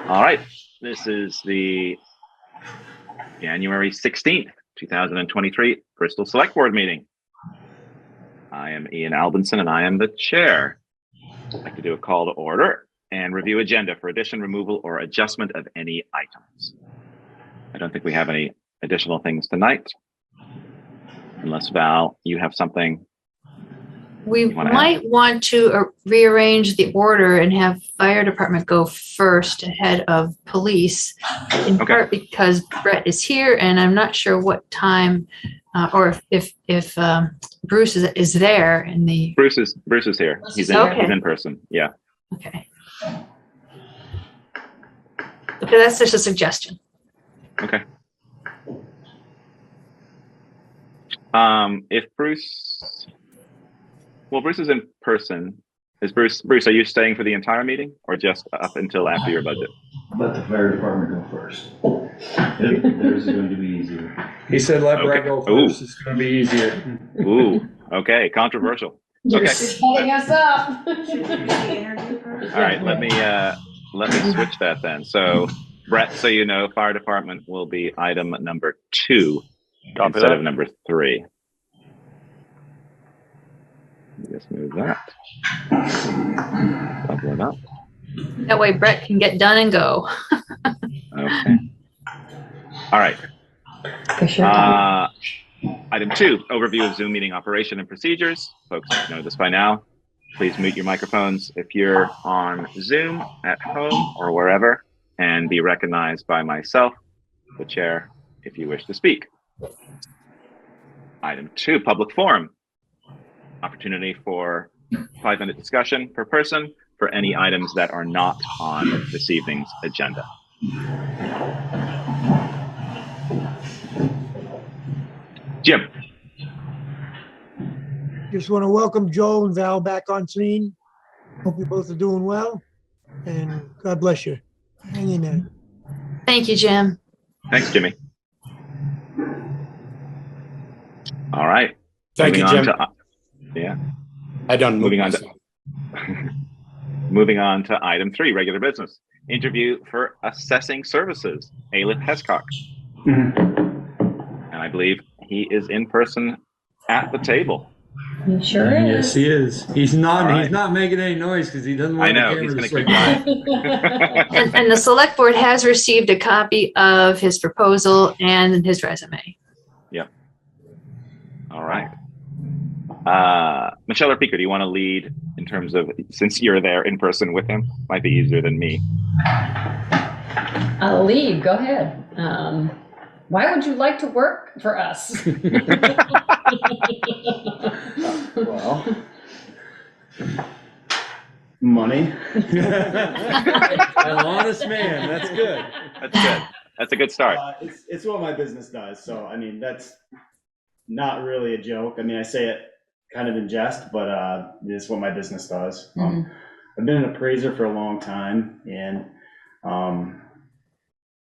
All right, this is the January 16th, 2023 Bristol Selectboard meeting. I am Ian Albinson and I am the chair. I'd like to do a call to order and review agenda for addition, removal, or adjustment of any items. I don't think we have any additional things tonight. Unless, Val, you have something. We might want to rearrange the order and have fire department go first ahead of police, in part because Brett is here and I'm not sure what time or if Bruce is there in the. Bruce is here. He's in person. Yeah. Okay. Okay, that's just a suggestion. Okay. If Bruce. Well, Bruce is in person. Is Bruce, are you staying for the entire meeting or just up until after your budget? Let the fire department go first. Theirs is going to be easier. He said let Brett go first. It's going to be easier. Ooh, okay, controversial. Okay. Setting us up. All right, let me switch that then. So, Brett, so you know, fire department will be item number 2 instead of number 3. Just move that. Bubble it up. That way Brett can get done and go. Okay. All right. Item 2, overview of Zoom meeting operation and procedures. Folks know this by now. Please mute your microphones if you're on Zoom at home or wherever, and be recognized by myself, the chair, if you wish to speak. Item 2, public forum. Opportunity for 5-minute discussion per person for any items that are not on this evening's agenda. Jim. Just want to welcome Joe and Val back on scene. Hope you both are doing well, and God bless you. Hang in there. Thank you, Jim. Thanks, Jimmy. All right. Thank you, Jim. Moving on to item 3, regular business. Interview for assessing services, Ailith Hescock. And I believe he is in person at the table. He sure is. Yes, he is. He's not making any noise because he doesn't want I know, he's going to keep quiet. And the select board has received a copy of his proposal and his resume. Yep. All right. Michelle or Peter, do you want to lead in terms of, since you're there in person with him? Might be easier than me. I'll lead. Go ahead. Why would you like to work for us? Well, money. An honest man. That's good. That's good. That's a good start. It's what my business does. So, I mean, that's not really a joke. I mean, I say it kind of in jest, but it's what my business does. I've been an appraiser for a long time and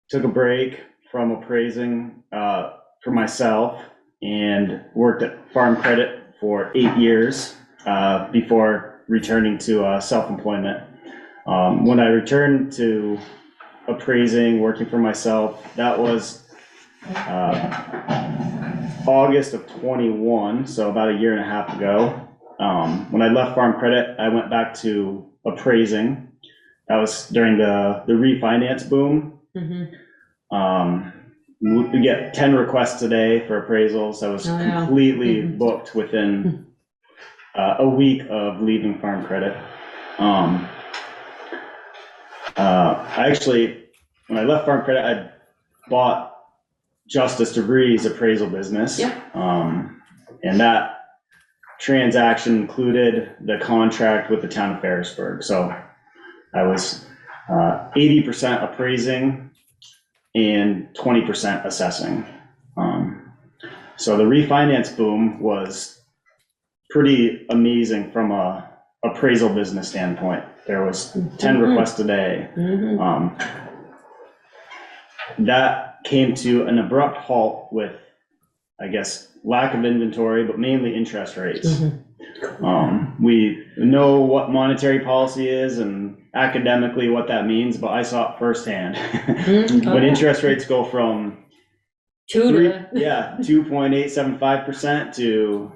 took a break from appraising for myself and worked at Farm Credit for 8 years before returning to self-employment. When I returned to appraising, working for myself, that was August of 21, so about a year and a half ago. When I left Farm Credit, I went back to appraising. That was during the refinance boom. We get 10 requests a day for appraisals. I was completely booked within a week of leaving Farm Credit. Actually, when I left Farm Credit, I bought Justice DeVries appraisal business. And that transaction included the contract with the town of Ferrisburgh. So I was 80% appraising and 20% assessing. So the refinance boom was pretty amazing from a appraisal business standpoint. There was 10 requests a day. That came to an abrupt halt with, I guess, lack of inventory, but mainly interest rates. We know what monetary policy is and academically what that means, but I saw it firsthand. When interest rates go from 2.875% to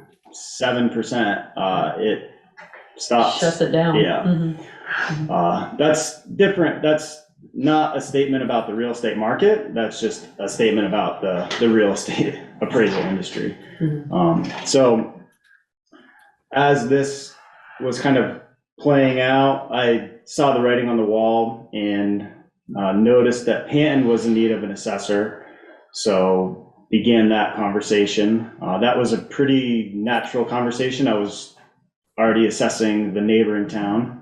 7%, it stops. Shuts it down. Yeah. That's different. That's not a statement about the real estate market. That's just a statement about the real estate appraisal industry. So as this was kind of playing out, I saw the writing on the wall and noticed that Panton was in need of an assessor. So began that conversation. That was a pretty natural conversation. I was already assessing the neighboring town.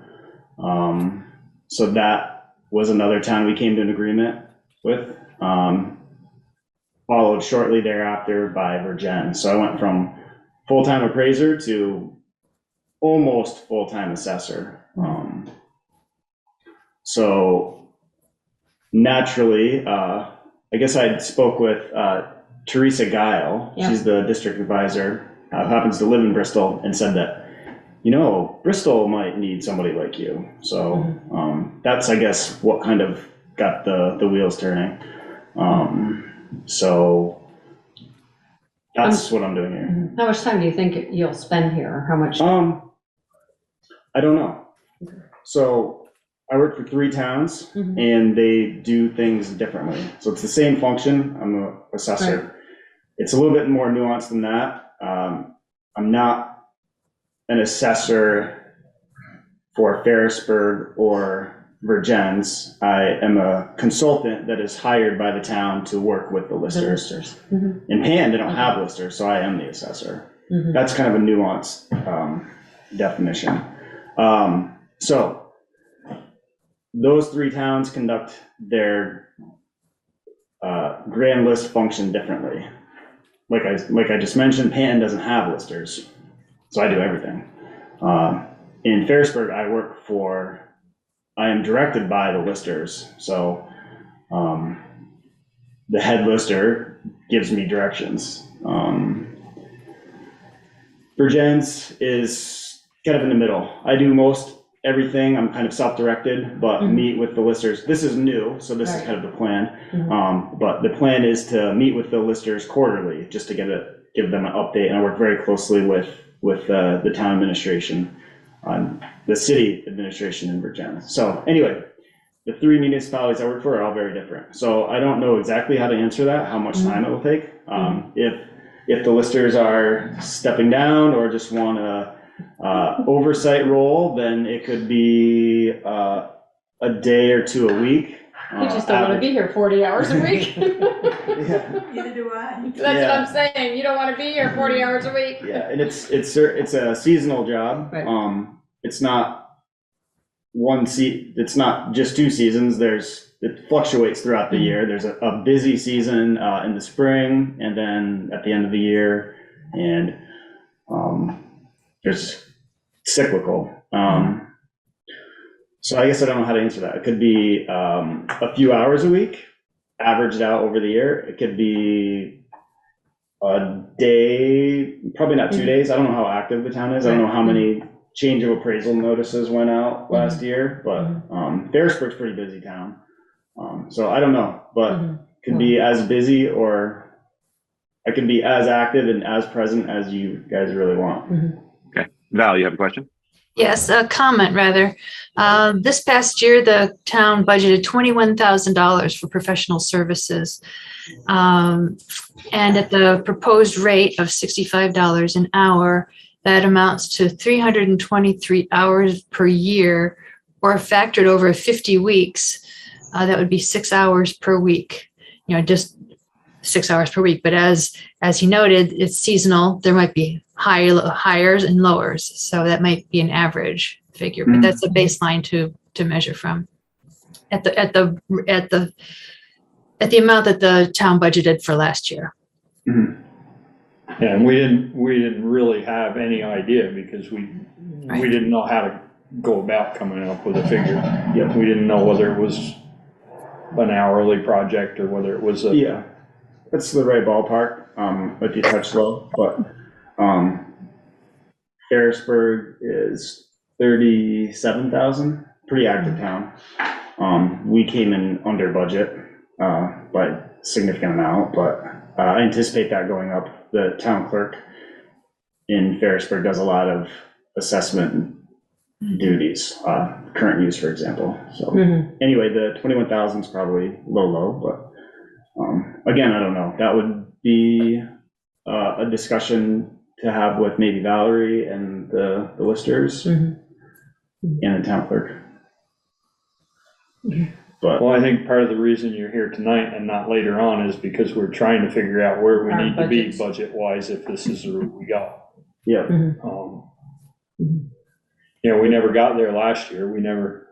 So that was another town we came to an agreement with. Followed shortly thereafter by Virgin. So I went from full-time appraiser to almost full-time assessor. So naturally, I guess I spoke with Teresa Guile. Yeah. She's the district advisor, who happens to live in Bristol, and said that, Bristol might need somebody like you. So that's, I guess, what kind of got the wheels turning. So that's what I'm doing here. How much time do you think you'll spend here? How much? I don't know. So I work for 3 towns and they do things differently. So it's the same function. I'm an assessor. Right. It's a little bit more nuanced than that. I'm not an assessor for Ferrisburg or Virgins. I am a consultant that is hired by the town to work with the listers. In Pan, they don't have listers, so I am the assessor. That's kind of a nuanced definition. So those 3 towns conduct their grand list function differently. Like I just mentioned, Pan doesn't have listers, so I do everything. In Ferrisburg, I am directed by the listers. So the head lister gives me directions. Virgins is kind of in the middle. I do most everything. I'm kind of self-directed, but meet with the listers. This is new, so this is kind of the plan. But the plan is to meet with the listers quarterly, just to give them an update. And I work very closely with the town administration, the city administration in Virginia. So anyway, the 3 municipalities I work for are all very different. So I don't know exactly how to answer that, how much time it will take. If the listers are stepping down or just want a oversight role, then it could be a day or 2 a week. You just don't want to be here 40 hours a week. Neither do I. That's what I'm saying. You don't want to be here 40 hours a week. Yeah, and it's a seasonal job. Right. It's not it's not just 2 seasons. It fluctuates throughout the year. There's a busy season in the spring, and then at the end of the year, and there's cyclical. So I guess I don't know how to answer that. It could be a few hours a week, averaged out over the year. It could be a day, probably not 2 days. I don't know how active the town is. I don't know how many change of appraisal notices went out last year, but Ferrisburg's a pretty busy town. So I don't know, but could be as busy, or I can be as active and as present as you guys really want. Okay. Val, you have a question? Yes, a comment rather. This past year, the town budgeted $21,000 for professional services. And at the proposed rate of $65 an hour, that amounts to 323 hours per year, or factored over 50 weeks, that would be 6 hours per week. Just 6 hours per week. But as he noted, it's seasonal. There might be higher and lowers, so that might be an average figure. But that's a baseline to measure from. At the amount that the town budgeted for last year. Yeah, and we didn't really have any idea, because we didn't know how to go about coming up with a figure. Yep. We didn't know whether it was an hourly project or whether it was Yeah, that's the right ballpark, if you touch low, but Harrisburg is 37,000, pretty active town. We came in under budget by a significant amount, but I anticipate that going up. The town clerk in Harrisburg does a lot of assessment duties, current use, for example. So anyway, the 21,000 is probably low, but again, I don't know. That would be a discussion to have with maybe Valerie and the listers and the town clerk. But Well, I think part of the reason you're here tonight and not later on is because we're trying to figure out where we Our need to be budgets. budget-wise if this is the route we go. yeah, You know, we never got there last year. We never,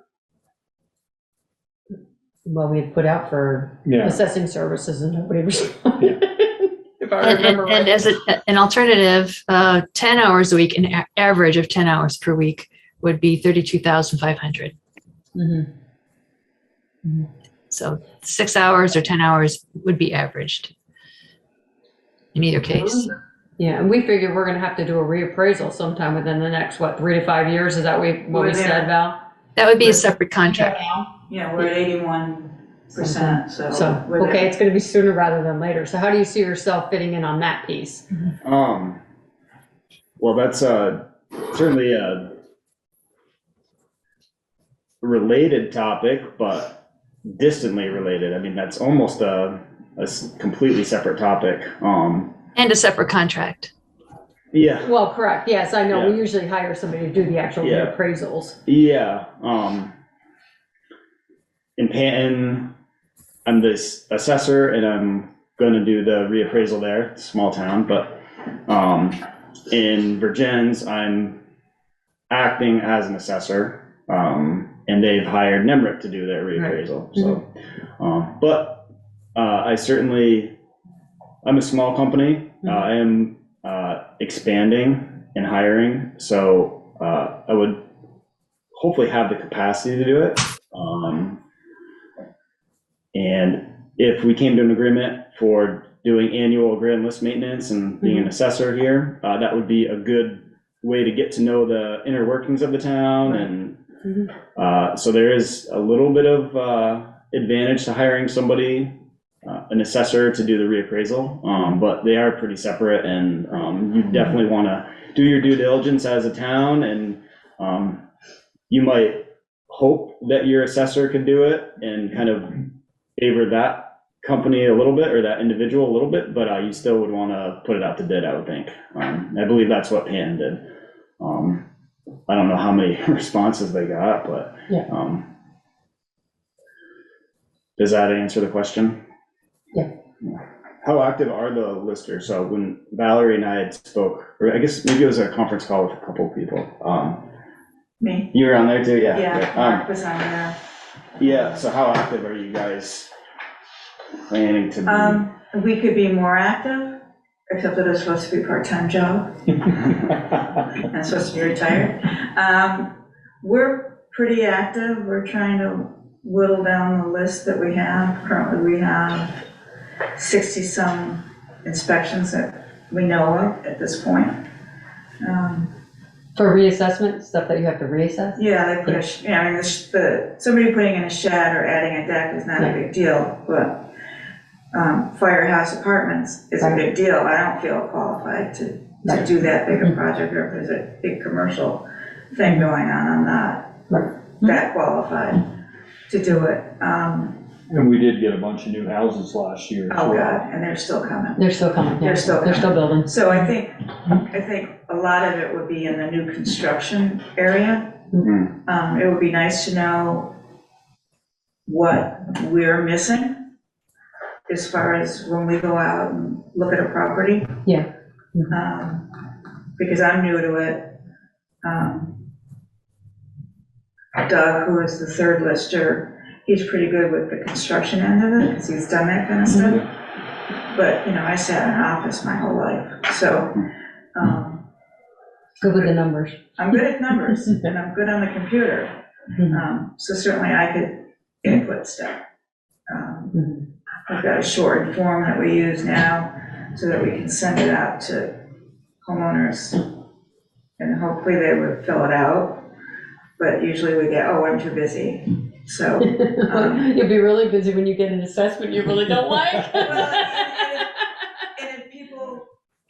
Well, we had put out for yeah. assessing services and nobody responded. If I remember And right. as an alternative, 10 hours a week, an average of 10 hours per week would be 32,500. So 6 hours or 10 hours would be averaged in either case. Yeah, and we figured we're gonna have to do a reappraisal sometime within the next, what, 3 to 5 years? Is that what we We're said, there. Val? That would be a separate contract. Yeah, we're at 81%, so. So, we're there. okay, it's gonna be sooner rather than later. So how do you see yourself fitting in on that piece? well, that's certainly a related topic, but distantly related. I mean, that's almost a completely separate topic. And a separate contract. Yeah, Well, correct, yes, I know, we Yeah. usually hire somebody to do the actual Yeah. reappraisals. yeah. In Panton, I'm this assessor and I'm gonna do the reappraisal there, small town, but in Virgins, I'm acting as an assessor, and they've hired Nemrick to do their reappraisal, so. But I certainly, I'm a small company, I am expanding and hiring, so I would hopefully have the capacity to do it. And if we came to an agreement for doing annual grand list maintenance and being an assessor here, that would be a good way to get to know the inner workings of the town. And so there is a little bit of advantage to hiring somebody, an assessor, to do the reappraisal, but they are pretty separate, and you definitely want to do your due diligence as a town, and you might hope that your assessor could do it and kind of favor that company a little bit, or that individual a little bit, but you still would want to put it out to bid, I would think. I believe that's what Pan did. I don't know how many responses they got, but does that answer the question? Yeah. How active are the listers? So when Valerie and I had spoke, or I guess maybe it was a conference call with a couple of people. Me, You were on there too? Yeah. yeah, Mark was on there. Yeah, so how active are you guys planning to be? We could be more active, except that it's supposed to be a part-time job. I'm supposed to be retired. We're pretty active. We're trying to whittle down the list that we have. Currently, we have 60-some inspections that we know of at this point. For reassessment, stuff that you have to reassess? Yeah, they put I mean, somebody putting in a shed or adding a deck is not a big deal, but firehouse apartments is a big deal. I don't feel qualified to do that big a project, or if there's a big commercial thing going on, I'm not that qualified to do it. And we did get a bunch of new houses last year. as Oh, well. God, and they're still coming. They're still coming, yeah. They're still They're still building. So I think a lot of it would be in the new construction area. It would be nice to know what we're missing as far as when we go out and look at a property. Yeah. Because I'm new to it. Doug, who is the third lister, he's pretty good with the construction end of it, because he's done that kind of stuff. But, I sat in an office my whole life, so Good with the numbers. I'm good at numbers, and I'm good on the computer. So certainly I could input stuff. We've got a short form that we use now so that we can send it out to homeowners and hopefully they would fill it out. But usually we get, oh, I'm too busy. So, You'll be really busy when you get an assessment you really don't like. Well, and if people,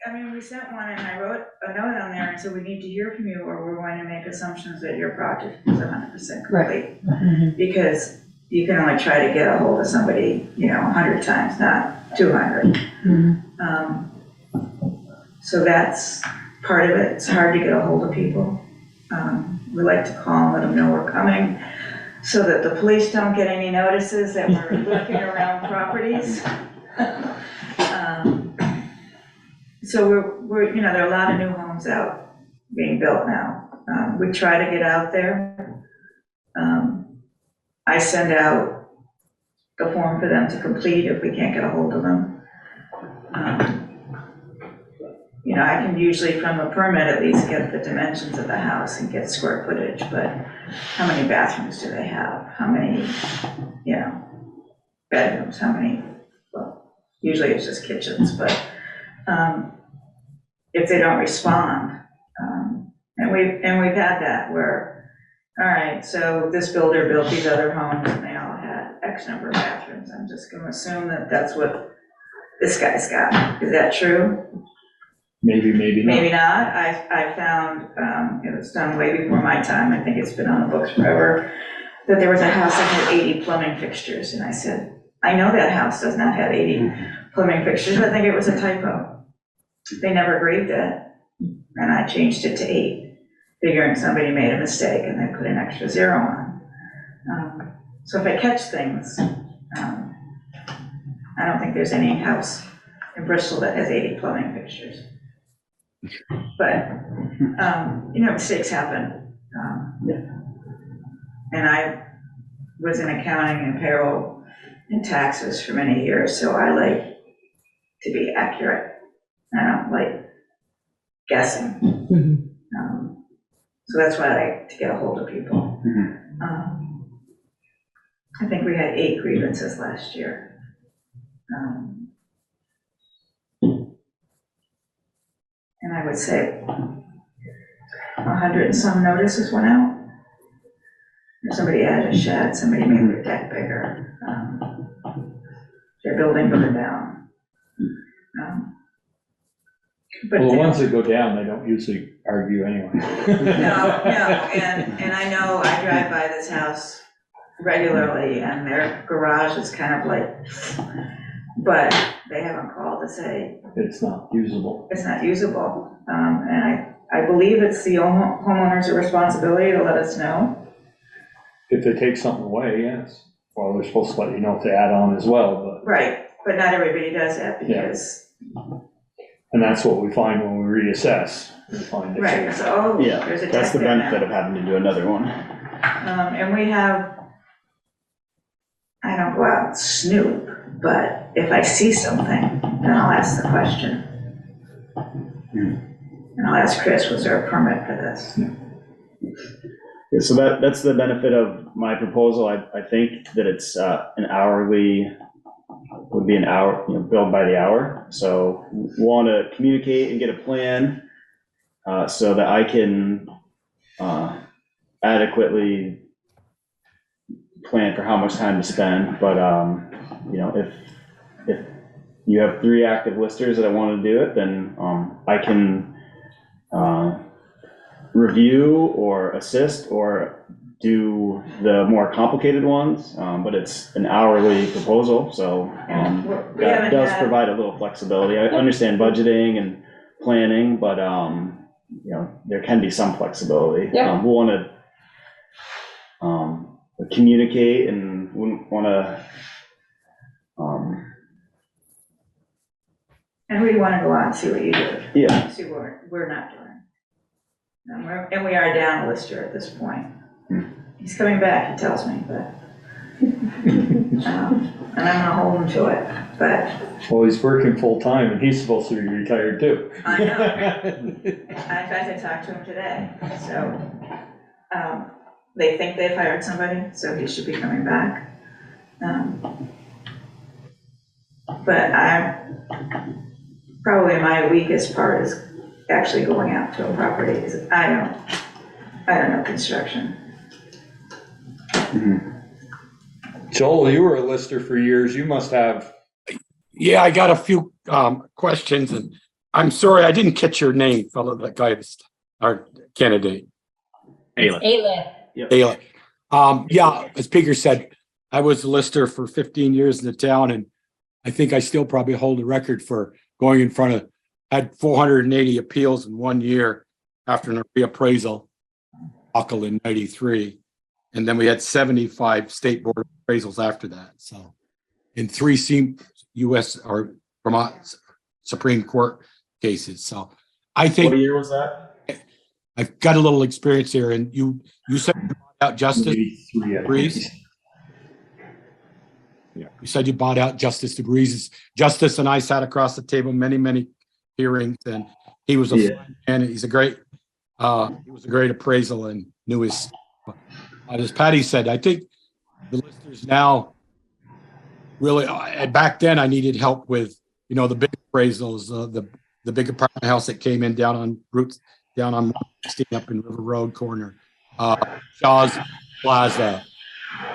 I mean, we sent one and I wrote a note on there and said, we need to hear from you or we're going to make assumptions that your project is 100% complete. Mhm. Because you can only try to get a hold of somebody, 100 times, not 200. Mhm. So that's part of it. It's hard to get a hold of people. We like to call and let them know we're coming so that the police don't get any notices that we're looking around properties. So we're, there are a lot of new homes out being built now. We try to get out there. I send out the form for them to complete if we can't get a hold of them. I can usually from a permit at least get the dimensions of the house and get square footage, but how many bathrooms do they have? How many, bedrooms? How many, well, usually it's just kitchens, but if they don't respond, and we've had that where, all right, so this builder built these other homes and they all had X number of bathrooms. I'm just gonna assume that that's what this guy's got. Is that true? Maybe, maybe not. Maybe not. I found, it was done way before my time, I think it's been on the books forever, that there was a house that had 80 plumbing fixtures, and I said, I know that house does not have 80 plumbing fixtures, I think it was a typo. They never agreed that, and I changed it to 8, figuring somebody made a mistake and they put an extra 0 on. So if I catch things, I don't think there's any house in Bristol that has 80 plumbing fixtures. But, mistakes happen. And I was in accounting and payroll and taxes for many years, so I like to be accurate. I don't like guessing. Mhm. So that's why I like to get a hold of people. I think we had 8 grievances last year. And I would say 100 and some notices went out. Somebody added a shed, somebody made their deck bigger, their building burned down. But Well, the ones that go down, they don't usually argue anyway. No, and I know I drive by this house regularly and their garage is kind of like, but they haven't called to say It's not usable. it's not usable. And I believe it's the homeowner's responsibility to let us know. If they take something away, yes. Well, they're supposed to let you know if they add on as well, Right, but not everybody does that because, and that's what we find when we reassess. We find that right, so, Yeah, there's a that's deck the there benefit now. of having to do another one. And we have, I don't go out and snoop, but if I see something, then I'll ask the question. And I'll ask Chris, was there a permit for this? Yeah, so that's the benefit of my proposal. I think that it's an hourly, would be an hour, billed by the hour. So want to communicate and get a plan so that I can adequately plan for how much time to spend. But if you have 3 active listers that want to do it, then I can review or assist or do the more complicated ones, but it's an hourly proposal, so We that haven't does had- provide a little flexibility. I understand budgeting and planning, but there can be some flexibility. Yeah. We want to communicate and wouldn't want to. And we want to go out and see what you do. Yeah. See what we're not doing. And we are down a lister at this point. He's coming back, he tells me, but, and I'm gonna hold him to it, but Well, he's working full-time and he's supposed to be retired too. I know. In fact, I talked to him today, so, they think they've hired somebody, so he should be coming back. But probably my weakest part is actually going out to a property, because I don't know construction. Joel, you were a lister for years. You must have. Yeah, I got a few questions, and I'm sorry I didn't catch your name, fellow. That guy, our candidate. Ayla. Ayla. Yeah, as Peter said, I was a lister for 15 years in the town, and I think I still probably hold the record for going in front of. Had 480 appeals in 1 year after an reappraisal, in '93, and then we had 75 state board appraisals after that. So, in 3 U.S. or Vermont Supreme Court cases. So, I think. What year was that? I've got a little experience here, and you said you bought out Justice DeBreeze. Yeah, you said you bought out Justice DeBreeze. Justice and I sat across the table many hearings, and he was a fine man. He's a great. He was a great appraisal and knew his. As Patty said, I think the listers now really. Back then, I needed help with the big appraisals, the big apartment house that came in down on 16 up in River Road corner, Shaw's Plaza,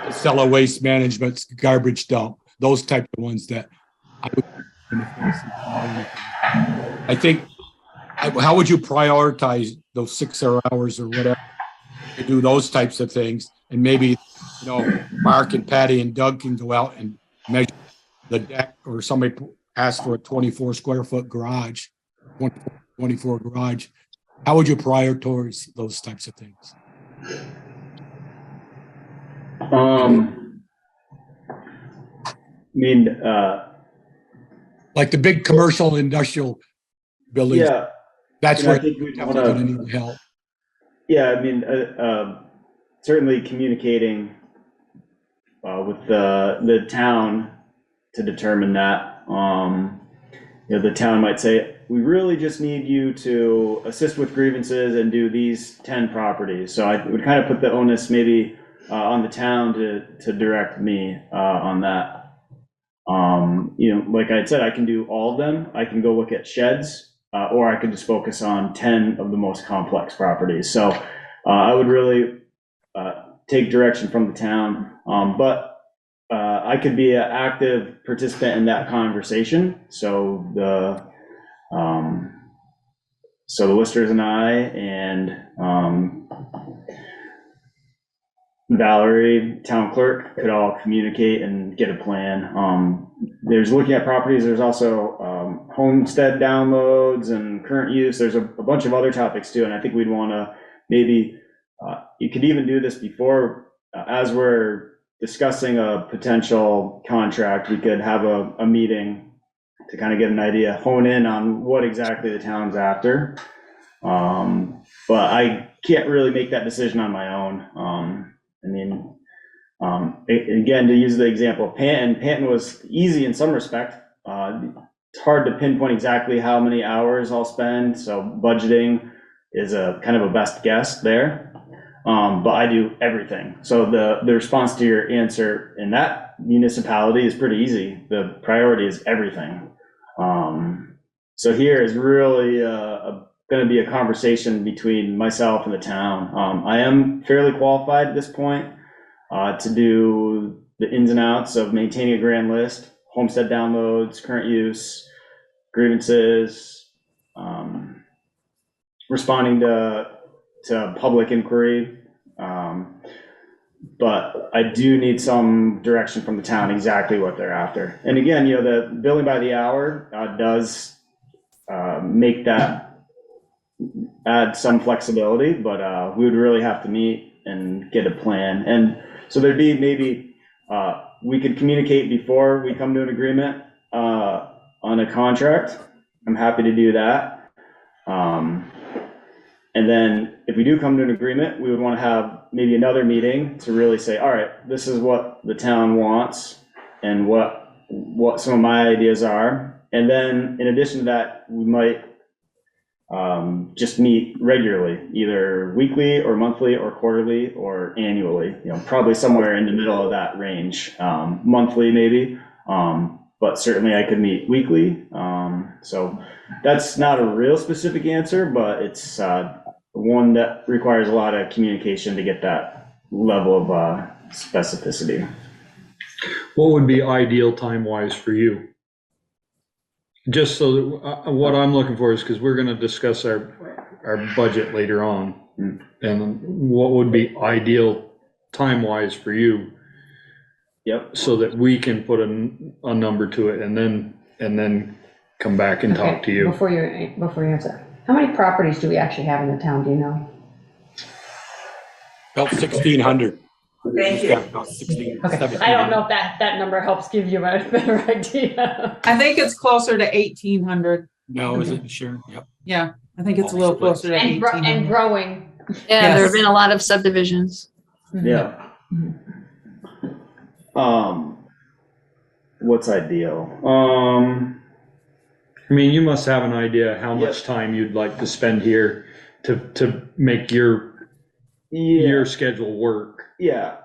Casella Waste Management's garbage dump, those type of ones that I would. I think. How would you prioritize those 6 hours or whatever to do those types of things? And maybe, Mark and Patty and Doug can go out and measure the deck, or somebody ask for a 24 square foot garage, 24 garage. How would you prioritize those types of things? Like the big commercial industrial buildings. Yeah. That's where I think we're going to need help. Yeah, certainly communicating with the town to determine that. The town might say, we really just need you to assist with grievances and do these 10 properties. So I would kind of put the onus maybe on the town to direct me on that. Like I said, I can do all of them. I can go look at sheds. Or I could just focus on 10 of the most complex properties. So I would really take direction from the town, but I could be an active participant in that conversation. So the listers and I and Valerie, town clerk, could all communicate and get a plan. There's looking at properties. There's also homestead downloads and current use. There's a bunch of other topics too, and I think we'd want to maybe you could even do this before as we're discussing a potential contract. We could have a meeting to kind of get an idea, hone in on what exactly the town's after. But I can't really make that decision on my own. Again, to use the example of Panton was easy in some respect. It's hard to pinpoint exactly how many hours I'll spend, so budgeting is a kind of a best guess there. But I do everything. So the response to your answer in that municipality is pretty easy. The priority is everything. So here is really going to be a conversation between myself and the town. I am fairly qualified at this point to do the ins and outs of maintaining a grand list, homestead downloads, current use, grievances, responding to public inquiry. But I do need some direction from the town exactly what they're after. And again, the billing by the hour does make that add some flexibility, but we would really have to meet and get a plan. And so there'd be maybe we could communicate before we come to an agreement on a contract. I'm happy to do that. And then if we do come to an agreement, we would want to have maybe another meeting to really say, all right, this is what the town wants and what some of my ideas are. And then in addition to that, we might just meet regularly, either weekly or monthly or quarterly or annually, probably somewhere in the middle of that range, monthly maybe. but certainly I could meet weekly. So that's not a real specific answer, but it's one that requires a lot of communication to get that level of specificity. What would be ideal time-wise for you? Just so that, what I'm looking for is, because we're gonna discuss our budget later on. And what would be ideal time-wise for you? Yep. So that we can put a number to it and then come back and talk to you. Before you answer, how many properties do we actually have in the town, do you know? About 1,600. Thank you. About 16, Okay, 17. I don't know if that number helps give you a better idea. I think it's closer to 1,800. No, is it, Sharon? Yep. Yeah, I think it's a little closer to And 1,800. growing. Yeah, there have Yes. been a lot of subdivisions. Yeah. What's ideal? I mean, you must have an idea how much Yep. time you'd like to spend here to make your schedule work. Yeah.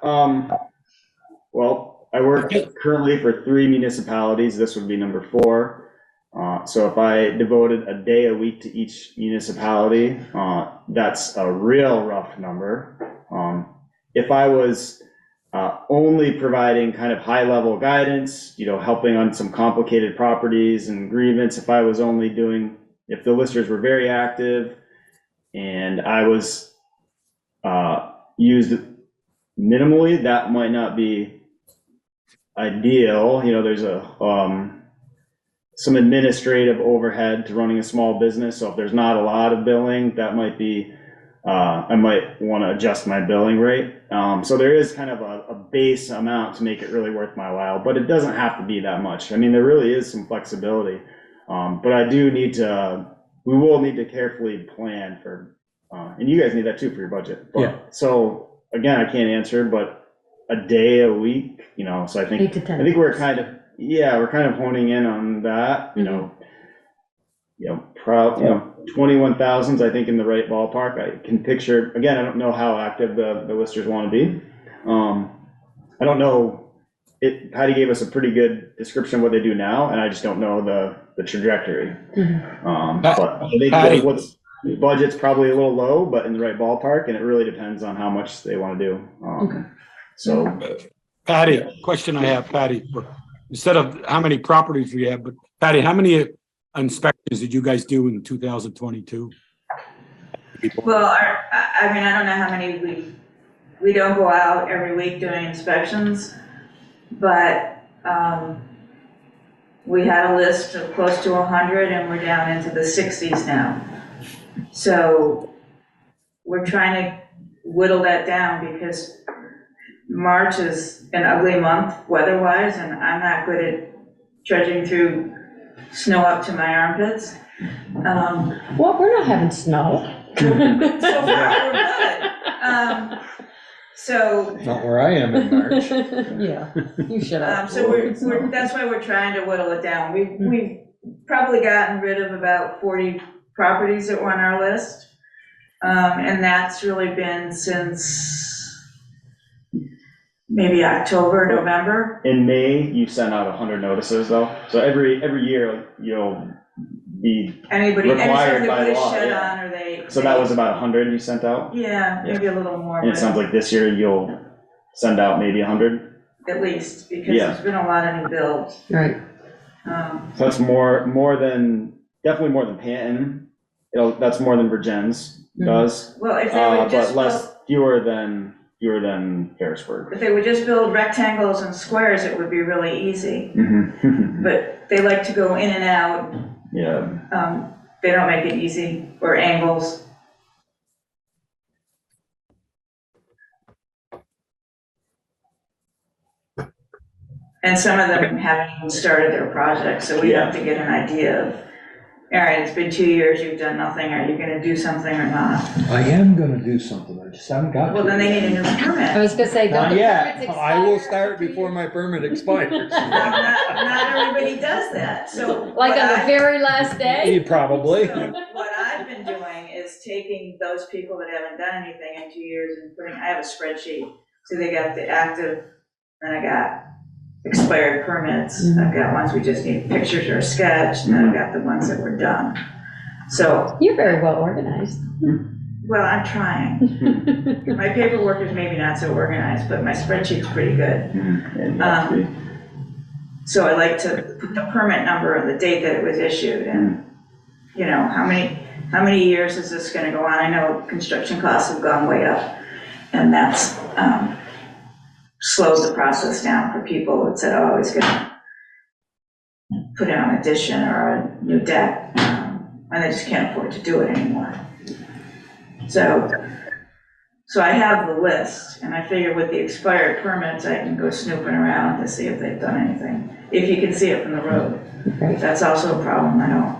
Well, I work currently for 3 municipalities. This would be number 4. So if I devoted a day a week to each municipality, that's a real rough number. If I was only providing kind of high-level guidance, helping on some complicated properties and agreements, if I was only if the listers were very active and I was used minimally, that might not be ideal. There's some administrative overhead to running a small business. So if there's not a lot of billing, that might be, I might want to adjust my billing rate. So there is kind of a base amount to make it really worth my while, but it doesn't have to be that much. I mean, there really is some flexibility. But I do we will need to carefully plan for, and you guys need that too for your budget. But, Yeah. So again, I can't answer, but a day a week, so I think, 8 to 10. I think we're kind of honing in on that, 21,000's I think in the right ballpark. I can picture, again, I don't know how active the listers want to be. I don't know, Patty gave us a pretty good description of what they do now, and I just don't know the trajectory. But I think Patty. the budget's probably a little low, but in the right ballpark, and it really depends on how much they want to do. So, Patty, question I have, Patty, instead of how many properties we have, but Patty, how many inspections did you guys do in 2022? Well, I mean, I don't know how many we don't go out every week doing inspections, but we had a list of close to 100 and we're down into the 60s now. So we're trying to whittle that down because March is an ugly month weather-wise, and I'm not good at trudging through snow up to my armpits. Well, we're not having snow. So far, we're good. So, Not where I am in March. Yeah, you should have. so that's why we're trying to whittle it down. We've probably gotten rid of about 40 properties that were on our list. And that's really been since maybe October, November. in May, you sent out 100 notices though. So every year you'll be Anybody, required anything by that was law. shut Yeah. on or they. So that was about 100 you sent out? Yeah, maybe a little more. And it but sounds like this year you'll send out maybe 100? At least, because Yeah. there's been a lot of new builds. Right. So that's more than, definitely more than Panton. That's more than Virgin's does. Well, if they would just But fewer than Harrisburg. if they would just build rectangles and squares, it would be really easy. Mhm. But they like to go in and out. Yeah. They don't make it easy, or angles. And some of them haven't even started their projects, so we have to get an idea of, all right, it's been 2 years, you've done nothing, are you gonna do something or not? I am gonna do something, I just haven't got to. Well, then they need a new I permit. was gonna say, don't Not the yet, permits I will expire start after 2 before years? my permit expires. Not everybody does that, so. Like what on the I- very last day? Probably. So what I've been doing is taking those people that haven't done anything in 2 years and I have a spreadsheet. So they got the active, and I got expired permits. I've got ones we just need pictures or a sketch, and then I've got the ones that were done. So, You're very well organized. well, I'm trying. My paperwork is maybe not so organized, but my spreadsheet's pretty good. So I like to put the permit number and the date that it was issued, and, you know, how many years is this gonna go on? I know construction costs have gone way up, and that's slowed the process down for people that said, oh, I was gonna put in an addition or a new deck, and they just can't afford to do it anymore. So I have the list, and I figure with the expired permits, I can go snooping around to see if they've done anything, if you can see it from the road. That's also a problem. I don't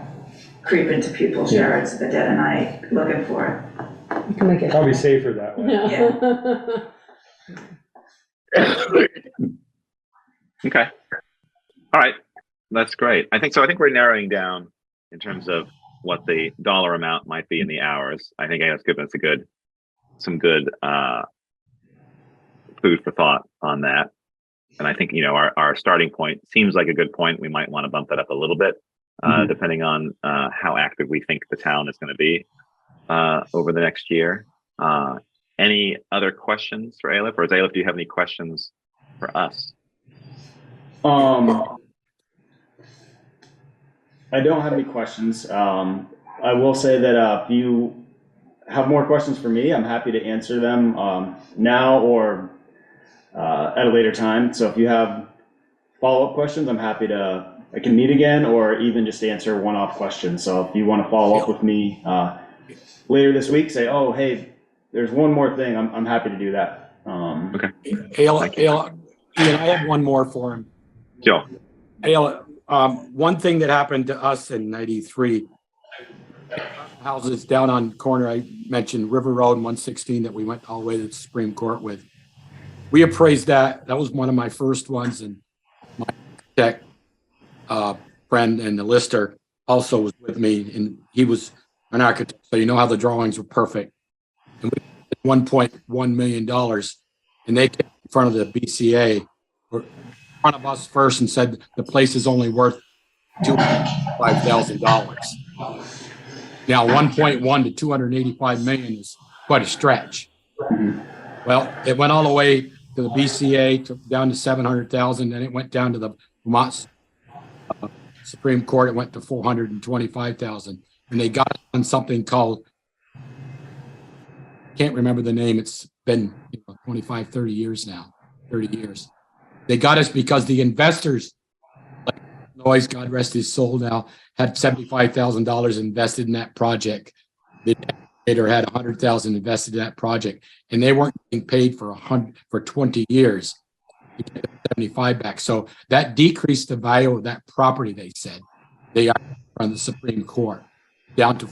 creep into people's yards at the dead of night looking for it. You can make it. Probably safer that way. Okay. All right. That's great. I think we're narrowing down in terms of what the dollar amount might be in the hours. I think that's given us some good food for thought on that. And I think, you know, our starting point seems like a good point. We might want to bump that up a little bit, depending on how active we think the town is going to be over the next year. Any other questions for Aleph? Or Aleph, do you have any questions for us? I don't have any questions. I will say that if you have more questions for me, I'm happy to answer them now or at a later time. So if you have follow-up questions, I can meet again or even just answer one-off questions. So if you want to follow up with me later this week, say, oh, hey, there's one more thing, I'm happy to do that. Okay. Ian, I have one more for him. Sure. One thing that happened to us in '93, houses down on corner, I mentioned River Road and 116 that we went all the way to the Supreme Court with. We appraised that. That was one of my first ones, and my architect friend and the lister also was with me, and he was an architect, so you know how the drawings were perfect. And we did $1.1 million, and they came in front of the BCA, or in front of us first, and said the place is only worth $205,000. Now, 1.1 to 285 million is quite a stretch. Well, it went all the way to the BCA, down to 700,000, and it went down to the Vermont Supreme Court. It went to 425,000, and they got on something called, can't remember the name. It's been 25, 30 years now, 30 years. They got us because the investors, like Noyes, God rest his soul now, had $75,000 invested in that project. The administrator had $100,000 invested in that project, and they weren't getting paid for 20 years to get the 75 back. So that decreased the value of that property. They said they are on the Supreme Court down to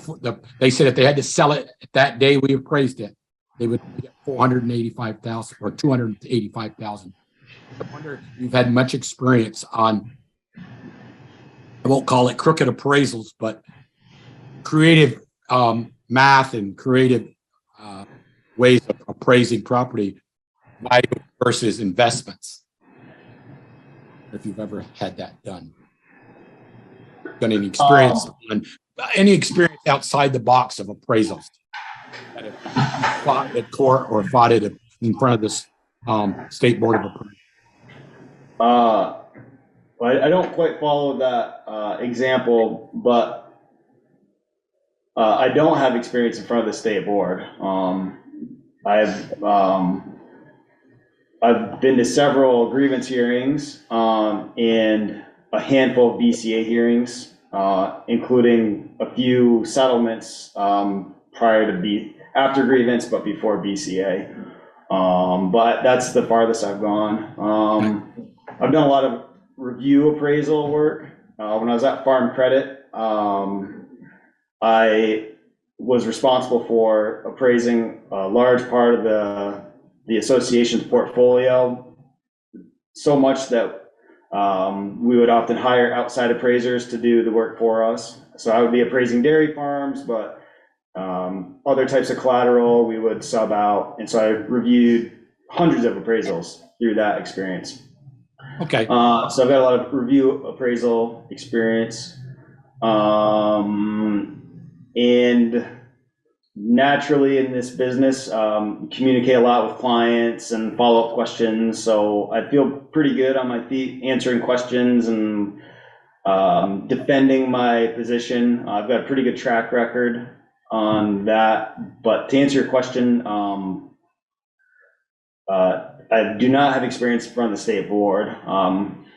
they said if they had to sell it that day we appraised it, they would get 485,000 or 285,000. I wonder if you've had much experience on, I won't call it crooked appraisals, but creative math and creative ways of appraising property value versus investments. If you've ever had that done. Got any experience on any experience outside the box of appraisals? That have fought at court or fought it in front of this State Board of Appraisal? I don't quite follow that example, but I don't have experience in front of the state board. I've been to several grievance hearings and a handful of BCA hearings, including a few settlements after grievance, but before BCA. But that's the farthest I've gone. I've done a lot of review appraisal work. When I was at Farm Credit, I was responsible for appraising a large part of the association's portfolio, so much that we would often hire outside appraisers to do the work for us. So I would be appraising dairy farms, but other types of collateral we would sub out. And so I reviewed hundreds of appraisals through that experience. Okay. So I've got a lot of review appraisal experience. And naturally in this business, communicate a lot with clients and follow-up questions. So I feel pretty good on my feet answering questions and defending my position. I've got a pretty good track record on that. But to answer your question, I do not have experience in front of the state board.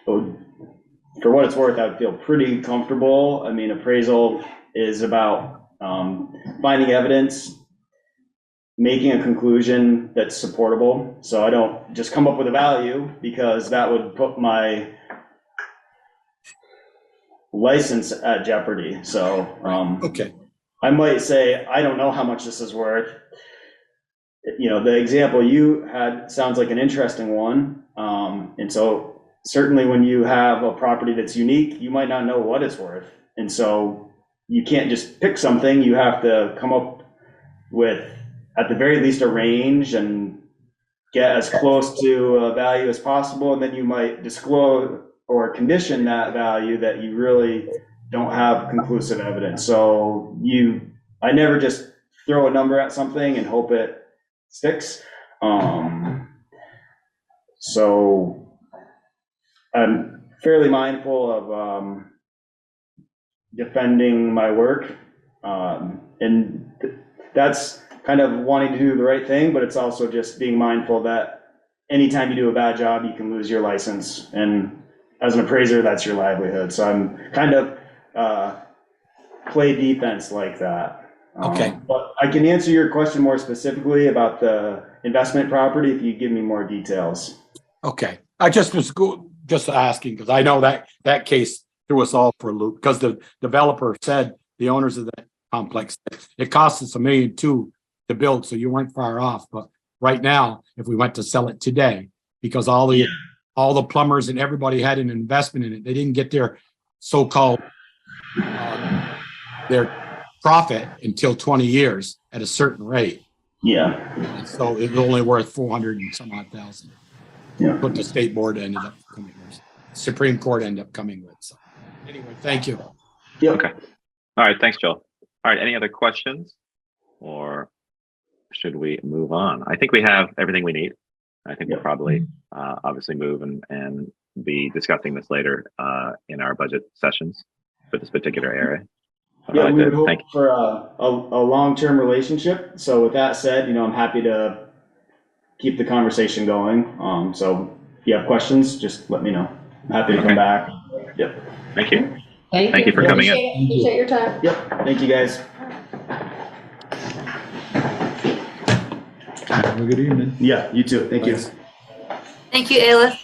For what it's worth, I would feel pretty comfortable. I mean, appraisal is about finding evidence, making a conclusion that's supportable. So I don't just come up with a value, because that would put my license at jeopardy. So Okay. I might say, I don't know how much this is worth. You know, the example you had sounds like an interesting one. And so certainly when you have a property that's unique, you might not know what it's worth. And so you can't just pick something. You have to come up with, at the very least, a range and get as close to a value as possible. And then you might disclose or condition that value that you really don't have conclusive evidence. So I never just throw a number at something and hope it sticks. So I'm fairly mindful of defending my work. And that's kind of wanting to do the right thing, but it's also just being mindful that anytime you do a bad job, you can lose your license. And as an appraiser, that's your livelihood. So I'm kind of play defense like that. Okay. But I can answer your question more specifically about the investment property if you give me more details. Okay. I just was just asking, because I know that case threw us all for a loop, because the developer said, the owners of that complex, it cost us $1.2 million to build, so you weren't far off. But right now, if we went to sell it today, because all the plumbers and everybody had an investment in it, they didn't get their so-called their profit until 20 years at a certain rate. Yeah. And so it was only worth 400 and some odd thousand. Yeah. But the state board ended up coming with, Supreme Court ended up coming with. So anyway, thank you. Yep. Okay. All right. Thanks, Joel. All right. Any other questions, or should we move on? I think we have everything we need. I think we'll probably obviously move and be discussing this later in our budget sessions for this particular area. Yeah, we would hope for a long-term relationship. So with that said, I'm happy to keep the conversation going. So if you have questions, just let me know. I'm happy to come back. Yep. Thank you. Thank you for coming in. Appreciate your time. Yep. Thank you, guys. Have a good evening. Yeah, you too. Thank you. Thank you, Ayla.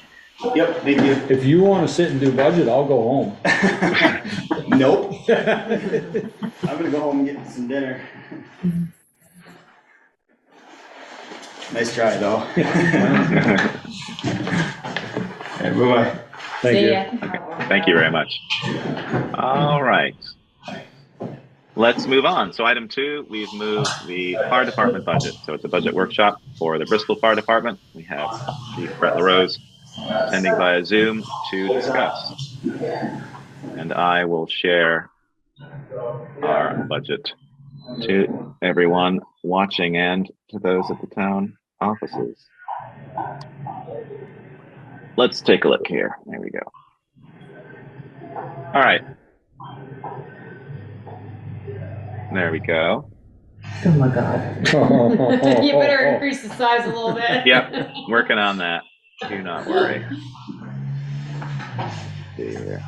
Yep. Thank you. If you want to sit and do budget, I'll go home. Nope. I'm gonna go home and get some dinner. Nice try, though. Hey, bye-bye. Thank See you. ya. Okay. Thank you very much. All right. Let's move on. So item 2, we've moved the fire department budget. So it's a budget workshop for the Bristol Fire Department. We have Chief Brett LaRose attending via Zoom to discuss. And I will share our budget to everyone watching and to those at the town offices. Let's take a look here. There we go. All right. There we go. Oh my God. You better increase the size a little bit. Yep, working on that. Do not worry. See here.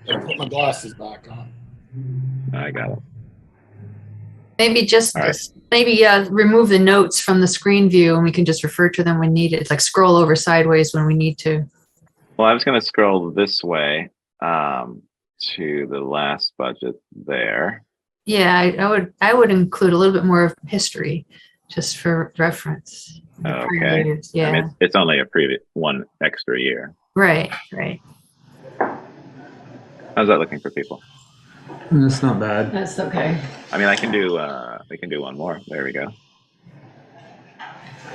I'll put my glasses back on. I got it. Maybe just All right. remove the notes from the screen view and we can just refer to them when needed. It's like scroll over sideways when we need to. Well, I was going to scroll this way to the last budget there. Yeah, I would include a little bit more of history just for reference. Okay. Yeah. I mean, it's only a previous one extra year. Right. How's that looking for people? That's not bad. That's okay. I mean, I can do. We can do one more. There we go.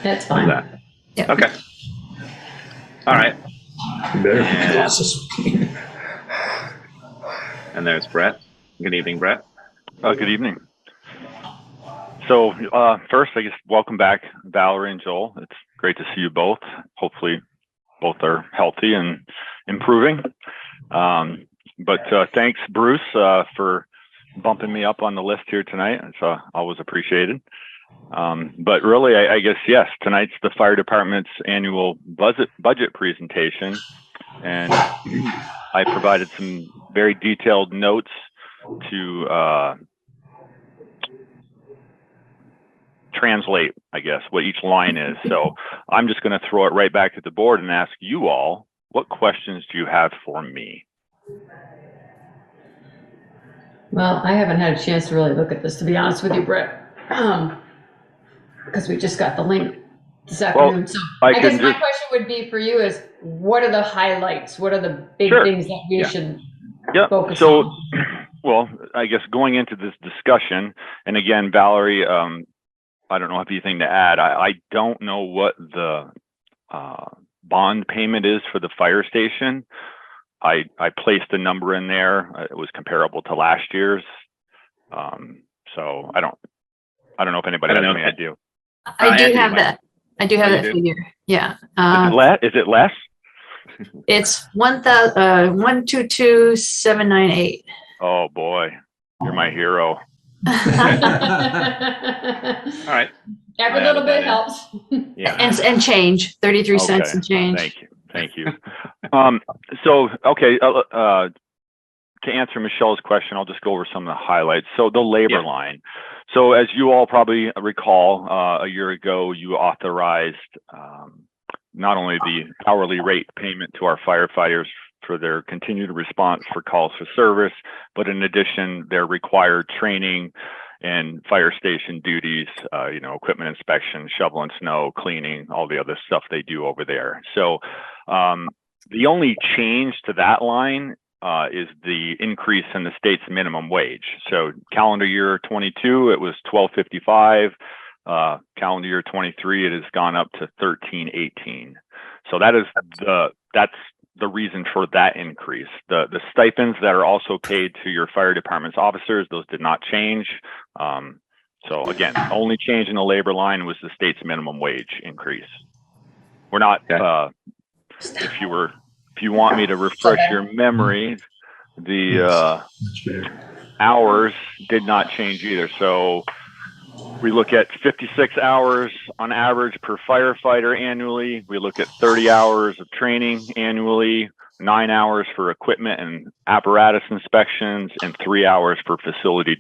That's How's fine. that? Yeah. Okay. All right. And there's Brett. Good evening, Brett. Good evening. So first, I guess, welcome back, Valerie and Joel. It's great to see you both. Hopefully both are healthy and improving. But thanks, Bruce, for bumping me up on the list here tonight. It's always appreciated. But really, I guess, yes, tonight's the fire department's annual budget presentation. And I provided some very detailed notes to translate, I guess, what each line is. So I'm just going to throw it right back at the board and ask you all, what questions do you have for me? Well, I haven't had a chance to really look at this, to be honest with you, Brett, because we just got the link this afternoon. So I guess my question would be for you is, what are the highlights? What are the big things that we should focus on? Well, I guess going into this discussion, and again, Valerie, I don't know if you have anything to add. I don't know what the bond payment is for the fire station. I placed a number in there. It was comparable to last year's. So I don't know if anybody has any idea. I do have that. I do have that figure. Yeah. Is it less? It's 122,798. Oh boy, you're my hero. All right. Every little bit helps. Yeah. And change, 33 cents and change. Thank you. So, okay, to answer Michelle's question, I'll just go over some of the highlights. So the labor line. So as you all probably recall, a year ago, you authorized not only the hourly rate payment to our firefighters for their continued response for calls for service, but in addition, their required training and fire station duties, equipment inspection, shoveling snow, cleaning, all the other stuff they do over there. So the only change to that line is the increase in the state's minimum wage. So calendar year 22, it was $12.55. Calendar year 23, it has gone up to $13.18. So that's the reason for that increase. The stipends that are also paid to your fire department's officers, those did not change. So again, the only change in the labor line was the state's minimum wage increase. We're not, if you want me to refresh your memory, the hours did not change either. So we look at 56 hours on average per firefighter annually. We look at 30 hours of training annually, 9 hours for equipment and apparatus inspections, and 3 hours for facility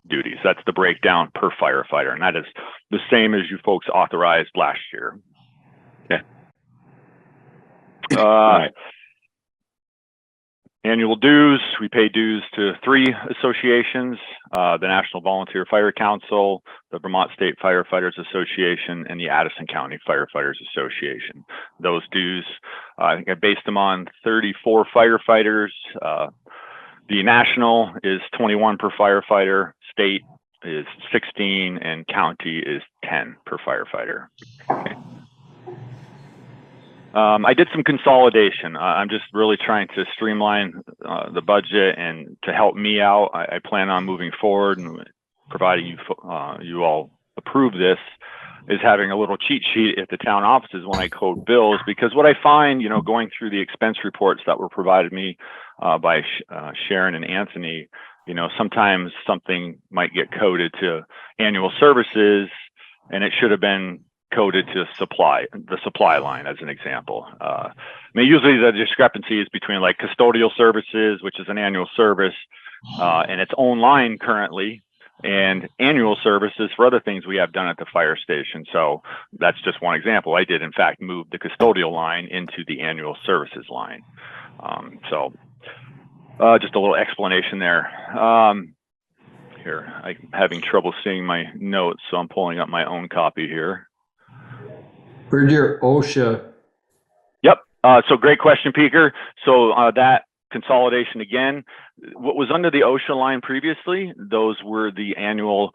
duties. That's the breakdown per firefighter. And that is the same as you folks authorized last year. Okay. Right. Annual dues, we pay dues to 3 associations, the National Volunteer Fire Council, the Vermont State Firefighters Association, and the Addison County Firefighters Association. Those dues, I think I based them on 34 firefighters. The national is 21 per firefighter, state is 16, and county is 10 per firefighter. Okay. I did some consolidation. I'm just really trying to streamline the budget, and to help me out, I plan on moving forward and providing you all approve this, is having a little cheat sheet at the town offices when I code bills, because what I find, going through the expense reports that were provided me by Sharon and Anthony, sometimes something might get coded to annual services, and it should have been coded to the supply line, as an example. Usually the discrepancy is between like custodial services, which is an annual service, and its own line currently, and annual services for other things we have done at the fire station. So that's just one example. I did in fact move the custodial line into the annual services line. Just a little explanation there. Here, I'm having trouble seeing my notes, so I'm pulling up my own copy here. Where's your OSHA? Yep. So great question, Peker. So that consolidation again, what was under the OSHA line previously, those were the annual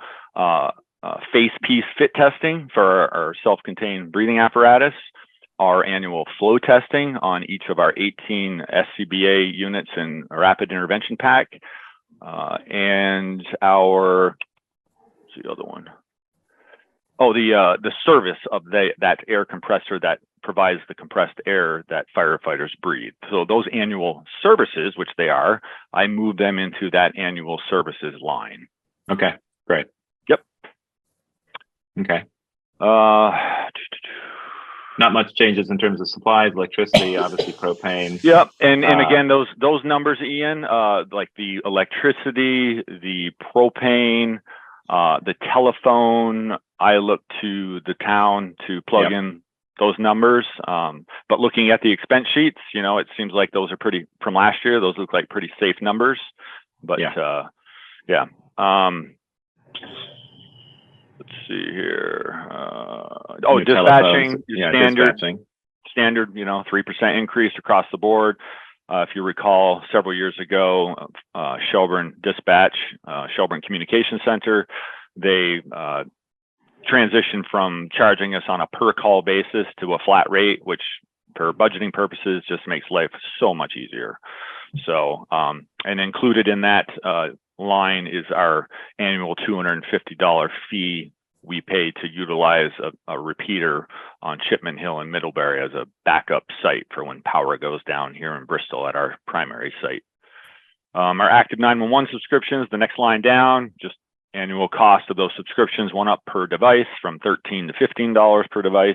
face piece fit testing for our self-contained breathing apparatus. our annual flow testing on each of our 18 SCBA units in a rapid intervention pack, and our, what's the other one? Oh, the service of that air compressor that provides the compressed air that firefighters breathe. So those annual services, which they are, I move them into that annual services line. Okay, great. Yep. Okay. Not much changes in terms of supplies, electricity, obviously propane. Yep, and again, those numbers, Ian, like the electricity, the propane, the telephone, I look to the town to plug in those numbers. But looking at the expense sheets, it seems like those are pretty, from last year, those look like pretty safe numbers. But let's see here. Dispatching, standard, 3% increase across the board. If you recall, several years ago, Shelburne Dispatch, Shelburne Communication Center, they transitioned from charging us on a per call basis to a flat rate, which for budgeting purposes just makes life so much easier. So, and included in that line is our annual $250 fee we pay to utilize a repeater on Chipman Hill in Middlebury as a backup site for when power goes down here in Bristol at our primary site. Our active 911 subscriptions, the next line down, just annual cost of those subscriptions went up per device from $13 to $15 per device.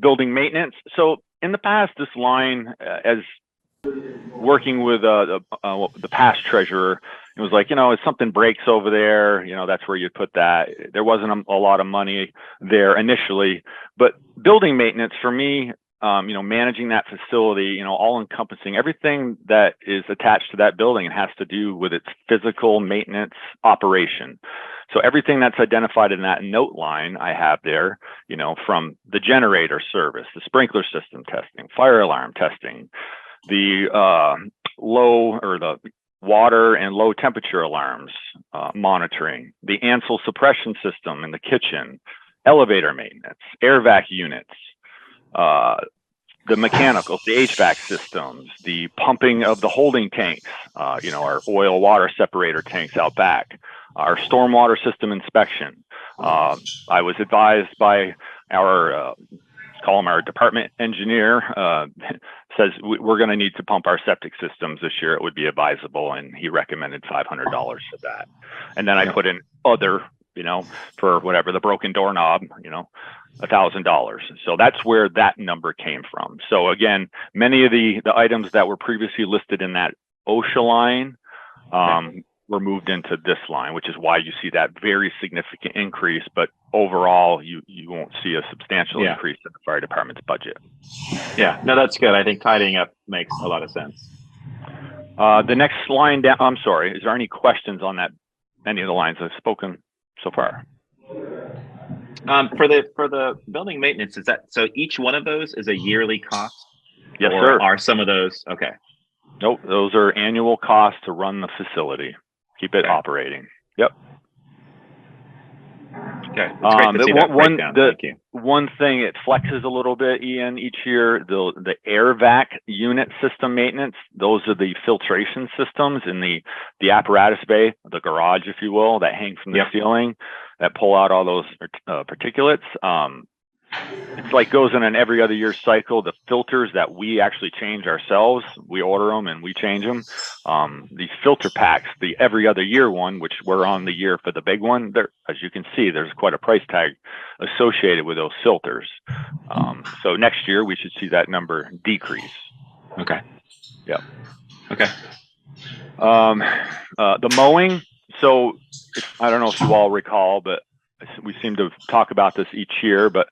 Building maintenance. So in the past, this line, as working with the past treasurer, it was like, if something breaks over there, that's where you put that. There wasn't a lot of money there initially, but building maintenance for me, managing that facility, all encompassing everything that is attached to that building and has to do with its physical maintenance operation. So everything that's identified in that note line I have there, from the generator service, the sprinkler system testing, fire alarm testing, the low or the water and low temperature alarms monitoring, the ANSEL suppression system in the kitchen, elevator maintenance, air vac units, the mechanicals, the HVAC systems, the pumping of the holding tanks, our oil water separator tanks out back, our stormwater system inspection. I was advised by our call him our department engineer, says we're going to need to pump our septic systems this year. It would be advisable, and he recommended $500 for that. And then I put in other, for whatever, the broken doorknob, $1,000. So that's where that number came from. So again, many of the items that were previously listed in that OSHA line were moved into this line, which is why you see that very significant increase. But overall, you won't see a substantial increase in the fire department's budget. Yeah, no, that's good. I think tidying up makes a lot of sense. The next line down, I'm sorry, is there any questions on that? Any of the lines I've spoken so far? For the building maintenance, is that so? Each one of those is a yearly cost. Yes, or sir. Are some of those okay? Nope, those are annual costs to run the facility, keep it operating. Yep. Okay. It's great to see that breakdown. Thank you. One thing, it flexes a little bit, Ian, each year. The air vac unit system maintenance, those are the filtration systems in the apparatus bay, the garage, if you will, that hang from the ceiling, that pull out all those particulates. It's like goes in an every other year cycle. The filters that we actually change ourselves, we order them and we change them. These filter packs, the every other year one, which we're on the year for the big one, there, as you can see, there's quite a price tag associated with those filters. So next year we should see that number decrease. Okay. Yep. Okay. The mowing. So I don't know if you all recall, but we seem to talk about this each year, but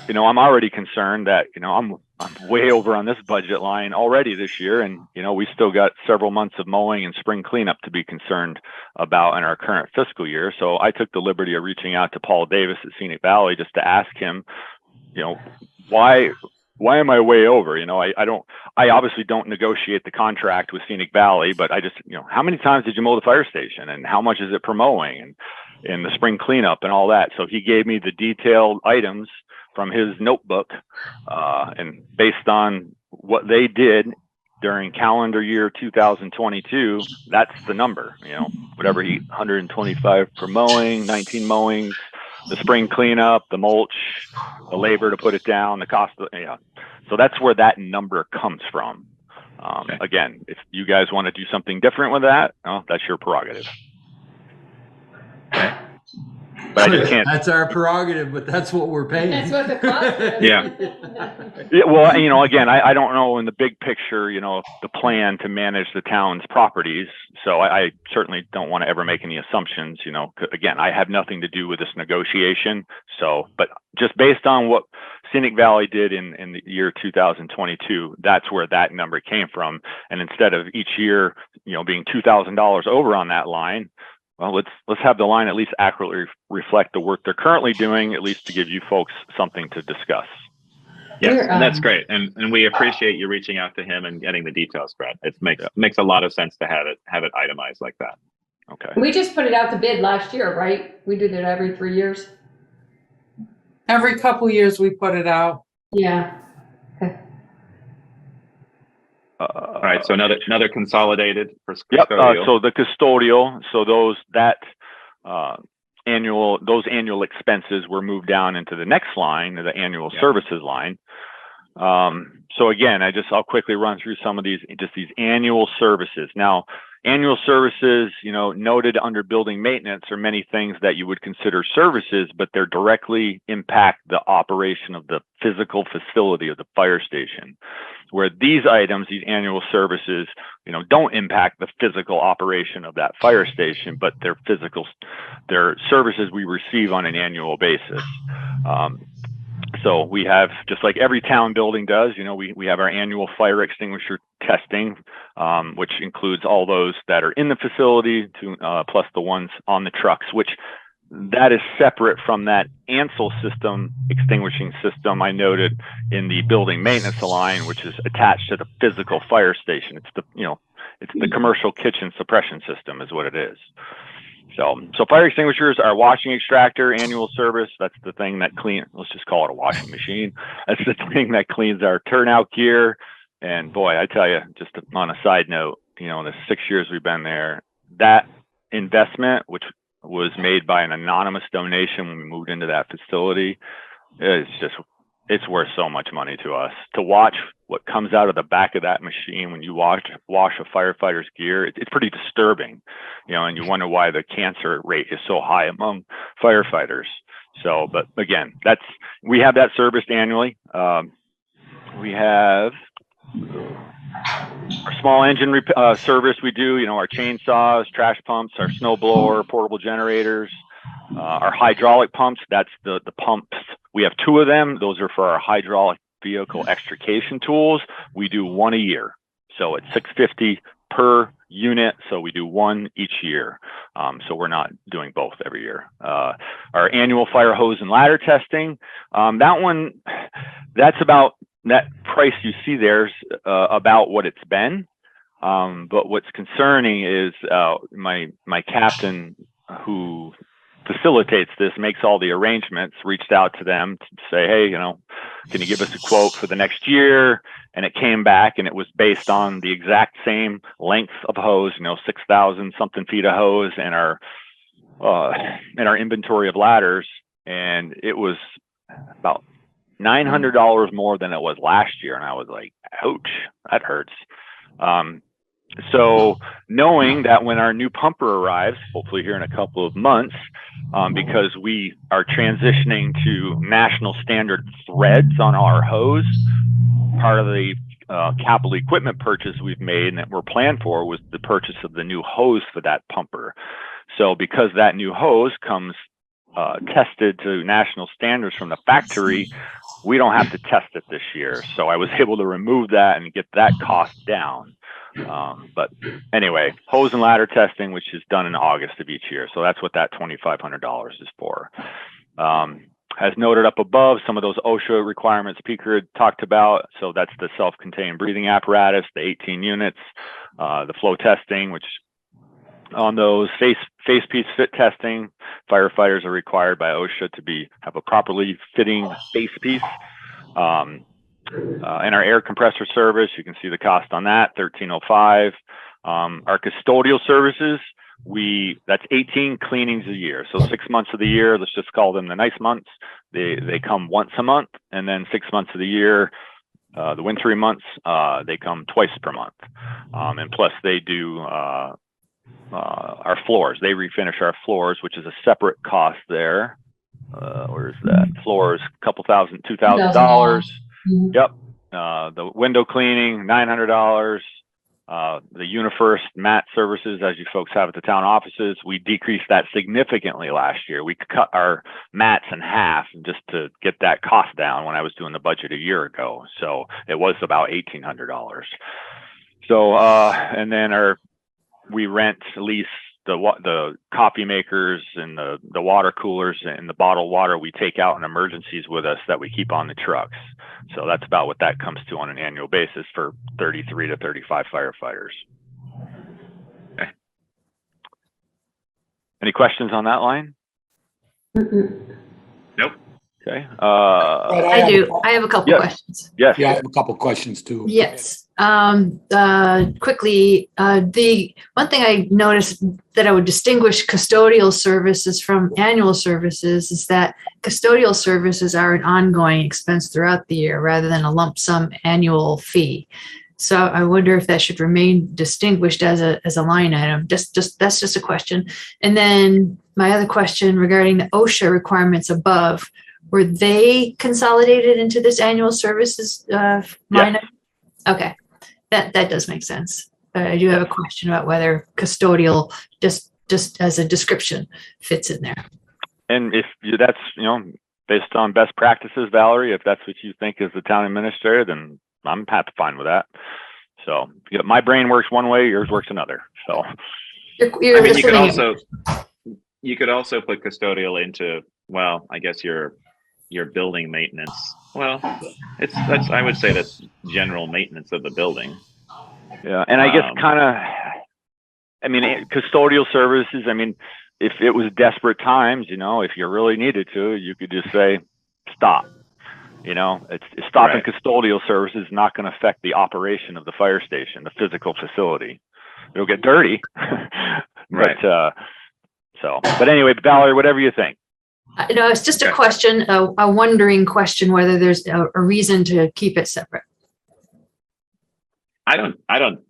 I'm already concerned that, I'm way over on this budget line already this year. And, we still got several months of mowing and spring cleanup to be concerned about in our current fiscal year. So I took the liberty of reaching out to Paul Davis at Scenic Valley just to ask him, why am I way over? I obviously don't negotiate the contract with Scenic Valley, but I just, how many times did you mow the fire station and how much is it per mowing? And and the spring cleanup and all that. So he gave me the detailed items from his notebook, and based on what they did during calendar year 2022, that's the number, whatever 125 for mowing, 19 mowings, the spring cleanup, the mulch, the labor to put it down, the cost of, so that's where that number comes from. Again, if you guys want to do something different with that, that's your prerogative. But I just can't. That's our prerogative, but that's what we're paying. That's what the cost is. Yeah. Yeah, well, again, I don't know in the big picture, the plan to manage the town's properties. So I certainly don't want to ever make any assumptions, again, I have nothing to do with this negotiation. So, but just based on what Scenic Valley did in the year 2022, that's where that number came from. And instead of each year, being $2,000 over on that line, well, let's have the line at least accurately reflect the work they're currently doing, at least to give you folks something to discuss. Yes, and that's great, and we appreciate you reaching out to him and getting the details, Brett. It makes a lot of sense to have it itemized like that. Okay. We just put it out to bid last year, right? We do that every 3 years. Every couple years we put it out. Yeah. All right, so another consolidated for Yep. custodial. So the custodial, so those annual expenses were moved down into the next line, the annual services line. So again, I'll quickly run through some of these annual services. Now, annual services, noted under building maintenance are many things that you would consider services, but they're directly impact the operation of the physical facility of the fire station. Where these items, these annual services, don't impact the physical operation of that fire station, but they're services we receive on an annual basis. So we have, just like every town building does, we have our annual fire extinguisher testing, which includes all those that are in the facility plus the ones on the trucks, which that is separate from that ANSEL system, extinguishing system I noted in the building maintenance line, which is attached to the physical fire station. It's the commercial kitchen suppression system is what it is. So fire extinguishers are washing extractor, annual service. That's the thing that let's just call it a washing machine. That's the thing that cleans our turnout gear. And boy, I tell you, just on a side note, the 6 years we've been there, that investment, which was made by an anonymous donation when we moved into that facility, it's worth so much money to us. To watch what comes out of the back of that machine when you wash a firefighter's gear, it's pretty disturbing, and you wonder why the cancer rate is so high among firefighters. So, but again, we have that serviced annually. We have our small engine service we do, our chainsaws, trash pumps, our snow blower, portable generators, our hydraulic pumps. That's the pumps. We have 2 of them. Those are for our hydraulic vehicle extrication tools. We do 1 a year. So it's $650 per unit. So we do 1 each year. So we're not doing both every year. Our annual fire hose and ladder testing. That's about that price you see there's about what it's been. But what's concerning is my captain who facilitates this, makes all the arrangements, reached out to them to say, hey, can you give us a quote for the next year? And it came back and it was based on the exact same length of hose, 6,000 something feet of hose and our inventory of ladders. And it was about $900 more than it was last year. And I was like, ouch, that hurts. So knowing that when our new pumper arrives, hopefully here in a couple of months, because we are transitioning to national standard threads on our hose, part of the capital equipment purchase we've made and that we're planned for was the purchase of the new hose for that pumper. So because that new hose comes tested to national standards from the factory, we don't have to test it this year. So I was able to remove that and get that cost down. But anyway, hose and ladder testing, which is done in August of each year. So that's what that $2,500 is for. As noted up above, some of those OSHA requirements Peter had talked about. So that's the self-contained breathing apparatus, the 18 units, the flow testing, which on those face piece fit testing. Firefighters are required by OSHA to have a properly fitting face piece. And our air compressor service, you can see the cost on that, $1,305. Our custodial services, that's 18 cleanings a year. So 6 months of the year, let's just call them the nice months. They come once a month, and then 6 months of the year, the wintry months, they come twice per month. And plus they do our floors. They refinish our floors, which is a separate cost there. Where's that? Floors, $2,000. Yep. The window cleaning, $900. The UniFirst mat services, as you folks have at the town offices, we decreased that significantly last year. We cut our mats in half just to get that cost down when I was doing the budget a year ago. So it was about $1,800. So, and then we lease the coffee makers and the water coolers and the bottled water we take out in emergencies with us that we keep on the trucks. So that's about what that comes to on an annual basis for 33 to 35 firefighters. Okay. Any questions on that line? Nope. Okay. I do. I have a couple questions. Yes. Yeah, I have a couple questions too. Yes. Quickly, the one thing I noticed that I would distinguish custodial services from annual services is that custodial services are an ongoing expense throughout the year rather than a lump sum annual fee. So I wonder if that should remain distinguished as a line item. That's just a question. And then my other question regarding the OSHA requirements above, were they consolidated into this annual services line item? Okay. That does make sense. I do have a question about whether custodial, just as a description, fits in there. And if that's, based on best practices, Valerie, if that's what you think as the town administrator, then I'm fine with that. So my brain works one way, yours works another. So you could also put custodial into, well, I guess your building maintenance. Well, I would say that's general maintenance of the building. Yeah, and I guess custodial services, if it was desperate times, if you really needed to, you could just say, stop. Stopping custodial services is not going to affect the operation of the fire station, the physical facility. It'll get dirty. But anyway, Valerie, whatever you think. It's just a question, a wondering question, whether there's a reason to keep it separate. I don't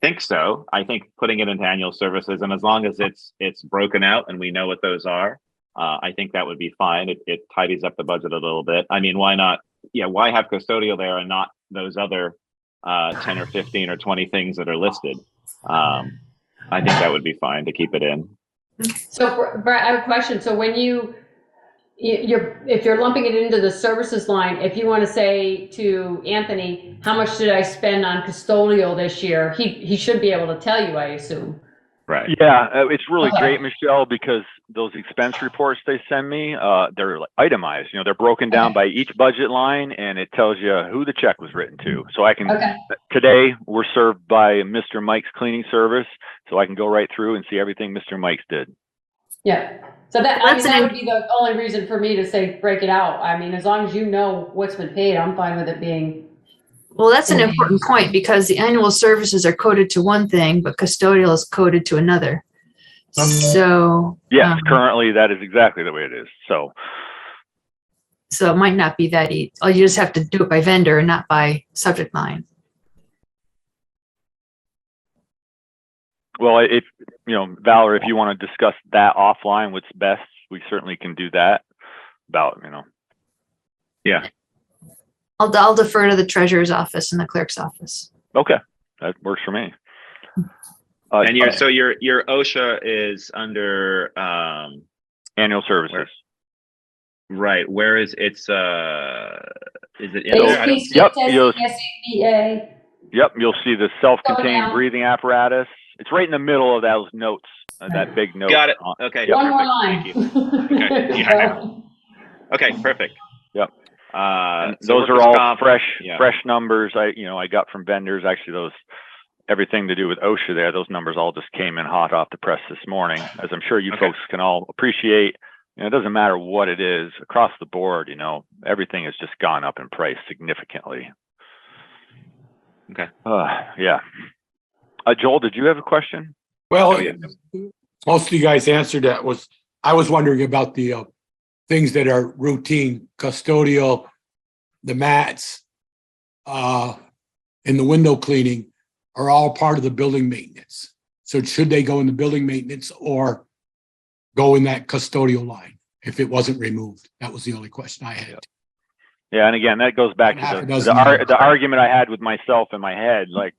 think so. I think putting it into annual services, and as long as it's broken out and we know what those are, I think that would be fine. It tidies up the budget a little bit. Why not? Yeah, why have custodial there and not those other 10 or 15 or 20 things that are listed? I think that would be fine to keep it in. So, Brett, I have a question. So when if you're lumping it into the services line, if you want to say to Anthony, how much did I spend on custodial this year? He should be able to tell you, I assume. Right. Yeah, it's really great, Michelle, because those expense reports they send me, they're itemized. They're broken down by each budget line, and it tells you who the check was written to. So I can, today we're served by Mr. Mike's cleaning service, so I can go right through and see everything Mr. Mike's did. Yeah. So that would be the only reason for me to say break it out. As long as you know what's been paid, I'm fine with it being. Well, that's an important point because the annual services are coded to one thing, but custodial is coded to another. So yes, currently that is exactly the way it is. So it might not be that easy. You just have to do it by vendor and not by subject line. Well, Valerie, if you want to discuss that offline, what's best, we certainly can do that. Yeah. I'll defer to the treasurer's office and the clerk's office. Okay, that works for me. And your OSHA is under annual services. Right. Where is it? Is it in there? Yep. You'll see the self-contained breathing apparatus. It's right in the middle of those notes. That big note. Got it. Okay. One more line. Thank you. Okay. Yeah. Okay. Perfect. Yep. So those are all fresh numbers. I got from vendors. Actually, those everything to do with OSHA there, those numbers all just came in hot off the press this morning, as I'm sure you folks can all appreciate. It doesn't matter what it is across the board, everything has just gone up in price significantly. Okay. Yeah. Joel, did you have a question? Well, most of you guys answered that. I was wondering about the things that are routine, custodial, the mats, and the window cleaning are all part of the building maintenance. So should they go in the building maintenance or go in that custodial line if it wasn't removed? That was the only question I had. Yeah, and again, that goes back to the argument I had with myself in my head. Like,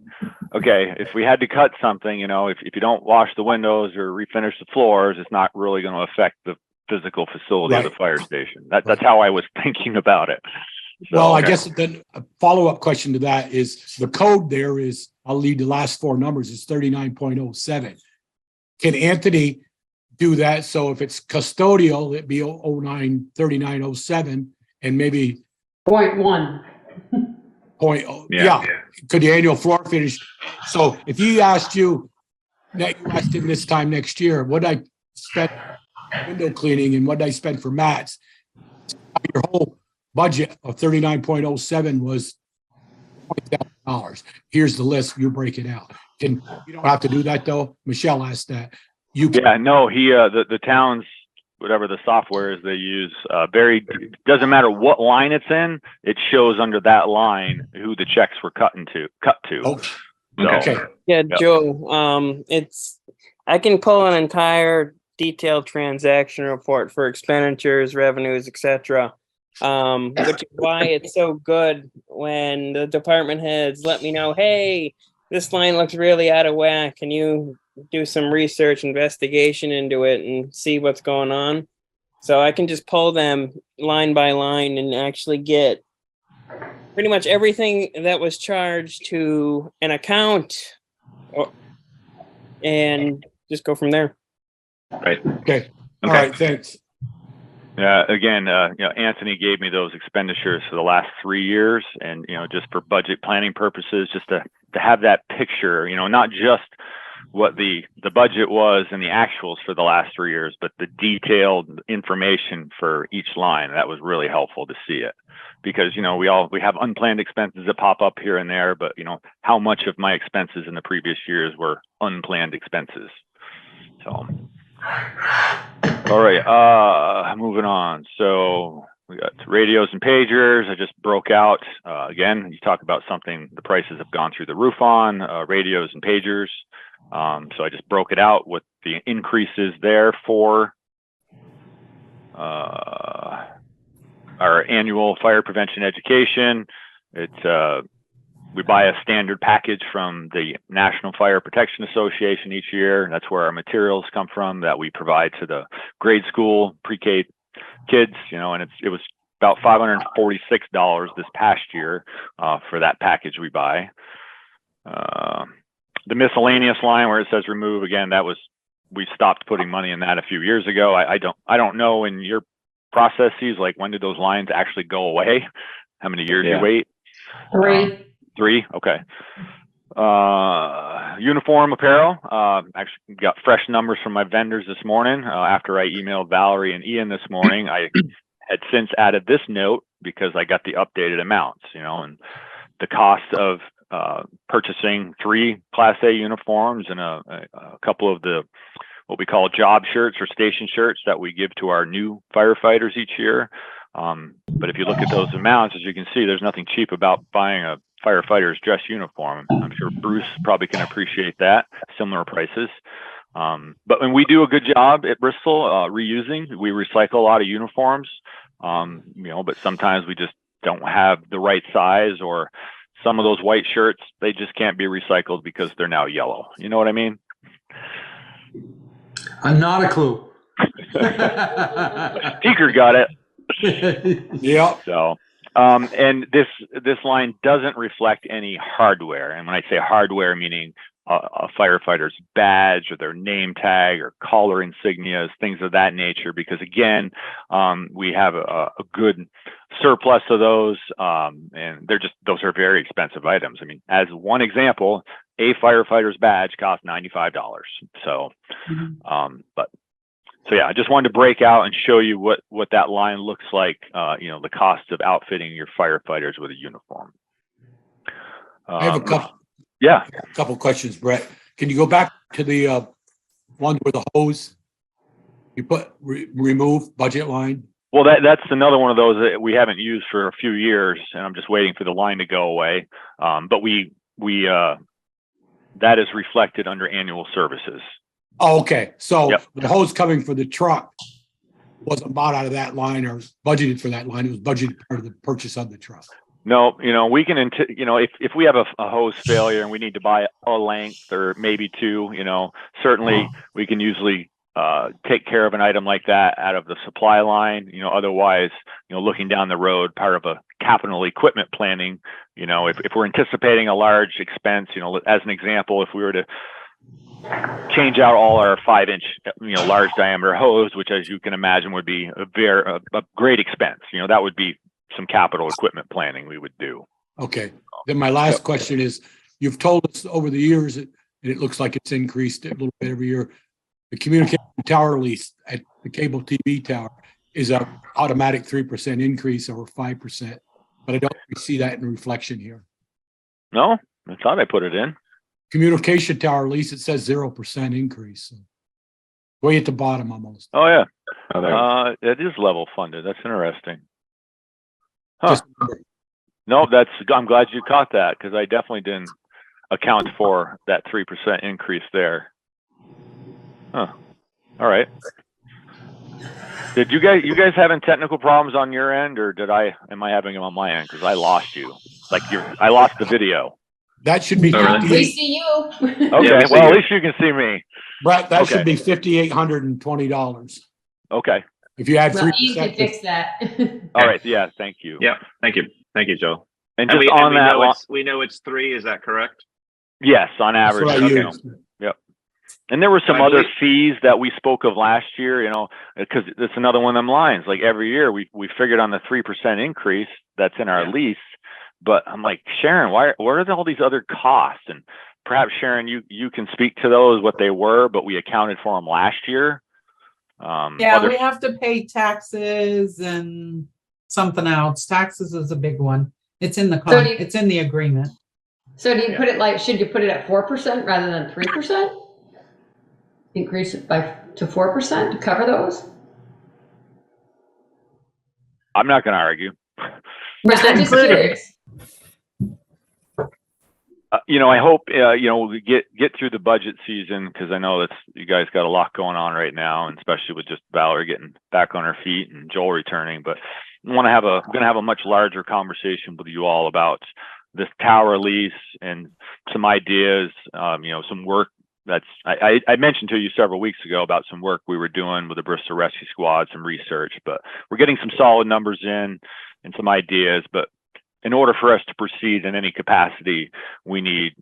okay, if we had to cut something, if you don't wash the windows or refinish the floors, it's not really going to affect the physical facility of the fire station. That's how I was thinking about it. So, well, I guess then a follow-up question to that is the code there is, I'll leave the last four numbers, is 39.07. Can Anthony do that? So if it's custodial, it'd be 3907 and maybe 0.1. Yeah. Could the annual floor finish? So if he asked you, that you asked him this time next year, what I spent window cleaning and what I spent for mats, your whole budget of 39.07 was $20,000. Here's the list. You break it out. You don't have to do that though. Michelle asked that. No, the town's, whatever the software is they use, doesn't matter what line it's in, it shows under that line who the checks were cut to. Oh, okay. Yeah, Joe, I can pull an entire detailed transaction report for expenditures, revenues, etc. Which is why it's so good when the department heads let me know, hey, this line looks really out of whack. Can you do some research, investigation into it and see what's going on? So I can just pull them line by line and actually get pretty much everything that was charged to an account and just go from there. Right. Okay. All right. Thanks. Yeah. Again, Anthony gave me those expenditures for the last 3 years, and just for budget planning purposes, just to have that picture. Not just what the budget was and the actuals for the last 3 years, but the detailed information for each line. That was really helpful to see it, because we have unplanned expenses that pop up here and there, but how much of my expenses in the previous years were unplanned expenses. So. All right, moving on. So we got radios and pagers. I just broke out, again, you talk about something the prices have gone through the roof on, radios and pagers. So I just broke it out with the increases there for our annual fire prevention education. We buy a standard package from the National Fire Protection Association each year. That's where our materials come from that we provide to the grade school pre-K kids, and it was about $546 this past year for that package we buy. The miscellaneous line where it says remove, again, we stopped putting money in that a few years ago. I don't know in your processes, like when did those lines actually go away? How many years you wait? 3. 3, okay. Uniform apparel. Actually got fresh numbers from my vendors this morning. After I emailed Valerie and Ian this morning, I had since added this note because I got the updated amounts, and the cost of purchasing 3 Class A uniforms and a couple of the what we call job shirts or station shirts that we give to our new firefighters each year. But if you look at those amounts, as you can see, there's nothing cheap about buying a firefighter's dress uniform. I'm sure Bruce probably can appreciate that, similar prices. But when we do a good job at Bristol reusing, we recycle a lot of uniforms, but sometimes we just don't have the right size, or some of those white shirts, they just can't be recycled because they're now yellow. You know what I mean? Not a clue. Speaker got it. Yeah. So, and this line doesn't reflect any hardware. And when I say hardware, meaning a firefighter's badge or their name tag or collar insignias, things of that nature, because again, we have a good surplus of those, and those are very expensive items. I mean, as one example, a firefighter's badge costs $95. So, so yeah, I just wanted to break out and show you what that line looks like. The cost of outfitting your firefighters with a uniform. I have a couple. Yeah. A couple questions, Brett. Can you go back to the one with the hose? You put remove budget line. Well, that's another one of those that we haven't used for a few years, and I'm just waiting for the line to go away. But we that is reflected under annual services. Oh, okay. So Yep. the hose coming for the truck wasn't bought out of that line or budgeted for that line. It was budgeted part of the purchase of the truck. No, we can, if we have a hose failure and we need to buy a length or maybe two, certainly we can usually take care of an item like that out of the supply line. Otherwise, looking down the road, part of a capital equipment planning, if we're anticipating a large expense, as an example, if we were to change out all our 5-inch, large diameter hose, which as you can imagine would be a great expense, that would be some capital equipment planning we would do. Okay. Then my last question is, you've told us over the years, and it looks like it's increased a little bit every year, the communication tower lease at the cable TV tower is a automatic 3% increase over 5%, but I don't see that in reflection here. No, I thought I put it in. Communication tower lease, it says 0% increase. So way at the bottom almost. Oh yeah. It is level funded. That's interesting. Huh. No, I'm glad you caught that, because I definitely didn't account for that 3% increase there. Huh. All right. Did you guys having technical problems on your end, or am I having them on my end? Because I lost you. I lost the video. That should be. We see you. Okay. Yeah, Well, at least you can see me. Brett, that Okay. should be $5,820. Okay. If you add Well, 3%. you can fix that. All right. Yeah. Thank you. Yeah. Thank you, Joe. And And just we on that, we know it's 3. Is that correct? yes, on That's average. what I Okay. used. And there were some I other believe- fees that we spoke of last year, because it's another one of them lines. Like every year we figured on the 3% increase that's in our lease, but I'm like, Sharon, what are all these other costs? And perhaps Sharon, you can speak to those, what they were, but we accounted for them last year. Yeah, we have to pay taxes and something else. Taxes is a big one. It's in the it's in the agreement. So do you put it should you put it at 4% rather than 3%? Increase it to 4% to cover those? I'm not going to argue. Was that I'm just included? curious. I hope, we get through the budget season, because I know you guys got a lot going on right now, and especially with just Valerie getting back on her feet and Joel returning. But I'm going to have a much larger conversation with you all about this tower lease and some ideas, some work I mentioned to you several weeks ago about some work we were doing with the Bristol Rescue Squad, some research, but we're getting some solid numbers in and some ideas. But in order for us to proceed in any capacity, we need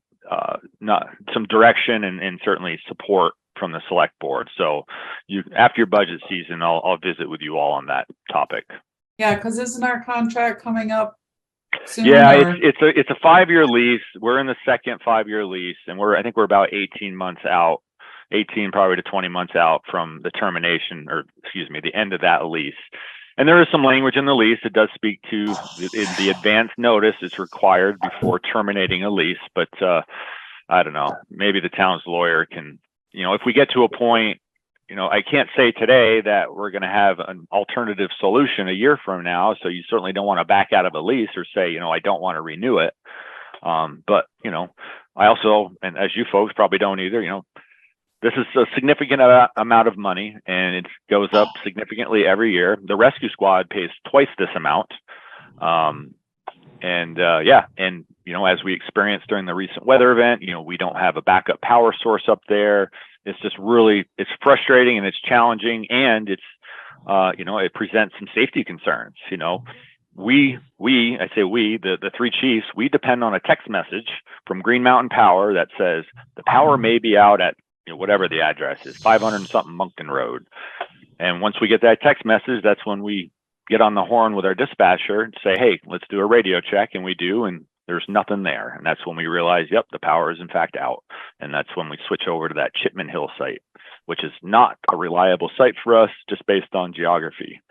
some direction and certainly support from the select board. So after your budget season, I'll visit with you all on that topic. Yeah, because isn't our contract coming up soon? Yeah, or- it's a 5-year lease. We're in the second 5-year lease, and I think we're about 18 months out, 18 probably to 20 months out from the termination, or excuse me, the end of that lease. And there is some language in the lease that does speak to the advance notice is required before terminating a lease. But I don't know, maybe the town's lawyer can, if we get to a point, I can't say today that we're going to have an alternative solution a year from now. So you certainly don't want to back out of a lease or say, I don't want to renew it. But, I also, and as you folks probably don't either, this is a significant amount of money, and it goes up significantly every year. The rescue squad pays twice this amount. As we experienced during the recent weather event, we don't have a backup power source up there. It's just it's frustrating and it's challenging, and it presents some safety concerns. I say we, the three chiefs, we depend on a text message from Green Mountain Power that says the power may be out at whatever the address is, 500 and something Moncton Road. And once we get that text message, that's when we get on the horn with our dispatcher and say, hey, let's do a radio check. And we do. And There's nothing there. And that's when we realized, yep, the power is in fact out. And that's when we switch over to that Chipman Hill site, which is not a reliable site for us just based on geography.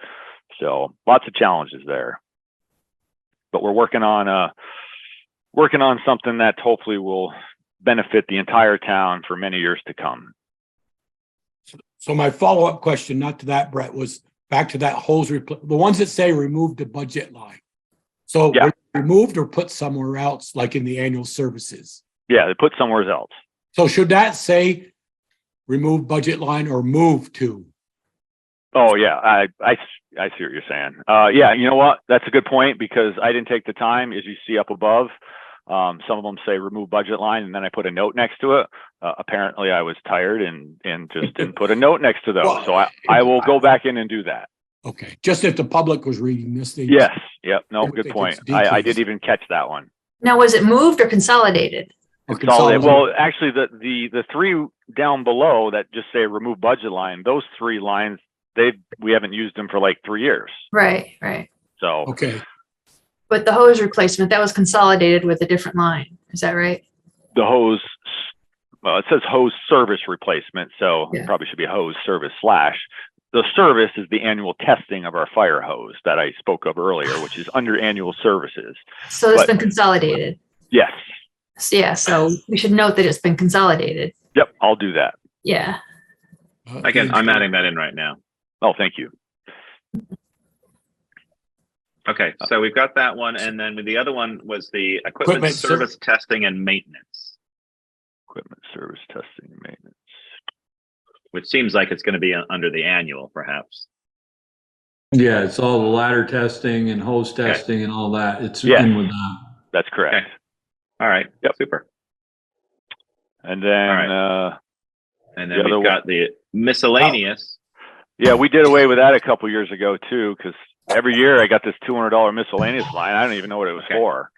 So lots of challenges there. But we're working on something that hopefully will benefit the entire town for many years to come. So my follow-up question, not to that, Brett, was back to that hose, the ones that say remove the budget line. So Yeah. were they removed or put somewhere else, like in the annual services? Yeah, they put somewhere else. So should that say remove budget line or move to? Oh yeah, I see what you're saying. Yeah, you know what? That's a good point because I didn't take the time, as you see up above. Some of them say remove budget line, and then I put a note next to it. Apparently, I was tired and just didn't put a note next to those. Well, so I will go back in and do that. Okay, just if the public was reading this, they Yes. Yep. No, I don't good think point. it's I decreased. didn't even catch that one. Now, was it moved or consolidated? or Consolidate. consolidate. Well, actually, the three down below that just say remove budget line, those three lines, we haven't used them for like 3 years. Right, right. So Okay, But the hose replacement, that was consolidated with a different line. Is that right? the hose, well, it says hose service replacement, so Yeah. it probably should be hose service slash. The service is the annual testing of our fire hose that I spoke of earlier, which is under annual services. So it's But- been consolidated. Yes. So, yeah, so we should note that it's been consolidated. Yep. I'll do that. Yeah. I'm adding that in right now. Oh, thank you. Okay, so we've got that one, and then the other one was the equipment Equipment service testing and maintenance, Equipment service testing and maintenance. which seems like it's going to be under the annual, perhaps. Yeah, it's all the ladder testing and hose testing and all that. It's Yes. in with that. That's correct. Okay. All right. Yep. Super. And then, All And The then other we've got the miscellaneous. yeah, we did away with that a couple years ago too, because every year I got this $200 miscellaneous line. I don't even know what it was Okay. for.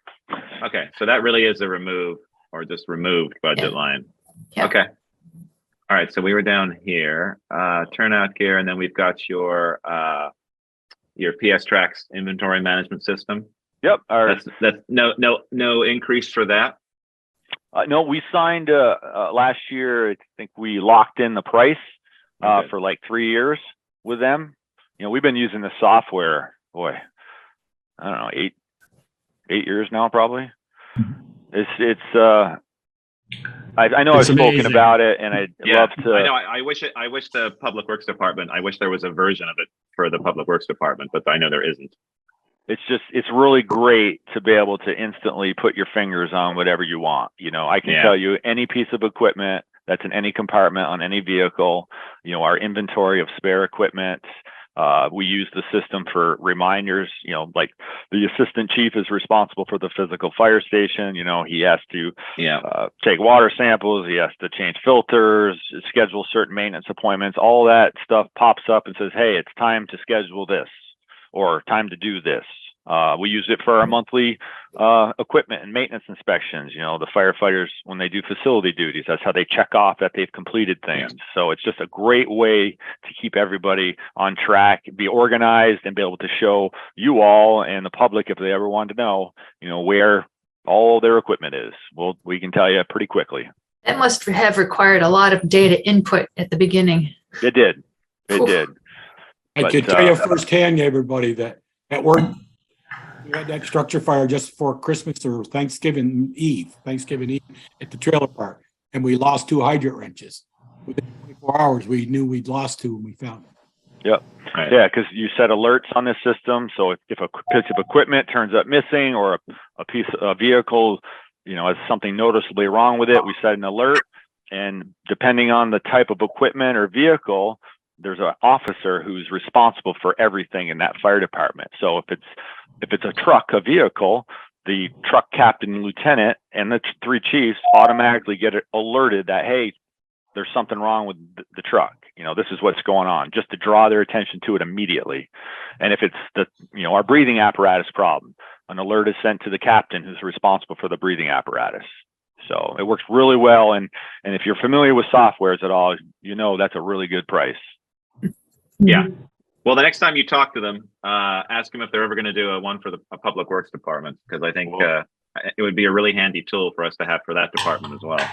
Okay, so that really is a remove or just removed budget line. Yeah. Okay. All right, so we were down here, turnout gear, and then we've got your PS Tracks inventory management system. Yep. All right. That's no increase for that. No, we signed last year. I think we locked in the price Okay. for like 3 years with them. You know, we've been using the software. Boy, I don't know, eight years now, probably. It's. I know I've It's spoken amazing. about it, and I'd love to. I know. I wish the Public Works Department. I wish there was a version of it for the Public Works Department, but I know there isn't. It's really great to be able to instantly put your fingers on whatever you want. You know, I can Yeah. tell you any piece of equipment that's in any compartment on any vehicle, you know, our inventory of spare equipment. We use the system for reminders, you know, like the assistant chief is responsible for the physical fire station. You know, he has to take water samples. He has to change filters, schedule certain maintenance appointments. All that stuff pops up and says, hey, it's time to schedule this or time to do this. We use it for our monthly equipment and maintenance inspections. You know, the firefighters, when they do facility duties, that's how they check off that they've completed things. Yeah. So it's just a great way to keep everybody on track, be organized, and be able to show you all and the public, if they ever want to know, you know, where all their equipment is. Well, we can tell you pretty quickly. That must have required a lot of data input at the beginning. It did. It Oof. did. I But, can tell you firsthand, everybody, that at work, we had that structure fire just before Christmas or Thanksgiving Eve at the trailer park, and we lost 2 hydrant wrenches. Within 24 hours, we knew we'd lost 2 and we found them. Yep. Right. Yeah, because you set alerts on this system. So if a piece of equipment turns up missing or a piece of vehicle, you know, has something noticeably wrong with it, we set an alert. And depending on the type of equipment or vehicle, there's an officer who's responsible for everything in that fire department. So if it's a truck, a vehicle, the truck captain and lieutenant and the 3 chiefs automatically get alerted that, hey, there's something wrong with the truck. You know, this is what's going on, just to draw their attention to it immediately. And if it's our breathing apparatus problem, an alert is sent to the captain who's responsible for the breathing apparatus. So it works really well. And if you're familiar with softwares at all, you know that's a really good price. Yeah. Well, the next time you talk to them, ask them if they're ever going to do one for a Public Works Department, because I think it would be a really handy tool for us to have for that department as well.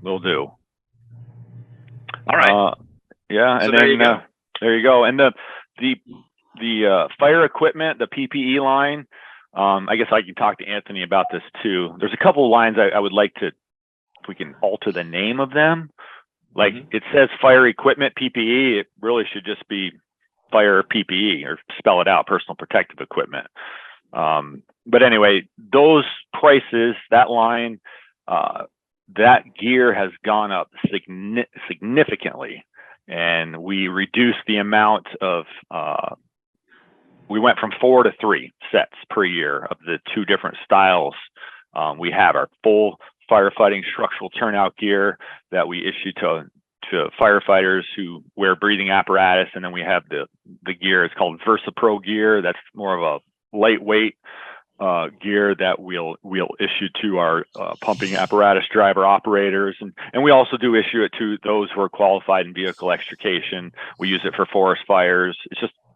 Will do. All right. Yeah, So and there then you go. there you go. And the fire equipment, the PPE line. I guess I can talk to Anthony about this too. There's a couple of lines I would like to, if we can alter the name of them. Like it says fire equipment PPE, it really should just be fire PPE, or spell it out, personal protective equipment. But anyway, those prices, that line, that gear has gone up significantly, and we reduced the amount of, we went from 4 to 3 sets per year of the 2 different styles. We have our full firefighting structural turnout gear that we issue to firefighters who wear breathing apparatus, and then we have the gear. It's called VersaPro gear. That's more of a lightweight gear that we'll issue to our pumping apparatus driver operators, and we also do issue it to those who are qualified in vehicle extrication. We use it for forest fires.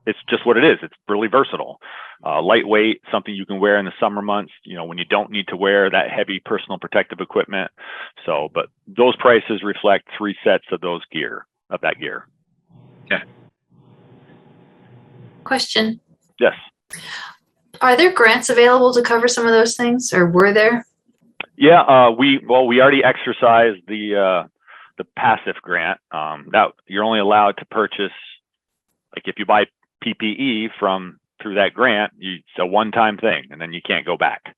It's just what it is. It's really versatile, lightweight, something you can wear in the summer months, when you don't need to wear that heavy personal protective equipment. So, but those prices reflect 3 sets of that gear. Yeah. Question. Yes. Are there grants available to cover some of those things, or were there? Yeah, we already exercised the passive grant. That you're only allowed to purchase, like if you buy PPE through that grant, it's a one-time thing, and then you can't go back.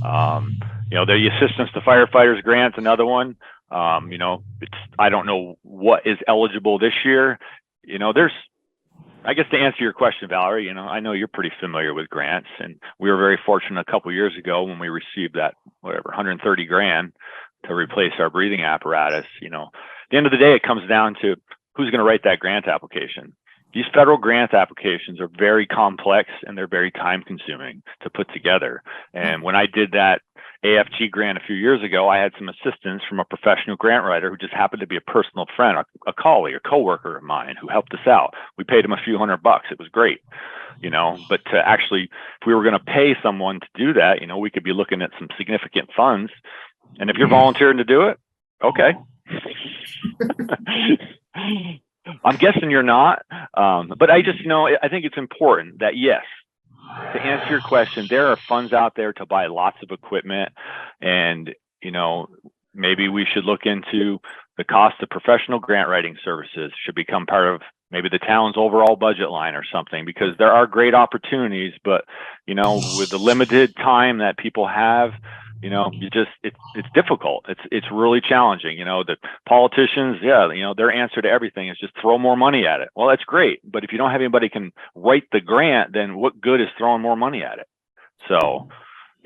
The assistance to firefighters grant's another one. I don't know what is eligible this year. I guess to answer your question, Valerie, I know you're pretty familiar with grants, and we were very fortunate a couple years ago when we received that, $130,000 to replace our breathing apparatus. At the end of the day, it comes down to who's going to write that grant application. These federal grant applications are very complex, and they're very time consuming to put together. And when I did that AFG grant a few years ago, I had some assistance from a professional grant writer who just happened to be a personal friend, a colleague, a coworker of mine who helped us out. We paid him a few $100. It was great, but to actually, if we were going to pay someone to do that, we could be looking at some significant funds. And if you're volunteering to do it, okay. I'm guessing you're not, but I just, I think it's important that, yes, to answer your question, there are funds out there to buy lots of equipment, and, maybe we should look into the cost of professional grant writing services should become part of maybe the town's overall budget line or something, because there are great opportunities, but, with the limited time that people have, it's difficult. It's really challenging. The politicians, their answer to everything is just throw more money at it. Well, that's great, but if you don't have anybody can write the grant, then what good is throwing more money at it? So,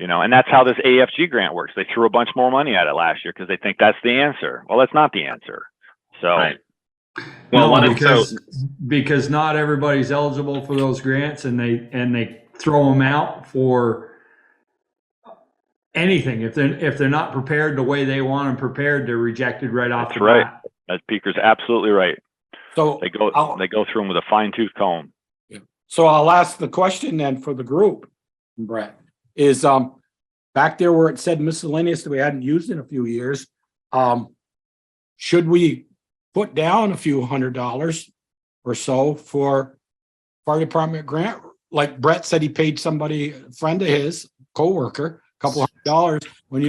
and that's how this AFG grant works. They threw a bunch more money at it last year because they think that's the answer. Well, that's not the answer. So, right. Well, because not everybody's eligible for those grants, and they throw them out for anything. If they're not prepared the way they want them prepared, they're rejected right off the bat. Right. That speaker's absolutely right. So they go through them with a fine-tooth comb. Yeah. So I'll ask the question then for the group, Brett, is back there where it said miscellaneous that we hadn't used in a few years, should we put down a few $100 or so for fire department grant? Like Brett said, he paid somebody, a friend of his, coworker, couple $100 when,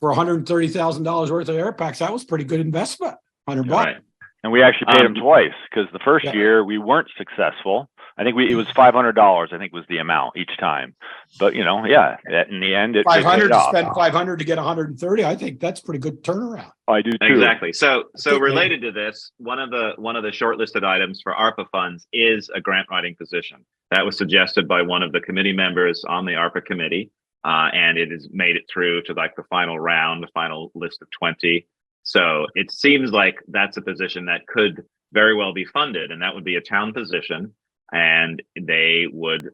for $130,000 worth of air packs, that was pretty good investment. $100. Right. And we actually paid him twice, because the first year we weren't successful. I think it was $500, I think was the amount each time. But, in the end, it 500 to spend 500 to get 130. I think that's pretty good turnaround. I do too. Exactly. So related to this, one of the shortlisted items for ARPA funds is a grant writing position. That was suggested by one of the committee members on the ARPA committee. And it has made it through to like the final round, the final list of 20. So it seems like that's a position that could very well be funded, and that would be a town position, and they would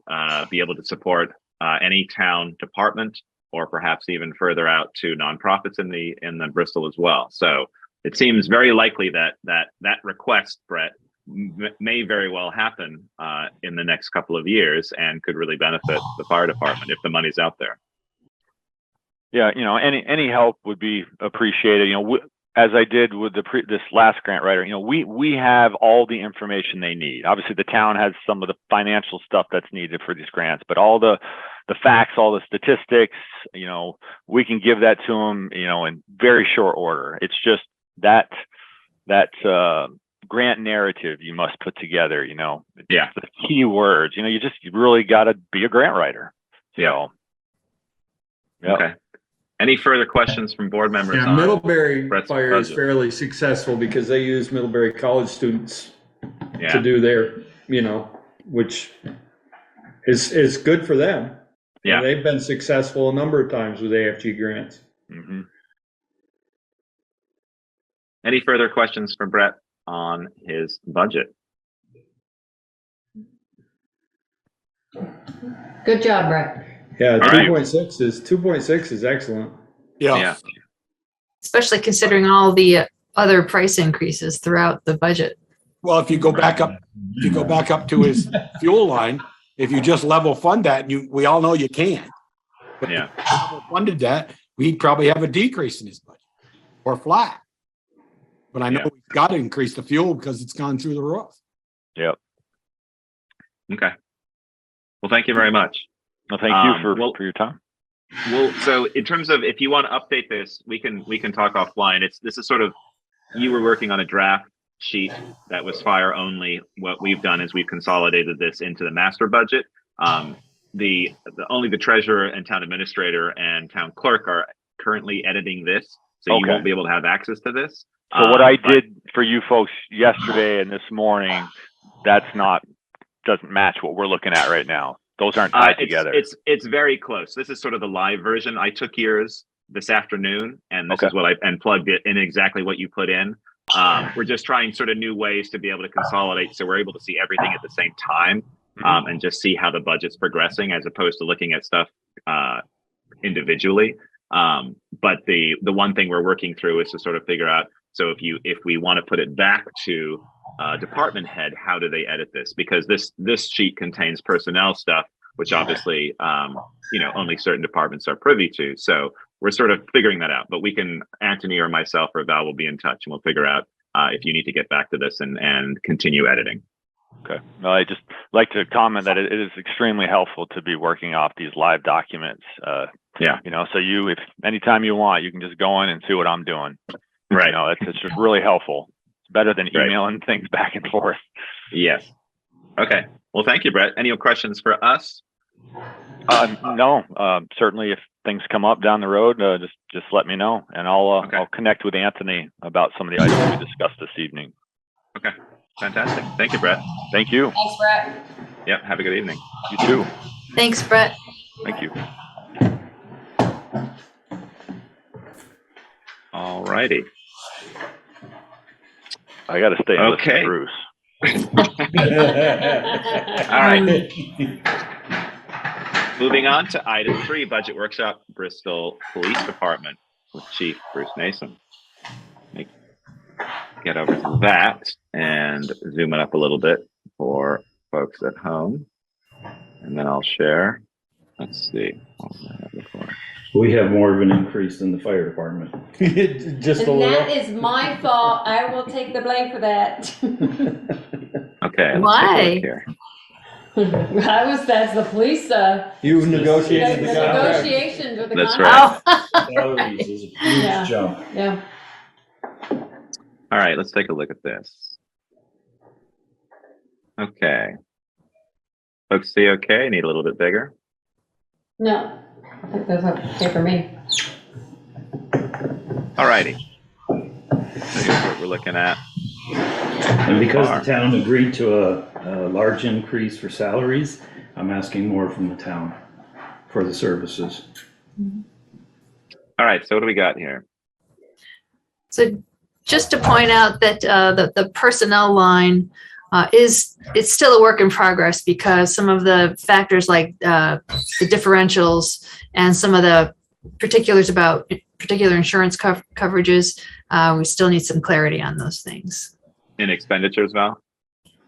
be able to support any town department, or perhaps even further out to nonprofits in the Bristol as well. So it seems very likely that request, Brett, may very well happen in the next couple of years, and could really benefit the fire department if the money's out there. Yeah, any help would be appreciated. As I did with this last grant writer, we have all the information they need. Obviously, the town has some of the financial stuff that's needed for these grants, but all the facts, all the statistics, we can give that to them, in very short order. It's just that grant narrative you must put together. Yeah. The key words. You really got to be a grant writer. Yeah. Yep. Okay. Any further questions from board members? Yeah, on Middlebury Brett's Fire is budget? fairly successful because they use Middlebury College students Yeah. to do their, which is good for them. Yeah. And they've been successful a number of times with AFG grants. Mm-hmm. Any further questions for Brett on his budget? Good job, Brett. Yeah, All right. 2.6 is excellent. Yeah. Especially considering all the other price increases throughout the budget. Well, if you go back up to his fuel line, if you just level fund that, we all know you can. But Yeah. if you level funded that, we'd probably have a decrease in his budget or flat. But I know Yeah. we've got to increase the fuel because it's gone through the roof. Yep. Okay. Well, thank you very much. Well, thank you for your time. Well, so in terms of, if you want to update this, we can talk offline. This is sort of, you were working on a draft sheet that was fire only. What we've done is we've consolidated this into the master budget. Only the treasurer and town administrator and town clerk are currently editing this, so you Okay. won't be able to have access to this. So what I did for you folks yesterday and this morning, doesn't match what we're looking at right now. Those aren't tied together. It's very close. This is sort of the live version. I took yours this afternoon, and this is what and plugged it in exactly what you put in. We're just trying sort of new ways to be able to consolidate, so we're able to see everything at the same time, and just see how the budget's progressing, as opposed to looking at stuff individually. But the one thing we're working through is to sort of figure out, so if we want to put it back to department head, how do they edit this? Because this sheet contains personnel stuff, which obviously only certain departments are privy to. So we're sort of figuring that out. But Anthony or myself or Val will be in touch, and we'll figure out if you need to get back to this and continue editing. Okay. Well, I just like to comment that it is extremely helpful to be working off these live documents. Yeah. So if anytime you want, you can just go in and see what I'm doing. Right. It's just really helpful. It's better than emailing things back and forth. Yes. Okay. Well, thank you, Brett. Any questions for us? No. Certainly, if things come up down the road, just let me know, and I'll connect with Anthony about some of the items we discussed this evening. Okay. Fantastic. Thank you, Brett. Thank you. Thanks, Brett. Yep. Have a good evening. You too. Thanks, Brett. Thank you. All righty. I got to stay and listen to Bruce. All right. Moving on to item 3, budget workshop, Bristol Police Department with Chief Bruce Mason. Let me get over to that and zoom it up a little bit for folks at home, and then I'll share. Let's see. What was I have before? We have more of an increase than the fire department. Just a And little. that is my fault. I will take the blame for that. Okay. Why? Here. That's the police, You negotiated the contract. negotiations with the That's contract. right. Salaries is a huge Yeah. jump. Yeah. All right. Let's take a look at this. Okay. Folks see okay? Need a little bit bigger? No, I think that's okay for me. All righty. So here's what we're looking at. And because the town agreed to a large increase for salaries, I'm asking more from the town for the services. All right. So what do we got here? So just to point out that the personnel line it's still a work in progress, because some of the factors like the differentials and some of the particulars about particular insurance coverages, we still need some clarity on those things. In expenditures, Val?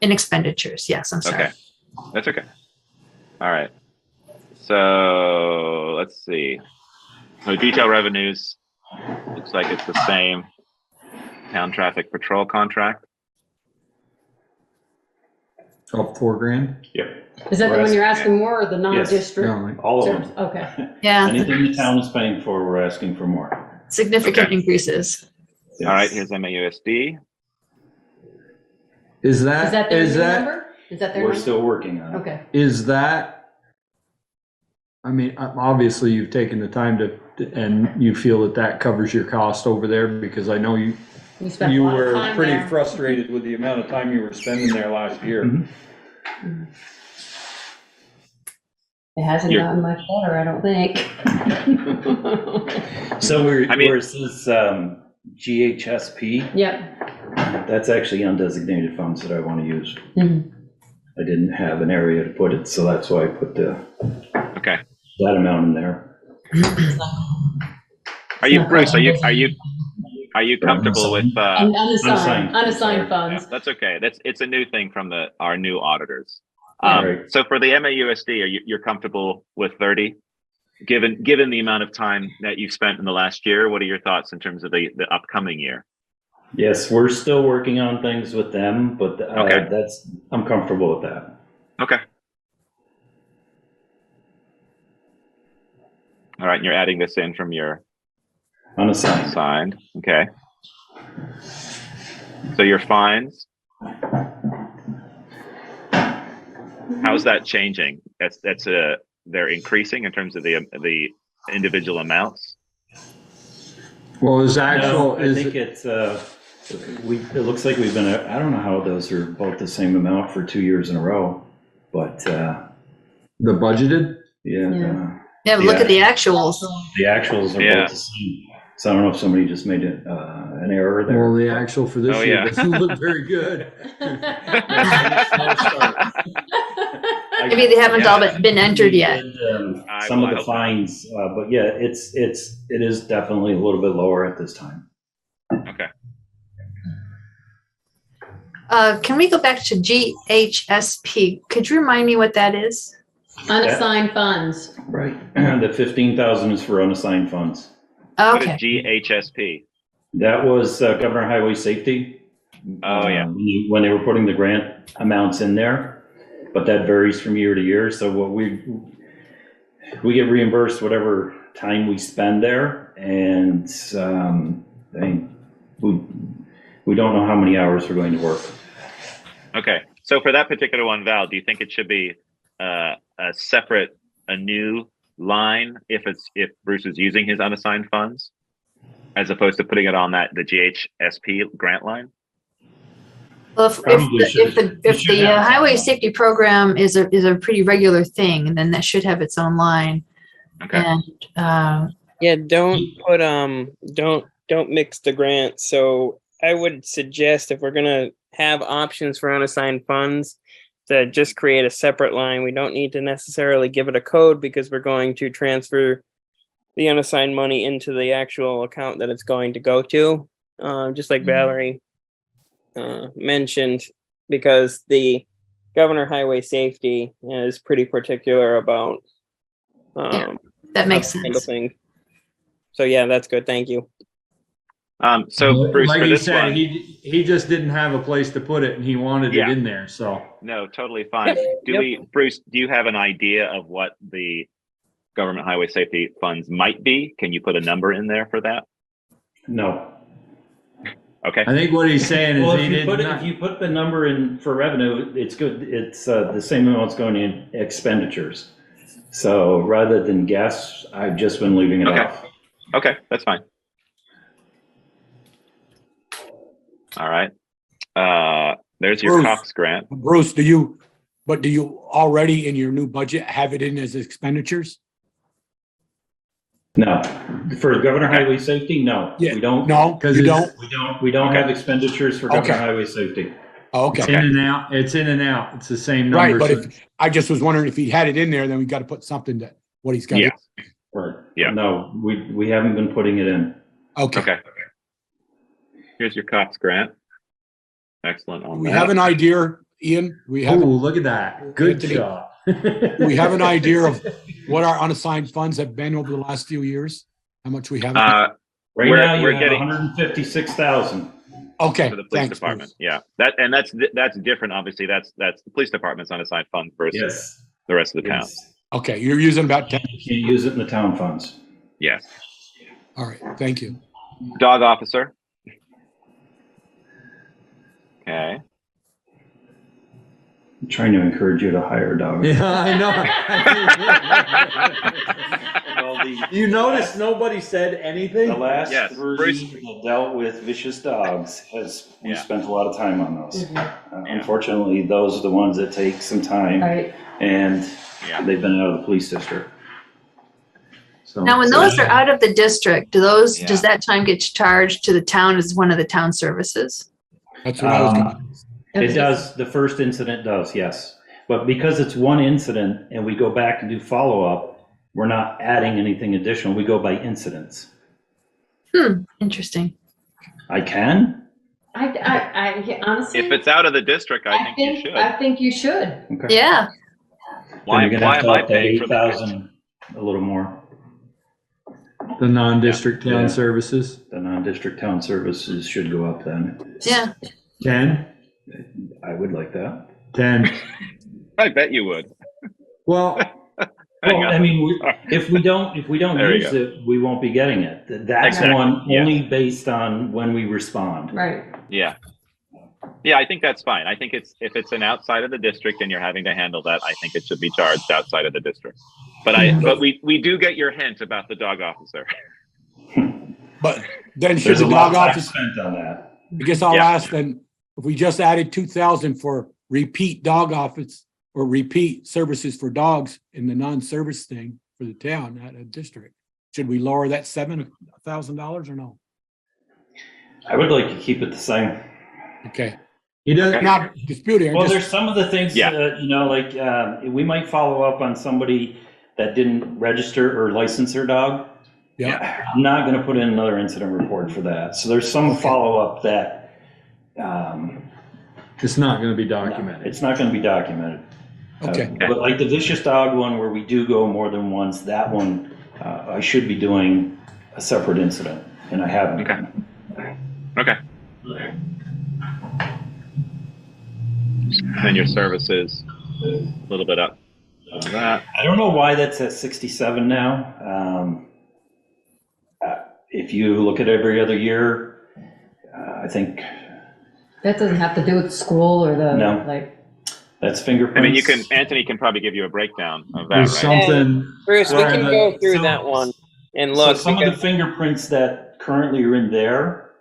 In expenditures, yes, I'm sorry. Okay. That's okay. All right. So let's see. So detail revenues, looks like it's the same. Town traffic patrol contract. Up $4,000. Yep. Is that the one you're asking more or the non-district? No, All of them. Okay. Yeah, Anything the town is paying for, we're asking for more. significant Okay. increases. All right, here's MAUSD. Is that, Is that their is new that, number? Is that their We're number? still working on it. Okay. is that, I mean, obviously you've taken the time to, and you feel that that covers your cost over there, because I know you spent a you lot of were time pretty there. frustrated with the amount of time you were spending there last year. Mhm. It hasn't You're- gotten much better, I don't think. So we're, I mean- where it says GHSP, Yep. that's actually undesignated funds that I want to use. Mhm. I didn't have an area to put it, so that's why I put Okay. that amount in there. Are you, Not Bruce, quite are you comfortable with, And unassigned Unassigned. yeah, funds. that's okay. It's a new thing from our new auditors. Right. So for the MAUSD, you're comfortable with 30? Given the amount of time that you've spent in the last year, what are your thoughts in terms of the upcoming year? Yes, we're still working on things with them, but Okay. I'm comfortable with that. Okay. All right, and you're adding this in from your Unassigned. assigned. Okay. So your fines. How's that changing? They're increasing in terms of the individual amounts. Well, is No, actual, I is think it, it's, it looks like we've been, I don't know how those are both the same amount for 2 years in a row, but, the budgeted? yeah. Yeah. Yeah, but look at the actuals. The actuals are Yeah. both the same. So I don't know if somebody just made an error there. Well, the actual for this Oh, year yeah. doesn't look very good. Maybe they haven't all been entered yet. Some of I the hope not. fines, but yeah, it is definitely a little bit lower at this time. Okay. Can we go back to GHSP? Could you remind me what that is? Unassigned funds. Right. The 15,000 is for unassigned funds. What is Okay. GHSP? That was Governor Highway Safety. Oh, yeah. When they were putting the grant amounts in there, but that varies from year to year. So what we get reimbursed whatever time we spend there, and I mean, we don't know how many hours we're going to work. Okay. So for that particular one, Val, do you think it should be a new line if Bruce is using his unassigned funds, as opposed to putting it on the GHSP grant line? Well, Probably should. if the highway safety program is a pretty regular thing, then that should have its own line. Okay. And Yeah, don't put don't mix the grants. So I would suggest, if we're gonna have options for unassigned funds, to just create a separate line. We don't need to necessarily give it a code, because we're going to transfer the unassigned money into the actual account that it's going to go to, just like Valerie mentioned, because the Governor Highway Safety is pretty particular about that makes how to handle sense. things. So yeah, that's good. Thank you. So Bruce, like for he this said, one, he just didn't have a place to put it, and he wanted Yeah. it in there. So no, totally fine. Yep. Bruce, do you have an idea of what the government highway safety funds might be? Can you put a number in there for that? No. Okay. I think what he's saying is Well, he didn't. if you put the number in for revenue, it's good. It's the same amount's going in expenditures. So rather than guess, I've just been leaving it Okay. off. Okay, that's fine. All right. There's your Bruce. Cox grant. Bruce, do you already in your new budget have it in as expenditures? No, for Governor Highway Safety, no, Yeah. we don't. No, Because you it's- don't? We don't Okay. have expenditures for Governor Okay. Highway Safety. Oh, It's okay. in and out. It's in and out. It's the same Right, number. but so- if, I just was wondering if he had it in there, then we got to put something that, what he's got. Yeah. Right. Yeah. No, we haven't been putting it in. Okay. Okay. Here's your Cox grant. Excellent on We that. have an idea, Ian, Oh, look at that. Good Anthony. job. we have an idea of what our unassigned funds have been over the last few years. How much we have? Right We're- now, you we're have getting- 156,000. Okay, For the police thanks. department, yeah. That's different, obviously, that's the police department's unassigned fund versus Yes. the rest of the town. Yes. Okay, you're using about 10. You can't use it in the town funds. Yes. All right, thank you. Dog officer. Okay. I'm trying to encourage you to hire a dog. Yeah, I know. You notice nobody said anything? The last Yes, three Bruce. that dealt with vicious dogs we Yeah. spent a lot of time on those. Mhm. Unfortunately, those are the ones that take some time, Right. and Yeah. they've been out of the police district. So Now, when those are out of the district, does Yeah. that time get charged to the town as one of the town services? That's what I was going to. It does, the first incident does, yes. But because it's one incident and we go back and do follow-up, we're not adding anything additional. We go by incidents. Interesting. I can? I honestly. If it's out of the district, I think you should. I think you should. Okay. Yeah. Why Then you're gonna have am to I up that paying for that? 8,000 a little more. The non-district town Yeah. services, The non-district town services should go up then. Yeah. 10, I would like that. 10. I bet you would. Well, Hang Well, on. I mean, if we don't There you use it, we won't be getting it. That's Exactly, one yeah. only based on when we respond. Right. Yeah. Yeah, I think that's fine. I think if it's an outside of the district and you're having to handle that, I think it should be charged outside of the district. But we do get your hint about the dog officer. But then should There's the a lot dog of time office, spent on that. I guess I'll Yeah. ask then, if we just added 2,000 for repeat dog office or repeat services for dogs in the non-service thing for the town, not a district, should we lower that $7,000 or no? I would like to keep it the same. Okay, he doesn't, not disputing, Well, I there's just, some of the things, Yeah. like, we might follow up on somebody that didn't register or license their dog. yeah, I'm not gonna put in another incident report for that. So there's some follow-up that, it's not gonna be documented. it's not gonna be documented. okay, But like the vicious dog one where we do go more than once, that one, I should be doing a separate incident, and I haven't. Okay. And your services, a little bit up on that. I don't know why that's at 67 now. If you look at every other year, I think That doesn't have to do with school or the, No. like, that's fingerprints. I mean, Anthony can probably give you a breakdown of that, There's right? something, Bruce, we Right, can but- go through so- that one and So look. some of the because- fingerprints that currently are in there,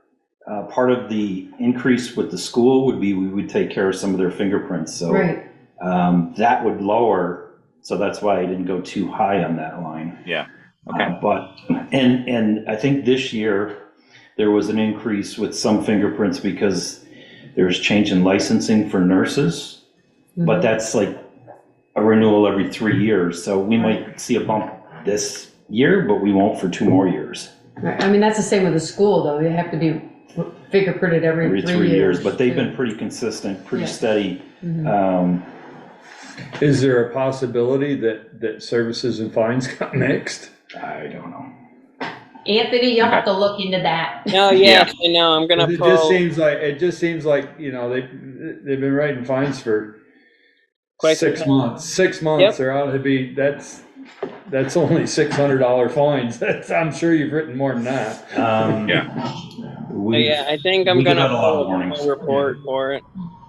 part of the increase with the school would be we would take care of some of their fingerprints. So right. that would lower. So that's why I didn't go too high on that line. Yeah. Okay. But, and I think this year, there was an increase with some fingerprints because there's change in licensing for nurses, but that's like a renewal every 3 years. So we might see a bump this year, but we won't for 2 more years. Right. I mean, that's the same with the school, though. They have to be fingerprinted every 3 years. But they've been pretty consistent, pretty Yeah. steady. Mhm. is there a possibility that services and fines got mixed? I don't know. Anthony, you'll have to look into that. No, yes, I know, I'm gonna It pull. just seems like, you know, they've been writing fines for Quite some 6 time. months. 6 months, or out to be, that's only $600 fines. I'm sure you've written more than that. So, yeah, I think I'm we give gonna out a lot of pull warnings. a report for it.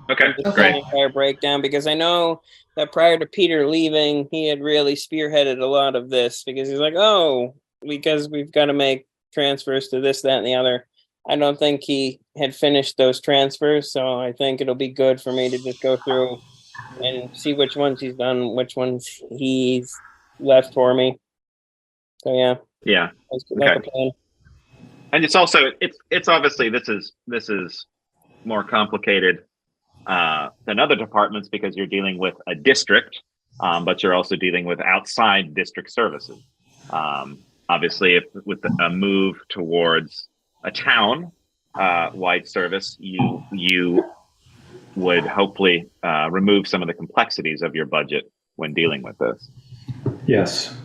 Okay, Just great. an entire breakdown, because I know that prior to Peter leaving, he had really spearheaded a lot of this, because he's like, oh, because we've got to make transfers to this, that, and the other. I don't think he had finished those transfers, so I think it'll be good for me to just go through and see which ones he's done, which ones he's left for me. So yeah, Yeah. that's the Okay. plan. And it's also, it's obviously, this is more complicated than other departments because you're dealing with a district, but you're also dealing with outside district services. Obviously, if with a move towards a town wide service, you would hopefully remove some of the complexities of your budget when dealing with this. Yes.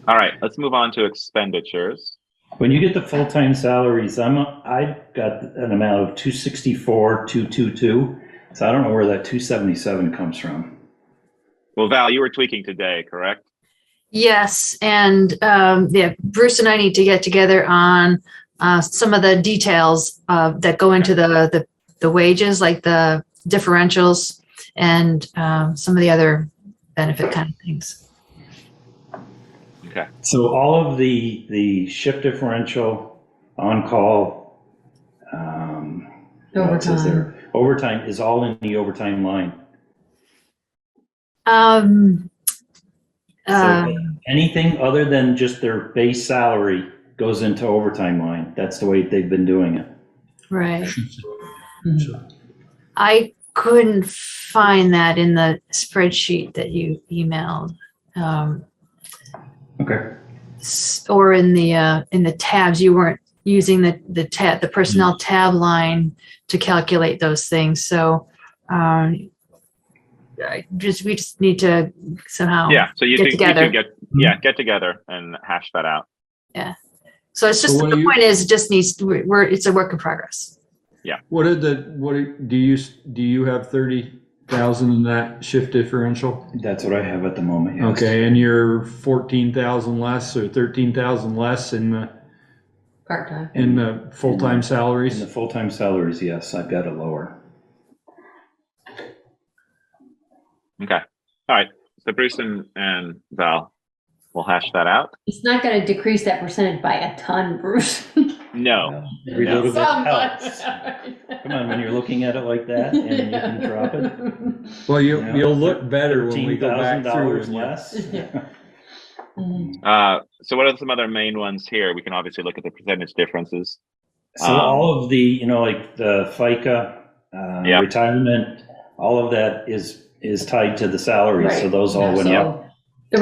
All right, let's move on to expenditures. When you get the full-time salaries, I got an amount of 264,222. So I don't know where that 277 comes from. Well, Val, you were tweaking today, correct? Yes, and yeah, Bruce and I need to get together on some of the details that go into the wages, like the differentials and some of the other benefit kind of things. Okay. So all of the shift differential, on-call, what else is there? Overtime is all in the overtime line. So anything other than just their base salary goes into overtime line. That's the way they've been doing it. Right. I couldn't find that in the spreadsheet that you emailed. Okay. Or in the tabs. You weren't using the personnel tab line to calculate those things. So we just need to somehow so you get together. Get together and hash that out. Yeah. So it's just the point is it just needs it's a work in progress. Yeah. Do you have 30,000 in that shift differential? That's what I have at the moment. Yes. Okay, and you're 14,000 less or 13,000 less in the part-time in the full-time salaries. In the full-time salaries, yes, I've got it lower. Okay. All right. So Bruce and Val will hash that out. It's not going to decrease that percentage by a ton, Bruce. No. Every little bit helps. Come on, when you're looking at it like that and you can drop it. Well, you'll look better when we go back through. Less. So what are some other main ones here? We can obviously look at the percentage differences. So all of the, like the FICA, retirement, all of that is tied to the salary. Right. So those all went up. The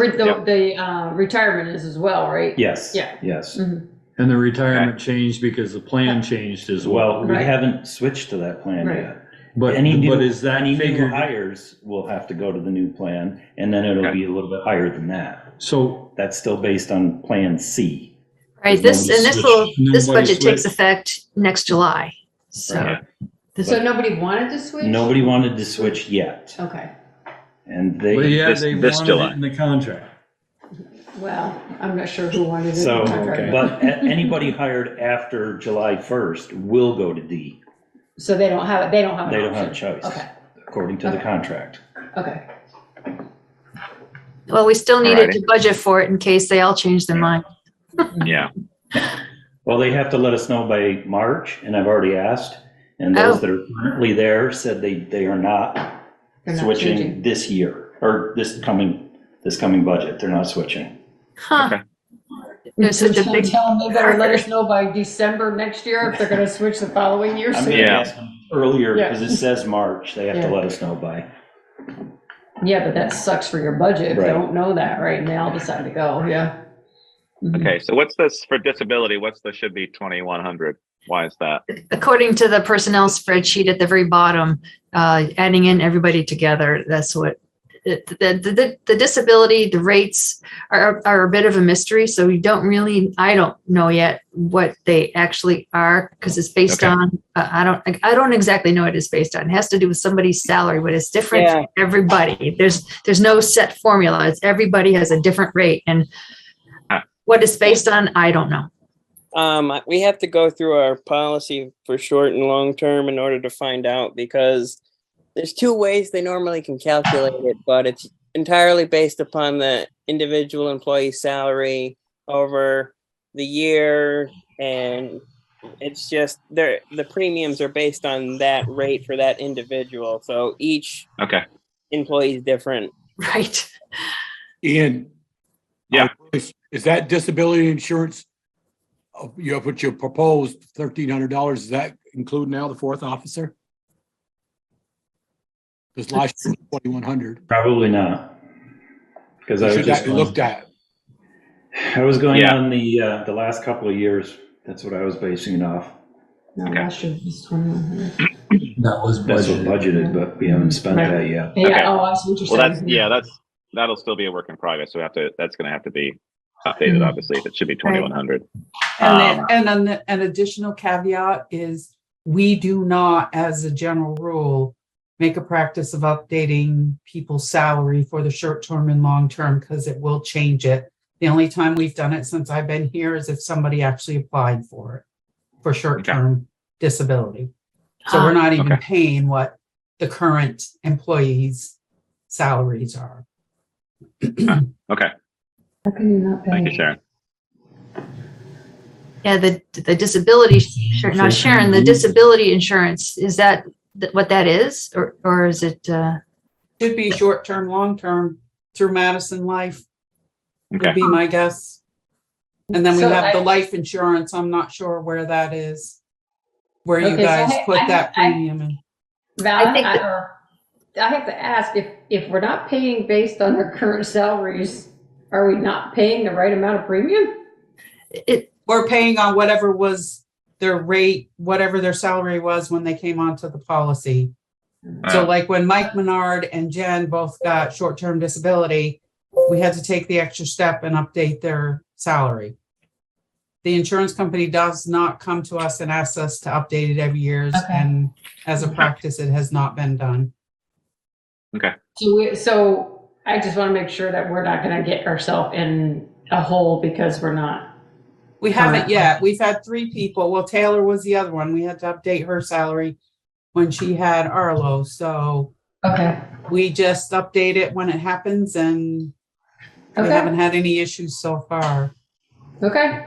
retirement is as well, right? Yes. Yeah. Yes. Mm-hmm. And the retirement changed because the plan changed as well. We haven't switched to that plan yet. But is that any figured? New hires will have to go to the new plan, and then it'll be a little bit higher than that. So that's still based on Plan C. Right. This budget takes effect next July. So. So nobody wanted to switch? Nobody wanted to switch yet. Okay. And they wanted it in the contract. Well, I'm not sure who wanted it. So, but anybody hired after July 1st will go to D. So they don't have it. They don't have. They don't have a choice. Okay. According to the contract. Okay. Well, we still needed to budget for it in case they all change their mind. Yeah. Well, they have to let us know by March, and I've already asked. And those that are currently there said they are not switching this year or this coming budget. They're not switching. Huh. Okay. There's such a big. Tell them they better let us know by December next year if they're going to switch the following year. I'm going to ask them earlier because it says March. They have to let us know by. Yeah, but that sucks for your budget if they don't know that, right? And they all decide to go. Yeah. Mm-hmm. Okay. So what's this for disability? What's the should be 2,100? Why is that? According to the personnel spreadsheet at the very bottom, adding in everybody together, that's what the disability, the rates are a bit of a mystery. So I don't know yet what they actually are because it's based on, I don't exactly know what it's based on. It has to do with somebody's salary, but it's different for everybody. There's no set formula. It's everybody has a different rate. And what it's based on, I don't know. We have to go through our policy for short and long term in order to find out because there's two ways they normally can calculate it, but it's entirely based upon the individual employee salary over the year. And it's just the premiums are based on that rate for that individual. So each employee is different. Right. Ian. Yeah. Is that disability insurance? You have what you proposed, $1,300. Does that include now the fourth officer? This last year, 2,100. Probably not, because I was just looked at. I was going on the last couple of years. That's what I was basing it off. No, last year was 2,100. That's what budgeted, but we haven't spent that yet. Yeah. Okay. Oh, I see what you're saying. Well, that'll still be a work in progress. So that's going to have to be updated, obviously, if it should be 2,100. And then an additional caveat is we do not, as a general rule, make a practice of updating people's salary for the short term and long term because it will change it. The only time we've done it since I've been here is if somebody actually applied for it for short term disability. So we're not even paying what the current employees' salaries are. Okay. How can you not pay? Thank you, Sharon. Yeah, the disability, not Sharon, the disability insurance, is that what that is? Or is it? Should be short-term, long-term through Madison Life would be my guess. And then we have the life insurance. I'm not sure where that is, where you guys put that premium in. Val, I have to ask, if we're not paying based on their current salaries, are we not paying the right amount of premium? We're paying on whatever was their rate, whatever their salary was when they came onto the policy. So like when Mike Menard and Jen both got short-term disability, we had to take the extra step and update their salary. The insurance company does not come to us and ask us to update it every year. And as a practice, it has not been done. Okay. So I just want to make sure that we're not going to get ourselves in a hole because we're not. We haven't yet. We've had 3 people. Well, Taylor was the other one. We had to update her salary when she had Arlo. So we just update it when it happens, and we haven't had any issues so far. Okay.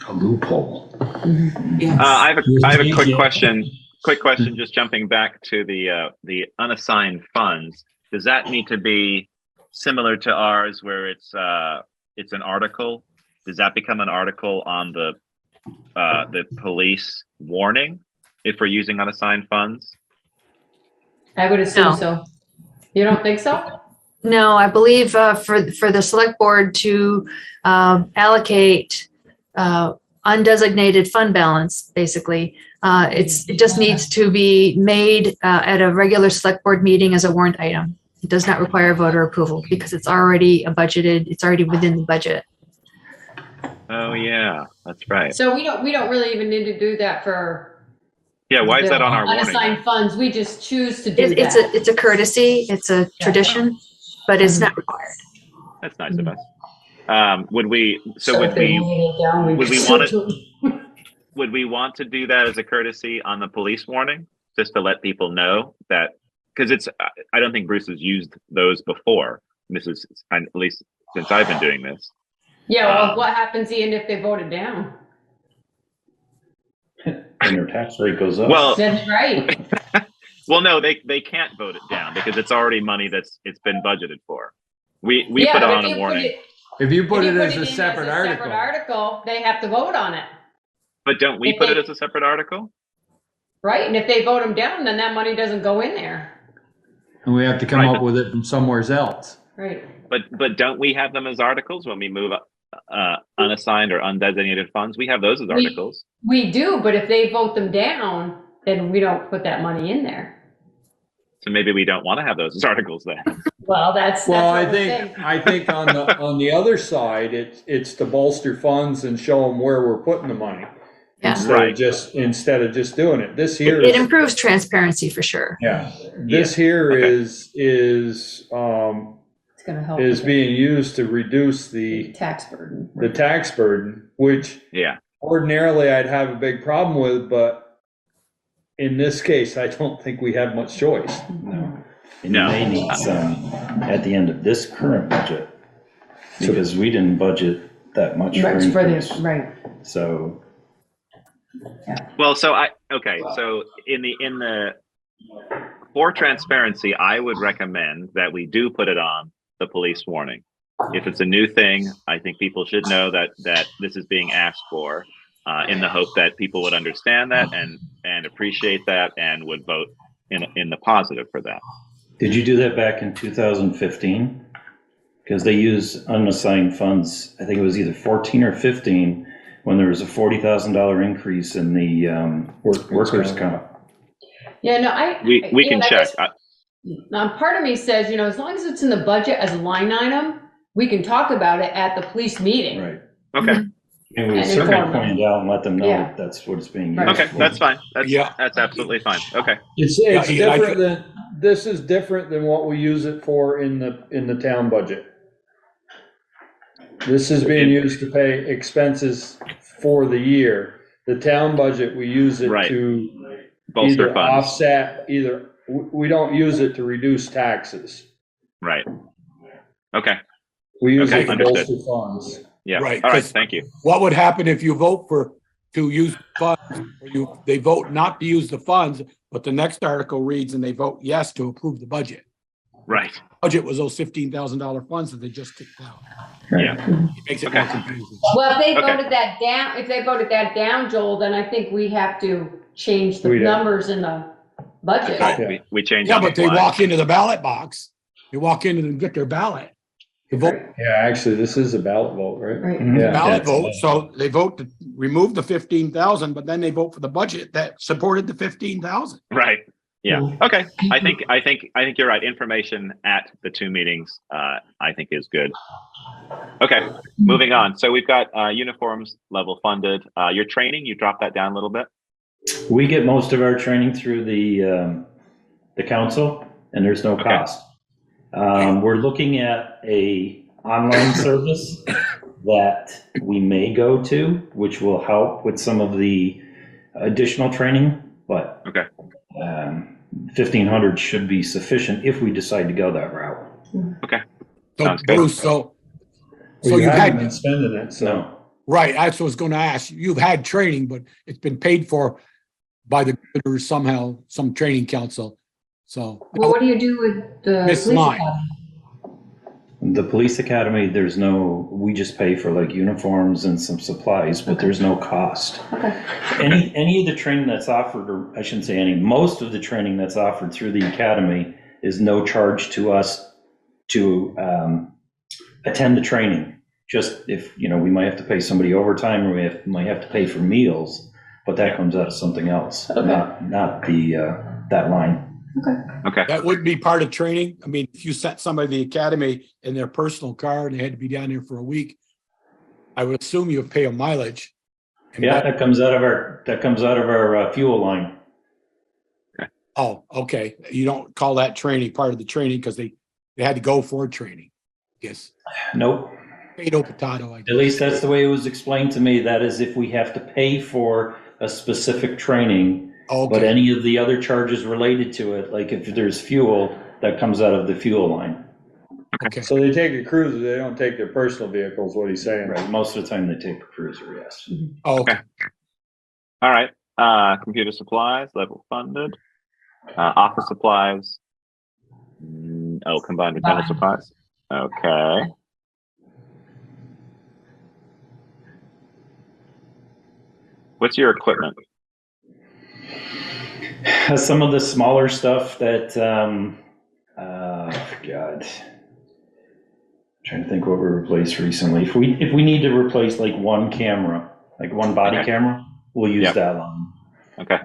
A loophole. Yes. I have a quick question. Quick question. Just jumping back to the unassigned funds. Does that need to be similar to ours, where it's an article? Does that become an article on the police warning if we're using unassigned funds? I would assume so. You don't think so? No, I believe for the select board to allocate undesignated fund balance, basically, it just needs to be made at a regular select board meeting as a warrant item. It does not require voter approval because it's already it's already within the budget. Oh yeah, that's right. So we don't really even need to do that for. Yeah, why is that on our warning? Unassigned funds, we just choose to do that. It's a courtesy, it's a tradition, but it's not required. That's nice of us. Would we want to do that as a courtesy on the police warning, just to let people know that, because I don't think Bruce has used those before. This is, at least since I've been doing this. Yeah, well, what happens, Ian, if they vote it down? And their tax rate goes up. Well, that's right. Well, no, they can't vote it down because it's already money it's been budgeted for. We put on a warning. If you put it as a separate article, they have to vote on it. But don't we put it as a separate article? Right, and if they vote them down, then that money doesn't go in there. And we have to come up with it from somewhere else. Right. But don't we have them as articles when we move unassigned or undesignated funds? We have those as articles. We do, but if they vote them down, then we don't put that money in there. So maybe we don't want to have those as articles then. Well, that's I think on the other side, it's to bolster funds and show them where we're putting the money. Yeah. Instead of just doing it. This here it improves transparency for sure. Yeah. This here is it's going to help. Is being used to reduce the tax burden. The tax burden, which ordinarily I'd have a big problem with, but in this case, I don't think we have much choice. No. And you may need some at the end of this current budget, because we didn't budget that much for this. Right. So. Yeah. Well, so in the for transparency, I would recommend that we do put it on the police warning. If it's a new thing, I think people should know that this is being asked for, in the hope that people would understand that and appreciate that and would vote in the positive for that. Did you do that back in 2015? Because they use unassigned funds. I think it was either 14 or 15 when there was a $40,000 increase in the workers' comp. Yeah, no, we can check. Now, part of me says, as long as it's in the budget as a line item, we can talk about it at the police meeting. Right. Okay. And we And certainly inform them. point it out and let them know Yeah. that that's what it's being used Right. Okay, for. that's fine. That's Yeah. that's absolutely fine. Okay. It's Yeah, different than, this is different than what we use it for in the town budget. This is being used to pay expenses for the year. The town budget, we use it Right. to Bolster either funds. offset, we don't use it to reduce taxes. Right. Okay. We use Okay, it to understood. bolster funds. Yeah. Right, All right. 'cause- Thank you. What would happen if you vote to use funds, or they vote not to use the funds, but the next article reads and they vote yes to approve the budget? Right. Budget was those $15,000 funds that they just kicked out. Yeah. It makes it more Okay. confusing. Well, if they Okay. voted that down, Joel, then I think we have to change the We'd have- numbers in the budget. Right. We changed. Yeah, on the but they fly. walk into the ballot box, they walk in and get their ballot. They vote Yeah, actually, this is a ballot vote, right? Right. Mhm. Yeah. ballot That's- vote, so they vote to remove the 15,000, but then they vote for the budget that supported the 15,000. Right. Yeah. Mhm. Okay. I think you're right. Information at the two meetings, I think is good. Okay. Moving on. So we've got uniforms level funded. Your training, you dropped that down a little bit. We get most of our training through the council, and there's no Okay. cost. We're looking at a online service that we may go to, which will help with some of the additional training, but Okay. 1,500 should be sufficient if we decide to go that route. Okay. So Sounds good. Bruce, so Well, you you've haven't had, been spending it, so. So, right, that's what I was gonna ask. You've had training, but it's been paid for by the governor somehow, some training council. So Well, what do you do with the Miss police Line. academy? the police academy, we just pay for like uniforms and some supplies, but there's no cost. Okay. Any of the training that's offered, or I shouldn't say any, most of the training that's offered through the academy is no charge to us to attend the training. Just if, we might have to pay somebody overtime, or we might have to pay for meals, but that comes out of something else, Okay. not that line. Okay. that wouldn't be part of training. I mean, if you sent somebody to the academy in their personal car and they had to be down there for a week, I would assume you would pay a mileage. And Yeah, that comes out of our fuel line. Oh, okay. You don't call that training part of the training because they had to go for training. Yes. Nope. Potato, I guess. At least that's the way it was explained to me. That is if we have to pay for a specific training, but Okay, any of the other charges related to it, like if there's fuel, that comes out of the fuel line. okay. So they take a cruiser, they don't take their personal vehicles, what he's saying. Right, most of the time they take a cruiser, yes. Oh, okay. All right. Computer supplies level funded. Office supplies. Combined with general supplies. Okay. What's your equipment? Some of the smaller stuff that, God, trying to think what we replaced recently. If we need to replace like one camera, like one body Okay. camera, we'll use Yep. that line. Okay.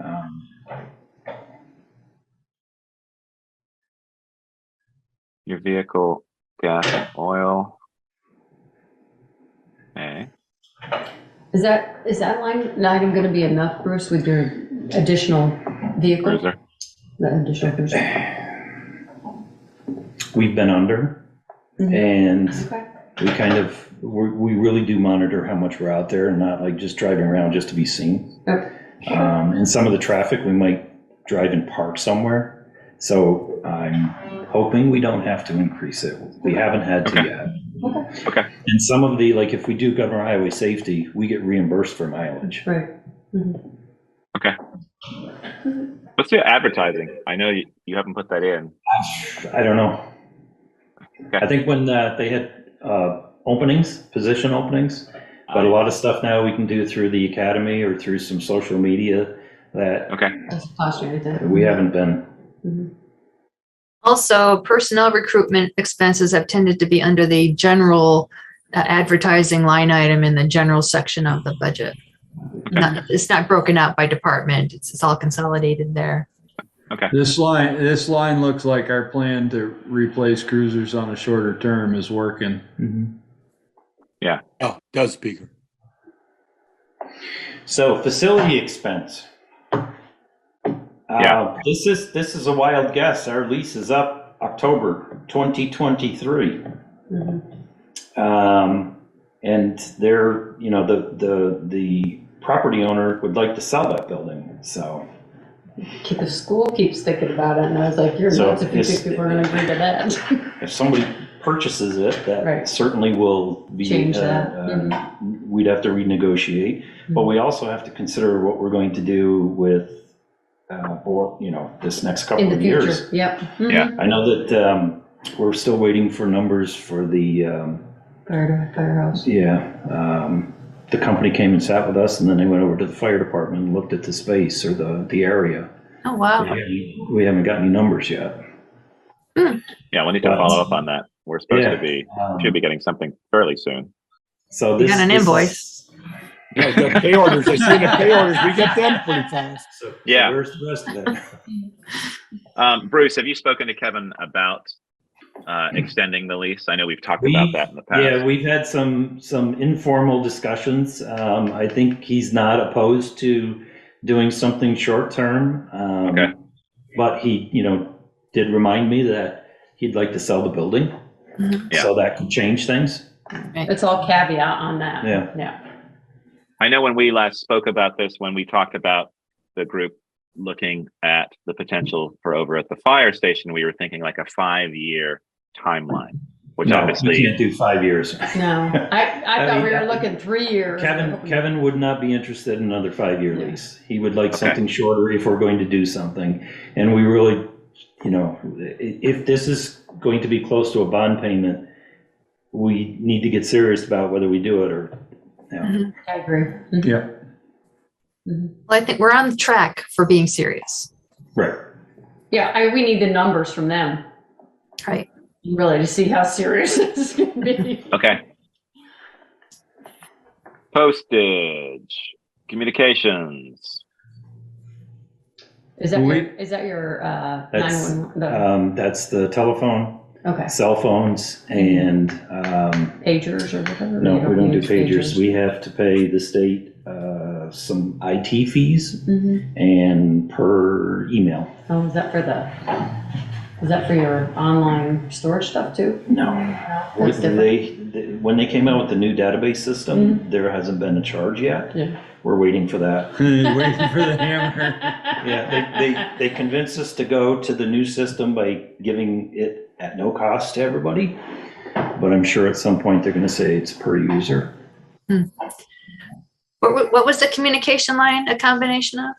Your vehicle, gas, and oil. Okay. Is that line item gonna be enough, Bruce, with your additional vehicle? Cruiser. The additional cruiser? We've been under, Mhm. and Okay. we really do monitor how much we're out there and not like just driving around just to be seen. Okay. And some of the traffic, we might drive and park somewhere. So I'm hoping we don't have to increase it. We haven't had to Okay. yet. Okay. And some of the, like if we do government highway safety, we get reimbursed for mileage. Right. Mhm. Okay. What's your advertising? I know you haven't put that in. I don't know. Okay. I think when they had position openings, but a lot of stuff now we can do through the academy or through some social media that Okay. That's cautionary then. we haven't been. Mhm. Also, personnel recruitment expenses have tended to be under the general advertising line item in the general section of the budget. It's not broken out by department. It's all consolidated there. Okay. This line looks like our plan to replace cruisers on a shorter term is working. Yeah. Oh, does speaker. So facility expense. Yeah. This is a wild guess. Our lease is up October 2023. And they're, you know, the property owner would like to sell that building, so. The school keeps thinking about it, and I was like, you're So nuts if you think people are gonna agree to that. If somebody purchases it, that Right. certainly will be. Change that. We'd have to renegotiate, but we also have to consider what we're going to do with, you know, this next couple In the of years. future, yep. Yeah. I know that, we're still waiting for numbers for the, Firehouse. the company came and sat with us, and then they went over to the fire department and looked at the space or the area. Oh, wow. We haven't got any numbers yet. Yeah, we'll need to follow up on that. We're supposed to be, should be getting something fairly soon. So You got an invoice. Yeah, the pay orders, I see the pay orders, we get them pretty fast. Yeah. Where's the rest of it? Bruce, have you spoken to Kevin about extending the lease? I know we've talked about that in the past. Yeah, we've had some informal discussions. I think he's not opposed to doing something short term. Okay. But he, you know, did remind me that he'd like to sell the building. Yeah. So that could change things. It's all caveat on that. Yeah. I know when we last spoke about this, when we talked about the group looking at the potential for over at the fire station, we were thinking like a 5-year timeline, which No, obviously we can't do 5 years. No, I thought we were looking 3 years. Kevin would not be interested in another 5-year lease. He would like something shorter if we're going to do something. And we really, you know, if this is going to be close to a bond payment, we need to get serious about whether we do it or, you know. I agree. Yeah. Well, I think we're on track for being serious. Right. Yeah, we need the numbers from them. Right. Really, to see how serious this can be. Okay. Postage, communications. Is that your That's, 911? that's the telephone, Okay. cell phones, and, Pagers or whatever? no, You we don't do use pagers. We have to pay the state, some IT fees and per email. Oh, is that for your online storage stuff too? No. That's different. When they came out with the new database system, there hasn't been a charge yet. Yeah. We're waiting for that. Waiting for the hammer. Yeah, they convinced us to go to the new system by giving it at no cost to everybody. But I'm sure at some point they're gonna say it's per user. What was the communication line a combination of?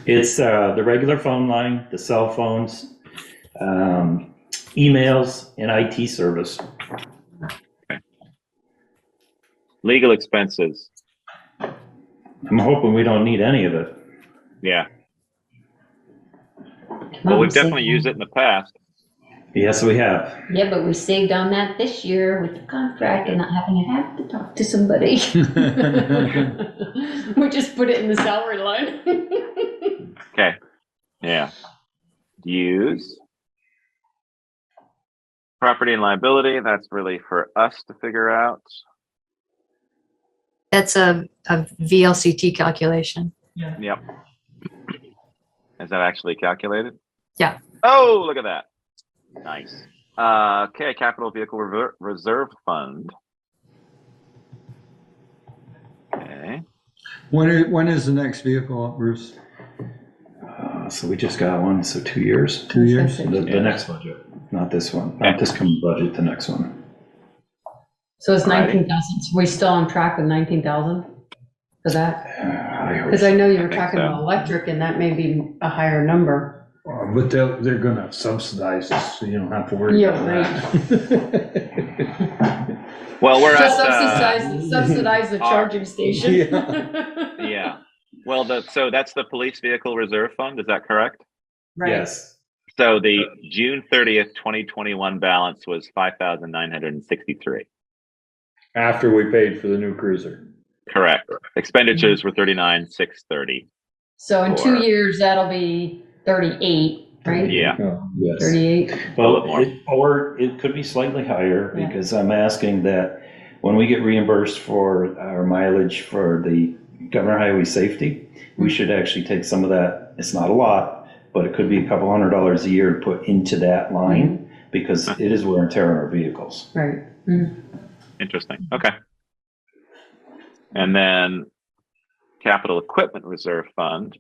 It's the regular phone line, the cell phones, emails, and IT service. Okay. Legal expenses. I'm hoping we don't need any of it. Yeah. Well, we've definitely used it in the past. Yes, we have. Yeah, but we saved on that this year with the contract and not having to have to talk to somebody. We just put it in the salary line. Okay. Yeah. Use. Property and liability, that's really for us to figure out. That's a VLCT calculation. Yep. Is that actually calculated? Yeah. Oh, look at that. Nice. Okay, capital vehicle reserve fund. Okay. When is the next vehicle up, Bruce? So we just got one, so 2 years. 2 years? The next budget, not this one, not this coming budget, the next one. So it's 19,000. So we still on track with 19,000 for that? Because I know you were talking about electric, and that may be a higher number. But they're gonna subsidize us, so you don't have to worry about that. Well, we're Just at subsidize the charging station. yeah. Well, so that's the police vehicle reserve fund. Is that correct? Right. Yes. So the June 30th, 2021 balance was 5,963. After we paid for the new cruiser. Correct. Expenditures were 39,630. So in 2 years, that'll be 38, right? Yeah. Yes. 38. Well, more. or it could be slightly higher, Yeah. because I'm asking that when we get reimbursed for our mileage for the Governor Highway Safety, we should actually take some of that. It's not a lot, but it could be a couple $100 a year to put into that line, because it is wear and tear on our vehicles. Right. Interesting. Okay. And then capital equipment reserve fund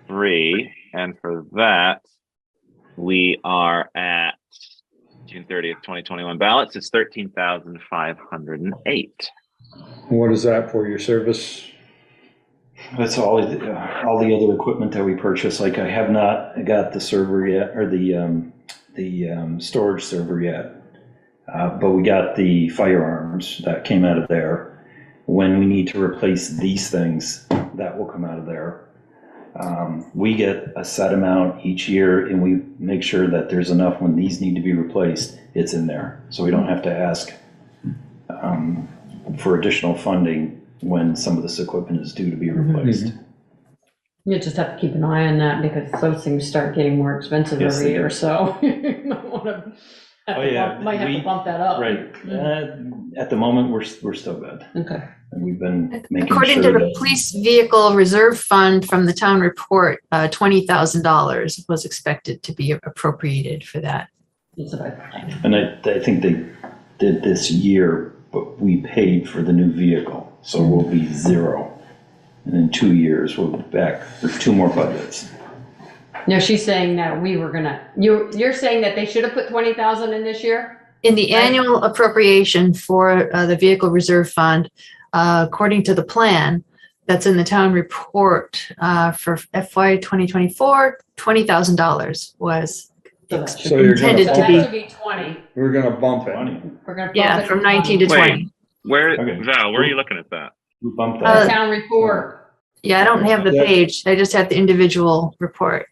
3, and for that we are at June 30th, 2021 ballots. It's 13,508. What is that for, your service? That's all the other equipment that we purchased. Like, I have not got the server yet, or the storage server yet. But we got the firearms that came out of there. When we need to replace these things, that will come out of there. We get a set amount each year, and we make sure that there's enough when these need to be replaced, it's in there. So we don't have to ask for additional funding when some of this equipment is due to be replaced. You just have to keep an eye on that, because those things start getting more expensive every year, so you might want to. Might have to bump that up. Right. At the moment, we're still good. Okay. And we've been making According sure to the that, police vehicle reserve fund from the town report, $20,000 was expected to be appropriated for that. and I think they did this year, but we paid for the new vehicle, so we'll be 0. And in 2 years, we'll be back with 2 more budgets. No, she's saying that we were gonna, you're saying that they should have put 20,000 in this year? In the annual appropriation for the vehicle reserve fund, according to the plan that's in the town report for FY 2024, $20,000 was So you're gonna intended to That be. should be 20. We're gonna bump it. We're gonna. Yeah, bump it from 19 to 20. Where, Okay. Val, where are you looking at that? We bumped The that. town report. Yeah, I don't have the page. I just have the individual report.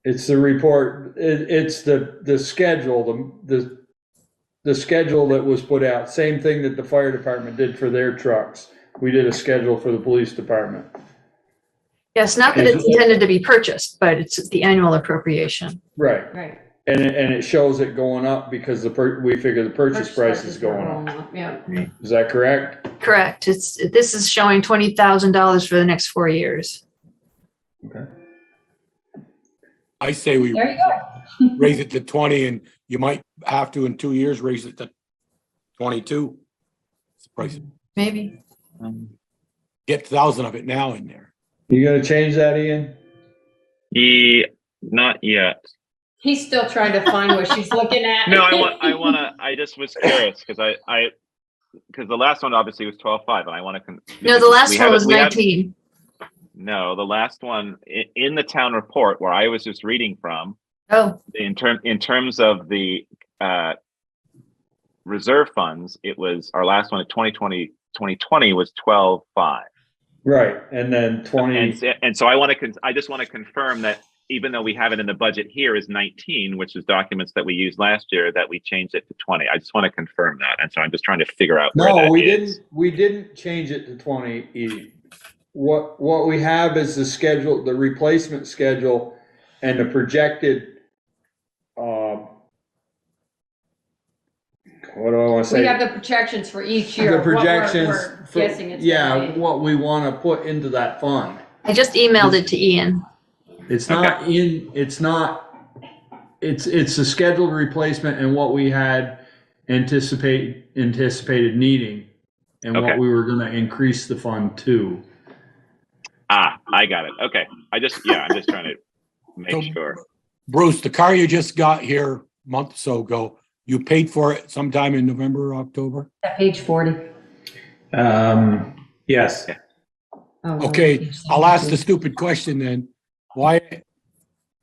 It's the report, it's the schedule, the schedule that was put out, same thing that the fire department did for their trucks. We did a schedule for the police department. Yes, not that it's intended to be purchased, but it's the annual appropriation. Right, Right. and it shows it going up because we figure the purchase price is going up. Yeah. Is that correct? Correct. This is showing $20,000 for the next 4 years. Okay. I say we There you go. raise it to 20, and you might have to in 2 years raise it to 22. It's the price. Maybe. Get 1,000 of it now in there. You gonna change that, Ian? Not yet. He's still trying to find what she's looking at. No, I just was curious because because the last one obviously was 12.5, and I want to. No, the last one was 19. No, the last one in the town report where I was just reading from. Oh. In terms of the reserve funds, it was our last one at 2020 was 12.5. Right, and then 20. And so I just want to confirm that even though we have it in the budget here is 19, which is documents that we used last year, that we changed it to 20. I just want to confirm that, and so I'm just trying to figure out where that is. We didn't change it to 20, Ian. What we have is the schedule, the replacement schedule, and the projected, what do I want to say? We have the projections for each year. The what we're projections, guessing it's gonna be. what we want to put into that fund. I just emailed it to Ian. It's not it's the scheduled replacement and what we had anticipated needing and what we were going to increase the fund to. I got it. Okay. I'm just trying to make sure. Bruce, the car you just got here a month or so ago, you paid for it sometime in November or October? At page 40. Yes. Oh, Okay, I'll ask the stupid question then. Why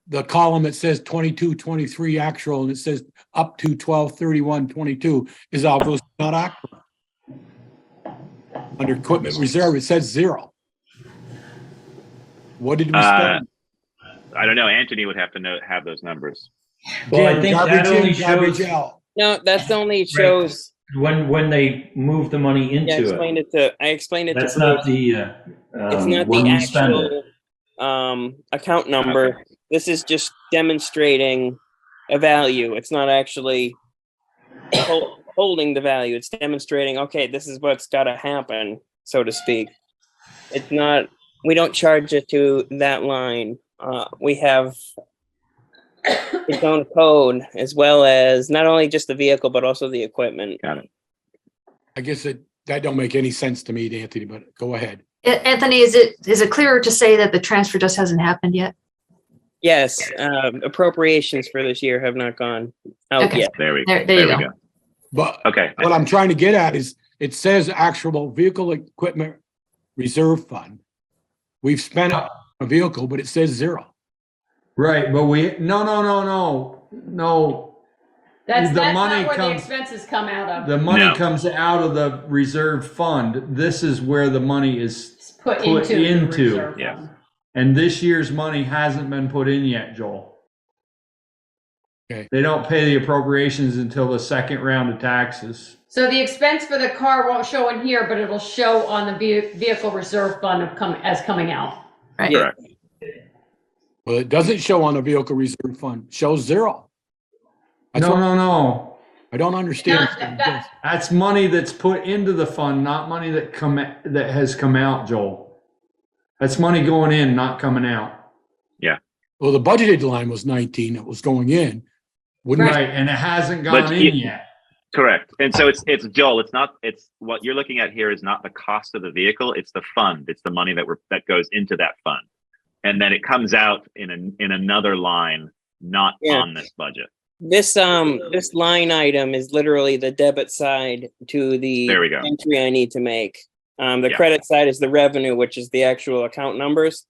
the column that says 22-23 actual and it says up to 12/31/22 is obviously not accurate. Under equipment reserve, it says 0. What did we spend? I don't know. Anthony would have to have those numbers. Well, I think that only garbage shows out. No, that's only shows. when they move the money into I explained it. I explained it. That's to not the. It's not when the we spend it. actual account number. Okay. This is just demonstrating a value. It's not actually holding the value. It's demonstrating, okay, this is what's got to happen, so to speak. It's not, we don't charge it to that line. We have its own code, as well as not only just the vehicle, but also the equipment. Got it. I guess that don't make any sense to me, Anthony, but go ahead. Anthony, is it clearer to say that the transfer just hasn't happened yet? Yes, appropriations for this year have not gone out yet. There we There go. you go. But Okay. what I'm trying to get at is, it says actual vehicle equipment reserve fund. We've spent a vehicle, but it says 0. Right, but no. That's The not money where the comes- expenses come out of. The money No. comes out of the reserve fund. This is where the money is It's put put into the into. reserve Yeah. fund. And this year's money hasn't been put in yet, Joel. Okay. They don't pay the appropriations until the second round of taxes. So the expense for the car won't show in here, but it'll show on the vehicle reserve fund as coming out. Right. Yeah. Correct. Well, it doesn't show on the vehicle reserve fund, it shows 0. That's what No. I don't understand. That's money that's put into the fund, not money that has come out, Joel. That's money going in, not coming out. Well, the budgeted line was 19 that was going in. Wouldn't it? Right, and it hasn't But gone in yet. Correct. And so it's Joel, it's what you're looking at here is not the cost of the vehicle, it's the fund. It's the money that goes into that fund. And then it comes out in another line, not on this budget. This line item is literally the debit side to the There we go. entry I need to make. The credit side is the revenue, which is the actual account numbers.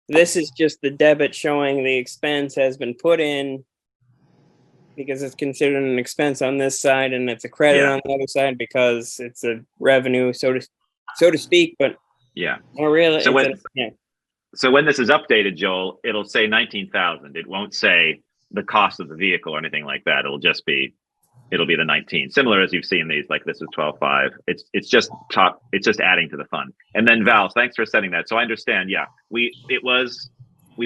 This is just the debit showing the expense has been put in because it's considered an expense on this side, and it's a credit on the other side because it's a revenue, so to speak. But Yeah. not really. So when this is updated, Joel, it'll say 19,000. It won't say the cost of the vehicle or anything like that. It'll be the 19. Similar as you've seen these, like this is 12.5. It's just adding to the fund. And then Val, thanks for setting that. So I understand. Yeah, we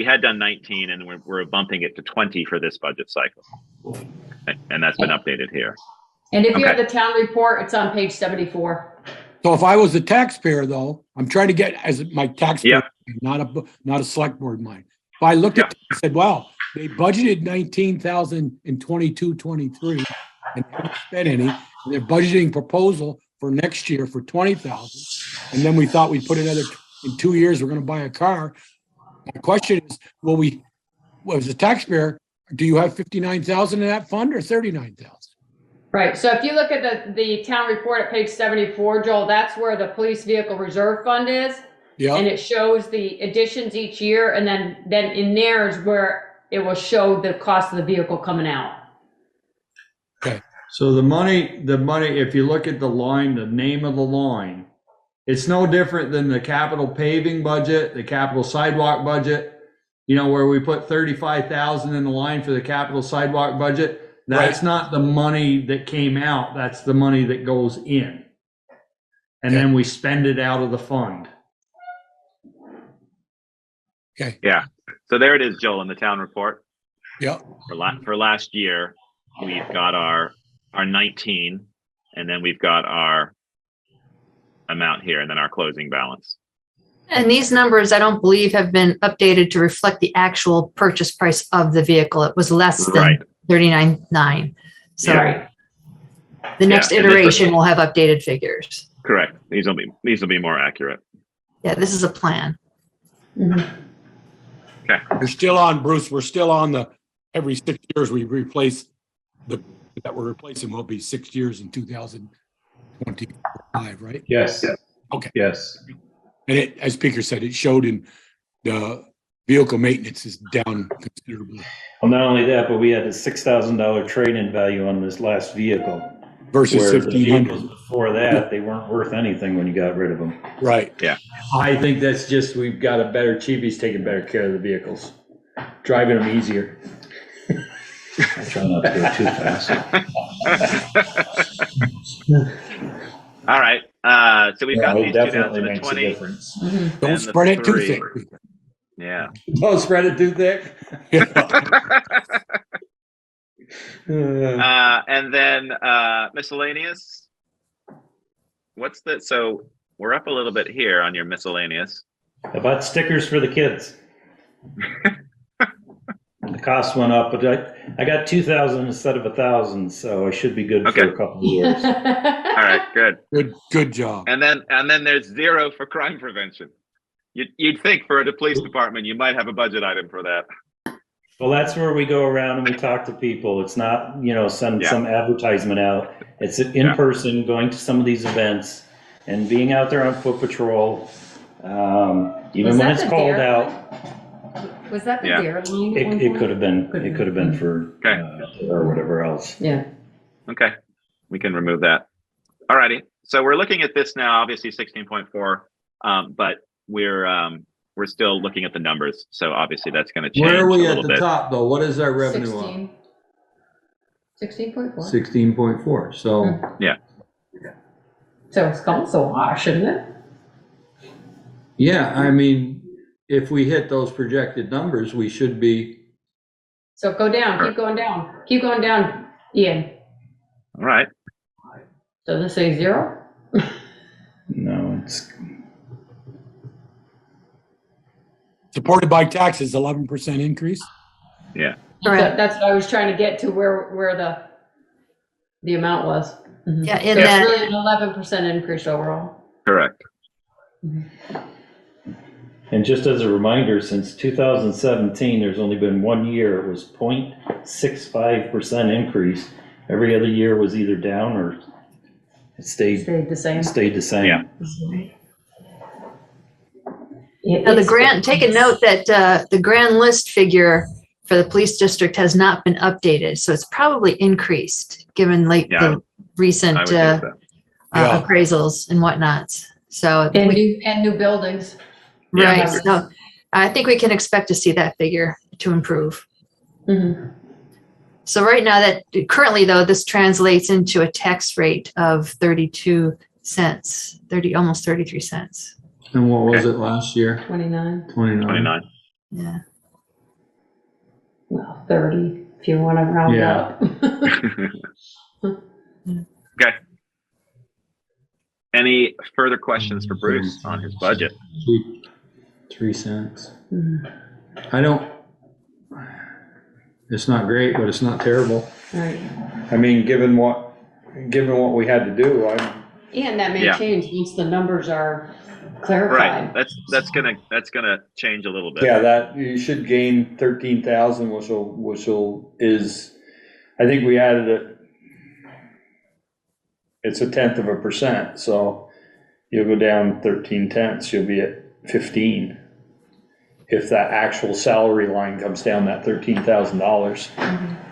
had done 19 and we're bumping it to 20 for this budget cycle. And that's been updated here. And if you have the town report, it's on page 74. So if I was a taxpayer, though, I'm trying to get as my taxpayer, not a select board mind. If I looked at it and said, wow, they budgeted 19,000 in 22-23 and haven't spent any, and they're budgeting proposal for next year for 20,000. And then we thought we'd put another, in 2 years, we're going to buy a car. My question is, as a taxpayer, do you have 59,000 in that fund or 39,000? Right. So if you look at the town report at page 74, Joel, that's where the police vehicle reserve fund is. Yeah. And it shows the additions each year. And then in there is where it will show the cost of the vehicle coming out. Okay. So the money, if you look at the line, the name of the line, it's no different than the capital paving budget, the capital sidewalk budget, where we put 35,000 in the line for the capital sidewalk budget. That's not the money that came out. That's the money that goes in. And then we spend it out of the fund. Okay. Yeah. So there it is, Joel, in the town report. Yeah. For last year, we've got our 19, and then we've got our amount here, and then our closing balance. And these numbers, I don't believe, have been updated to reflect the actual purchase price of the vehicle. It was less than 39.9. So the next iteration will have updated figures. Correct. These will be more accurate. Yeah, this is a plan. Mm-hmm. Okay. We're still on every 6 years we replace that we're replacing will be 6 years in 2025, right? Yes. Okay. Yes. And as Speaker said, it showed in the vehicle maintenance is down considerably. Well, not only that, but we had a $6,000 trade-in value on this last vehicle. Versus where 1,500. Before that, they weren't worth anything when you got rid of them. Right. Yeah. I think that's just, we've got a better chief. He's taking better care of the vehicles, driving them easier. I try not to go too fast. All right. So we've got these definitely makes a 2020. difference. Mm-hmm. Don't spread it too thick. Yeah. Don't spread it too thick. And then miscellaneous. What's the, so we're up a little bit here on your miscellaneous. About stickers for the kids. The cost went up, but I got 2,000 instead of 1,000, so I should be good Okay. for a couple of years. All right, good. Good job. And then there's 0 for crime prevention. You'd think for the police department, you might have a budget item for that. Well, that's where we go around and we talk to people. It's not, send some advertisement out. It's in person, going to some of these events and being out there on foot patrol. Even when it's called out. Was that the deer line? It could have been. It could have been for or whatever else. Yeah. Okay, we can remove that. All righty. So we're looking at this now, obviously 16.4, but we're still looking at the numbers. So obviously that's going to change. Where are we a at little the bit. top though? What is our revenue on? 16.4. 16.4. So yeah. So it's also a wash, shouldn't it? Yeah, I mean, if we hit those projected numbers, we should be. So go down, keep going down, Ian. All right. Does it say 0? No, it's Supported by taxes, 11% increase. Yeah. That's what I was trying to get to, where the amount was. Mm-hmm. Yeah, so it's really an 11% increase overall. Correct. Mm-hmm. And just as a reminder, since 2017, there's only been 1 year. It was 0.65% increase. Every other year was either down or it stayed the same. Stayed the same. Yeah. Now the grant, take a note that the grand list figure for the police district has not been updated, so it's probably increased given the recent appraisals and whatnots. So new buildings. Right. Yeah. So I think we can expect to see that figure to improve. Mm-hmm. So right now currently though, this translates into a tax rate of 32 cents, almost 33 cents. And what was it last year? 29. 29. Yeah. Well, 30 if you want to round up. Okay. Any further questions for Bruce on his budget? 3 cents. Mm-hmm. It's not great, but it's not terrible. Right. I mean, given what we had to do, And that may change once the numbers are clarified. Right. That's gonna change a little bit. yeah, that you should gain 13,000, which is, I think we added it. It's 0.1%, so you'll go down 13 tenths. You'll be at 15. If that actual salary line comes down that $13,000.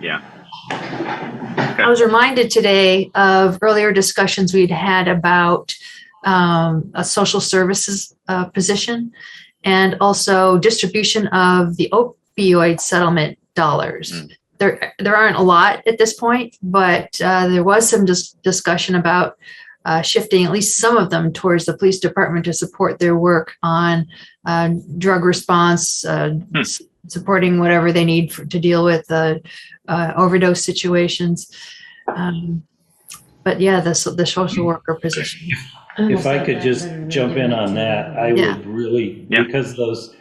Yeah. I was reminded today of earlier discussions we'd had about a social services position and also distribution of the opioid settlement dollars. There aren't a lot at this point, but there was some discussion about shifting at least some of them towards the police department to support their work on drug response, supporting whatever they need to deal with overdose situations. But yeah, the social worker position. If I could just jump in on that, I would really, because those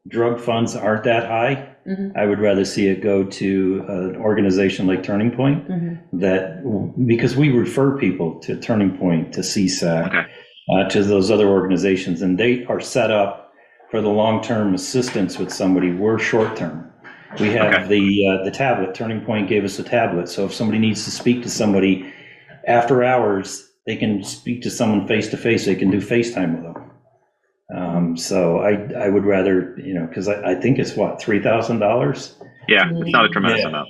drug funds aren't that high. I would rather see it go to an organization like Turning Point, because we refer people to Turning Point, to CSAC, to those other organizations, and they are set up for the long-term assistance with somebody. We're short-term. We have the tablet. Turning Point gave us a tablet, so if somebody needs to speak to somebody after hours, they can speak to someone face-to-face. They can do FaceTime with them. So I would rather, because I think it's $3,000. Yeah, it's not a tremendous amount.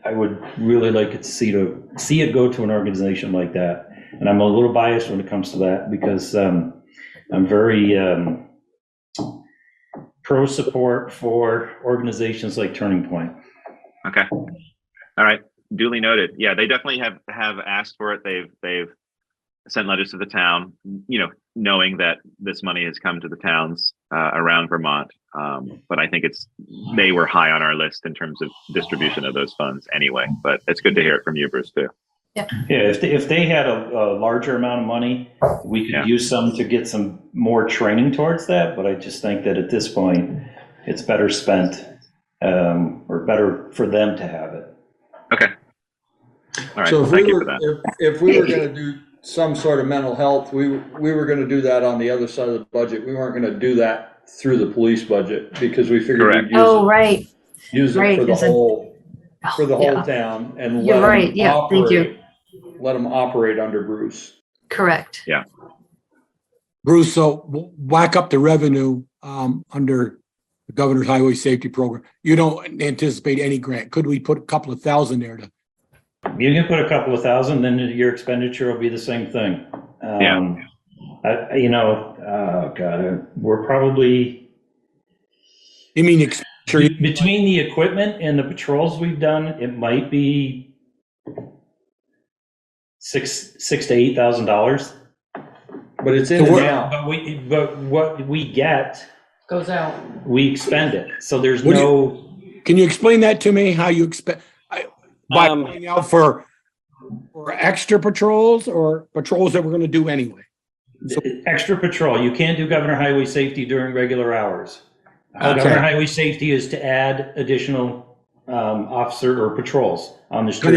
I would really like to see it go to an organization like that. And I'm a little biased when it comes to that because I'm very pro support for organizations like Turning Point. Okay. All right. Duly noted. Yeah, they definitely have asked for it. They've sent letters to the town. knowing that this money has come to the towns around Vermont. But I think they were high on our list in terms of distribution of those funds anyway. But it's good to hear it from you, Bruce, too. Yeah, if they had a larger amount of money, we could use some to get some more training towards that. But I just think that at this point, it's better spent, or better for them to have it. Okay. All right. So Well, thank you for that. if we were going to do some sort of mental health, we were going to do that on the other side of the budget. We weren't going to do that through the police budget because we figured Correct. we'd use it, Right. use it Right, for the as a- whole Yeah. town and You're let right. them Yeah, thank you. operate. Let them operate under Bruce. Correct. Bruce, so whack up the revenue under the governor's highway safety program. You don't anticipate any grant. Could we put a couple of thousand there to? You can put a couple of thousand, then your expenditure will be the same thing. We're probably. You mean between the equipment and the patrols we've done, it might be $6,000 to $8,000. But it's in now. But what we get Goes out. we expend it. So there's no. Can you explain that to me? How you expect by putting out for extra patrols or patrols that we're going to do anyway? So, extra patrol. You can't do governor highway safety during regular hours. Governor highway safety is to add additional officer or patrols on the street.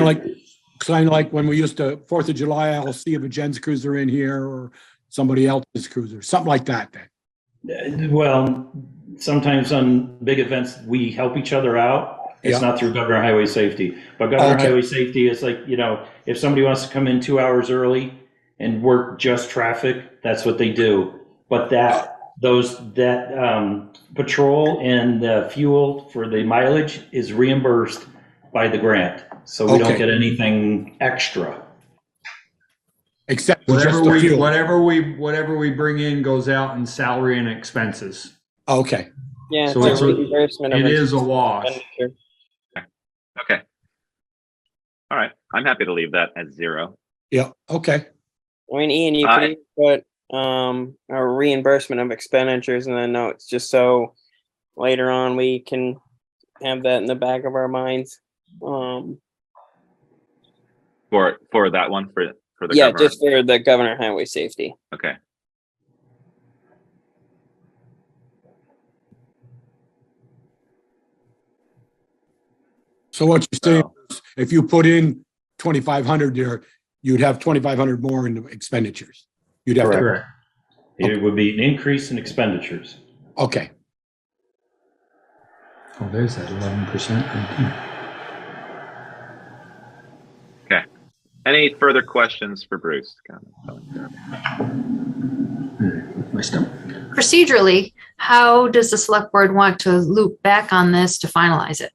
Kind of like when we used to 4th of July, I'll see if a Jen's cruiser in here or somebody else's cruiser, something like that. Then. Well, sometimes on big events, we help each other out. It's not through governor highway safety, but governor highway safety is like, if somebody wants to come in 2 hours early and work just traffic, that's what they do. But patrol and the fuel for the mileage is reimbursed by the grant. So we don't get anything extra. Except whatever we bring in goes out in salary and expenses. Okay. Yeah, so it's a reimbursement. It is a wash. Okay. All right. I'm happy to leave that at 0. Yeah. Okay. I mean, Ian, you could put a reimbursement of expenditures in the notes, just so later on we can have that in the back of our minds. For that one for the governor. Just for the governor highway safety. Okay. So what you're saying is if you put in 2,500 there, you'd have 2,500 more in the expenditures. You'd have Correct. It would be an increase in expenditures. Okay. Oh, there's that 11%. Okay. Any further questions for Bruce? My stomach. Procedurally, how does the select board want to loop back on this to finalize it?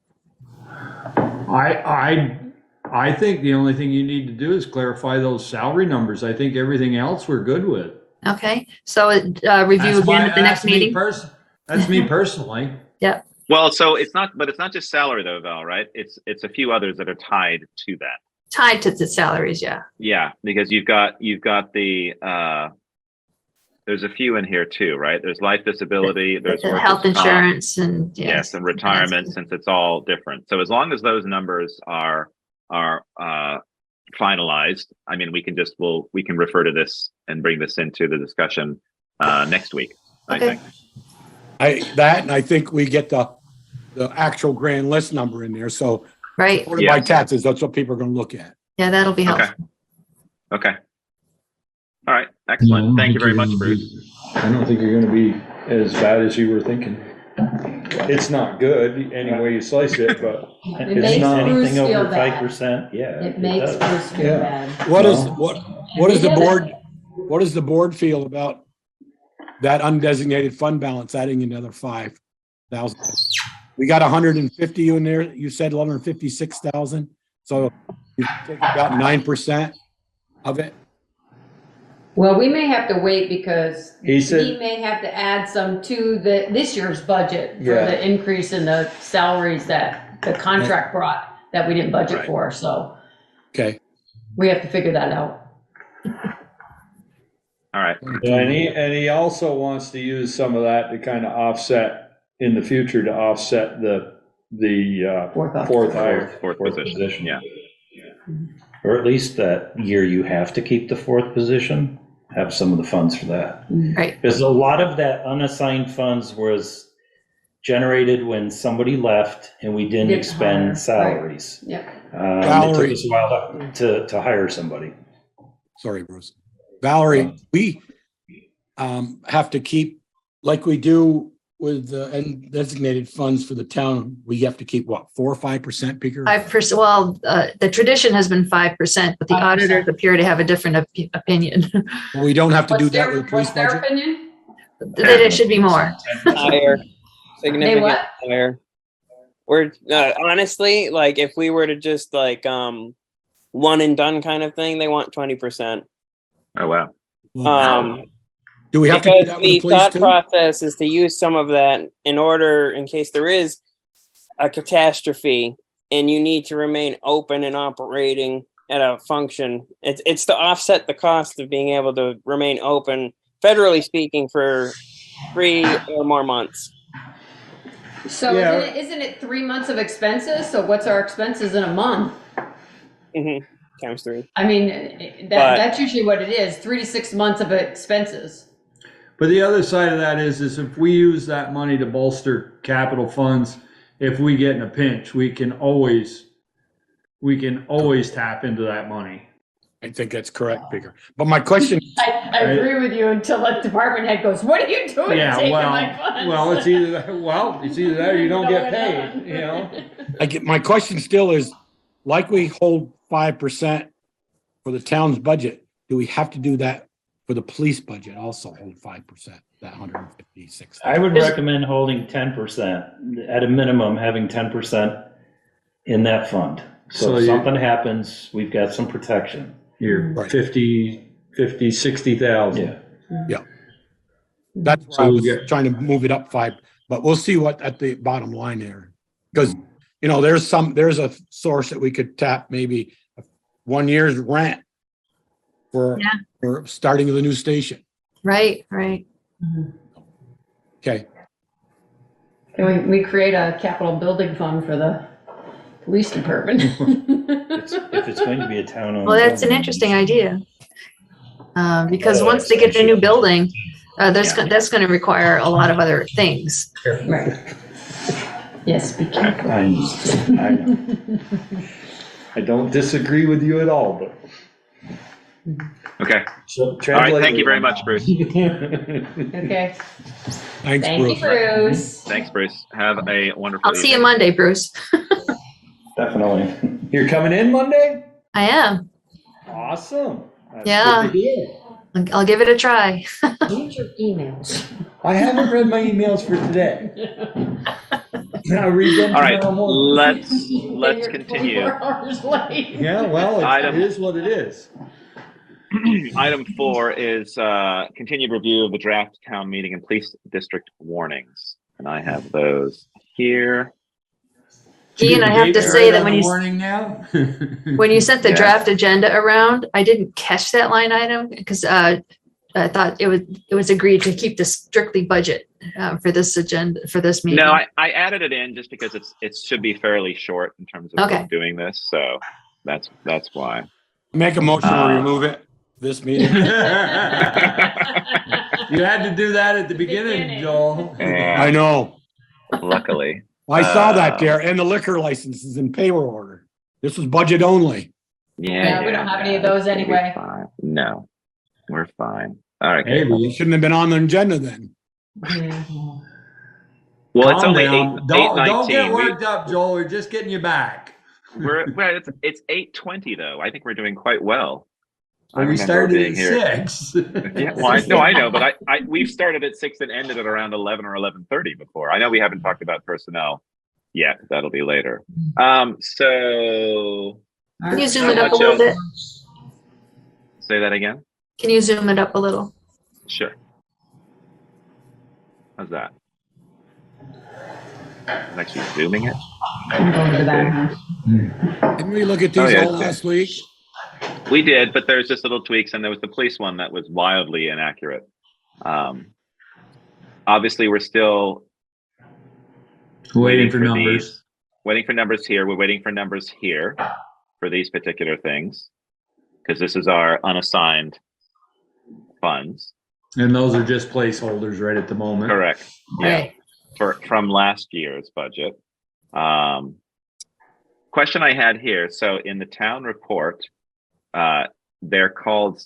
I think the only thing you need to do is clarify those salary numbers. I think everything else we're good with. Okay, so review again at the next meeting. That's me personally. Yep. Well, so it's not just salary though, Val, right? It's a few others that are tied to that. Tied to the salaries, yeah. Yeah, because you've got the there's a few in here too, right? There's life disability, there's the health insurance, and yes, and retirement, since it's all different. So as long as those numbers are finalized, I mean, we can refer to this and bring this into the discussion next week. Okay. I think we get the actual grand list number in there. So right, by taxes, that's what people are going to look at. Yeah, that'll be helpful. Okay. All right. Excellent. Thank you very much, Bruce. I don't think you're going to be as bad as you were thinking. It's not good any way you slice it, but it's not anything over 5%. Yeah, it makes Bruce feel bad. What does the board feel about that undesignated fund balance adding another 5,000? We got 150 in there. You said 156,000. So you take about 9% of it. Well, we may have to wait because he may have to add some to this year's budget for the increase in the salaries that the contract brought that we didn't budget for. So okay, we have to figure that out. All right. And he also wants to use some of that to kind of offset in the future, to offset the fourth hire. Fourth position. Yeah. Or at least that year you have to keep the fourth position, have some of the funds for that. Right. Because a lot of that unassigned funds was generated when somebody left and we didn't expend hire, salaries. Yep. It took us a while to hire somebody. Sorry, Bruce. Valerie, we have to keep, like we do with the designated funds for the town, we have to keep what, 4 or 5%, Peter? 5%. Well, the tradition has been 5%, but the 5%. Auditors appear to have a different opinion. We don't have to do that with the police what's their budget? opinion? That it should be more. Higher, significantly what? higher. We're honestly, like, if we were to just like one and done kind of thing, they want 20%. Oh, wow. Do we have to do that with the the police thought too? process is to use some of that in order, in case there is a catastrophe and you need to remain open and operating at a function. It's to offset the cost of being able to remain open, federally speaking, for 3 or more months. So Yeah. isn't it 3 months of expenses? So what's our expenses in a month? Mm-hmm. Times 3. I mean, that's usually what it is, 3 to 6 months of expenses. But the other side of that is if we use that money to bolster capital funds, if we get in a pinch, we can always tap into that money. I think that's correct, Peter. But my question, I agree with you until the department head goes, "What are you doing? Yeah, taking my funds?" it's either that or you don't get paid, you know? my question still is, like we hold 5% for the town's budget, do we have to do that for the police budget also, hold 5%, that 156? I would recommend holding 10%, at a minimum, having 10% in that fund. So if something happens, we've got some protection. You're Right. 60,000. Yeah. That's why I was trying to move it up 5, but we'll see what at the bottom line there. Because, there's a source that we could tap, maybe 1 year's rent for starting of the new station. Right. Okay. Can we create a capital building fund for the police department? If it's going to be a town-owned. Well, that's an interesting idea. Because once they get a new building, that's going to require a lot of other things. Right. Yes, be careful. I know. I don't disagree with you at all, but. Okay. So All right. Thank you very much, Bruce. Okay. Thanks, Thank Bruce. you, Bruce. Thanks, Bruce. Have a wonderful I'll see you evening. Monday, Bruce. Definitely. You're coming in Monday? I am. Awesome. That's Yeah. good to hear. I'll give it a try. Read your emails. I haven't read my emails for today. I'll read them All right. tomorrow morning. Let's You're continue. 24 hours late. Yeah, well, Item- it is what it is. Item 4 is continued review of the draft town meeting and police district warnings. And I have those here. Ian, I have to say that when you Morning now? when you sent the Yeah. draft agenda around, I didn't catch that line item because I thought it was agreed to keep this strictly budget for this agenda for this meeting. No, I added it in just because it should be fairly short in terms of Okay. doing this. So that's why. Make a motion to remove it, this meeting. You had to do that at the beginning, Joel. I know. Luckily. I saw that there, and the liquor license is in payroll order. This was budget only. Yeah, we don't have any of those We'll be anyway. fine. No, we're fine. All right. Hey, well, you shouldn't have been on the agenda then. Well, it's Calm only down. 8:19. Don't get worked up, Joel. We're just getting you back. It's 8:20 though. I think we're doing quite well. Well, we started at 6. Yeah, well, I know, but we've started at 6 and ended at around 11 or 11:30 before. I know we haven't talked about personnel yet. That'll be later. So Can you zoom it up a little bit? say that again. Can you zoom it up a little? Sure. How's that? I'm actually zooming it. I'm going to that house. Didn't we look at these Oh, yeah. all last week? We did, but there's just little tweaks, and there was the police one that was wildly inaccurate. Obviously, we're still Waiting for numbers. Waiting for numbers here. We're waiting for numbers here for these particular things, because this is our unassigned funds. And those are just placeholders right at the moment. Correct. Yeah. Right. From last year's budget. Question I had here. So in the town report, they're called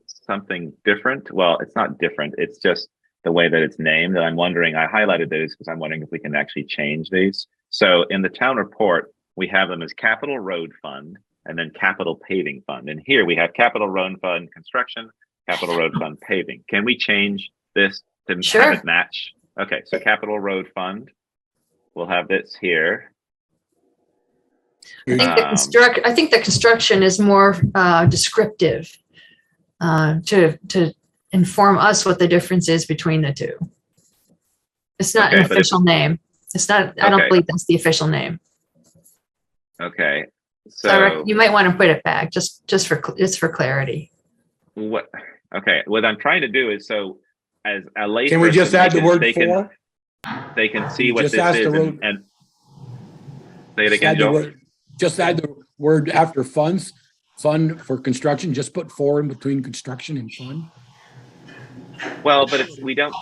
something different. Well, it's not different. It's just the way that it's named. And I'm wondering, I highlighted these because I'm wondering if we can actually change these. So in the town report, we have them as Capital Road Fund and then Capital Paving Fund. And here we have Capital Road Fund Construction, Capital Road Fund Paving. Can we change this to have it match? Okay, so Capital Road Fund, we'll have this here. I think the construction is more descriptive to inform us what the difference is between the two. It's not an official name. It's not. I don't believe that's the official name. Okay, so you might want to put it back just for clarity. What? Okay, what I'm trying to do is so as a layperson, can we just add the word for? They can see what this is and say it again, Joe. Just add the word after funds, fund for construction. Just put for in between construction and fund. Well, but we don't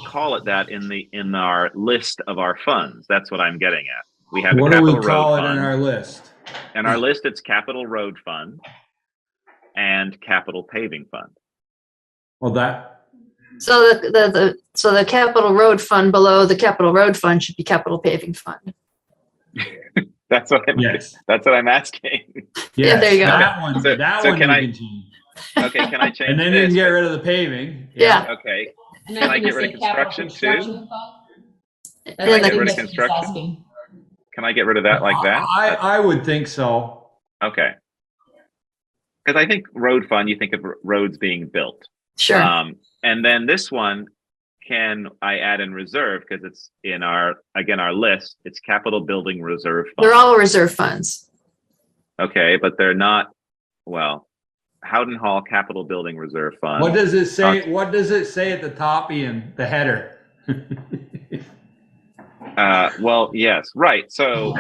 call it that in our list of our funds. That's what I'm getting at. We have what a do capital we call road it fund. in our list? In our list, it's Capital Road Fund and Capital Paving Fund. Well, that. So the Capital Road Fund below the Capital Road Fund should be Capital Paving Fund. That's what I'm asking. Yes, yeah, there you go. That one. Can I can change. Okay, can I change? And then you can get rid of the paving. Yeah. Okay. And Can then I you get rid of say capital construction too? That's Can I what get rid of he's construction? asking. Can I get rid of that like that? I would think so. Okay. Because I think road fund, you think of roads being built. Sure. And then this one, can I add in reserve? Because it's in our list, it's Capital Building Reserve Fund. They're all reserve funds. Okay, but they're not, well, Howden Hall Capital Building Reserve Fund. What does it say? What does it say at the top, Ian? The header. Well, yes, right. So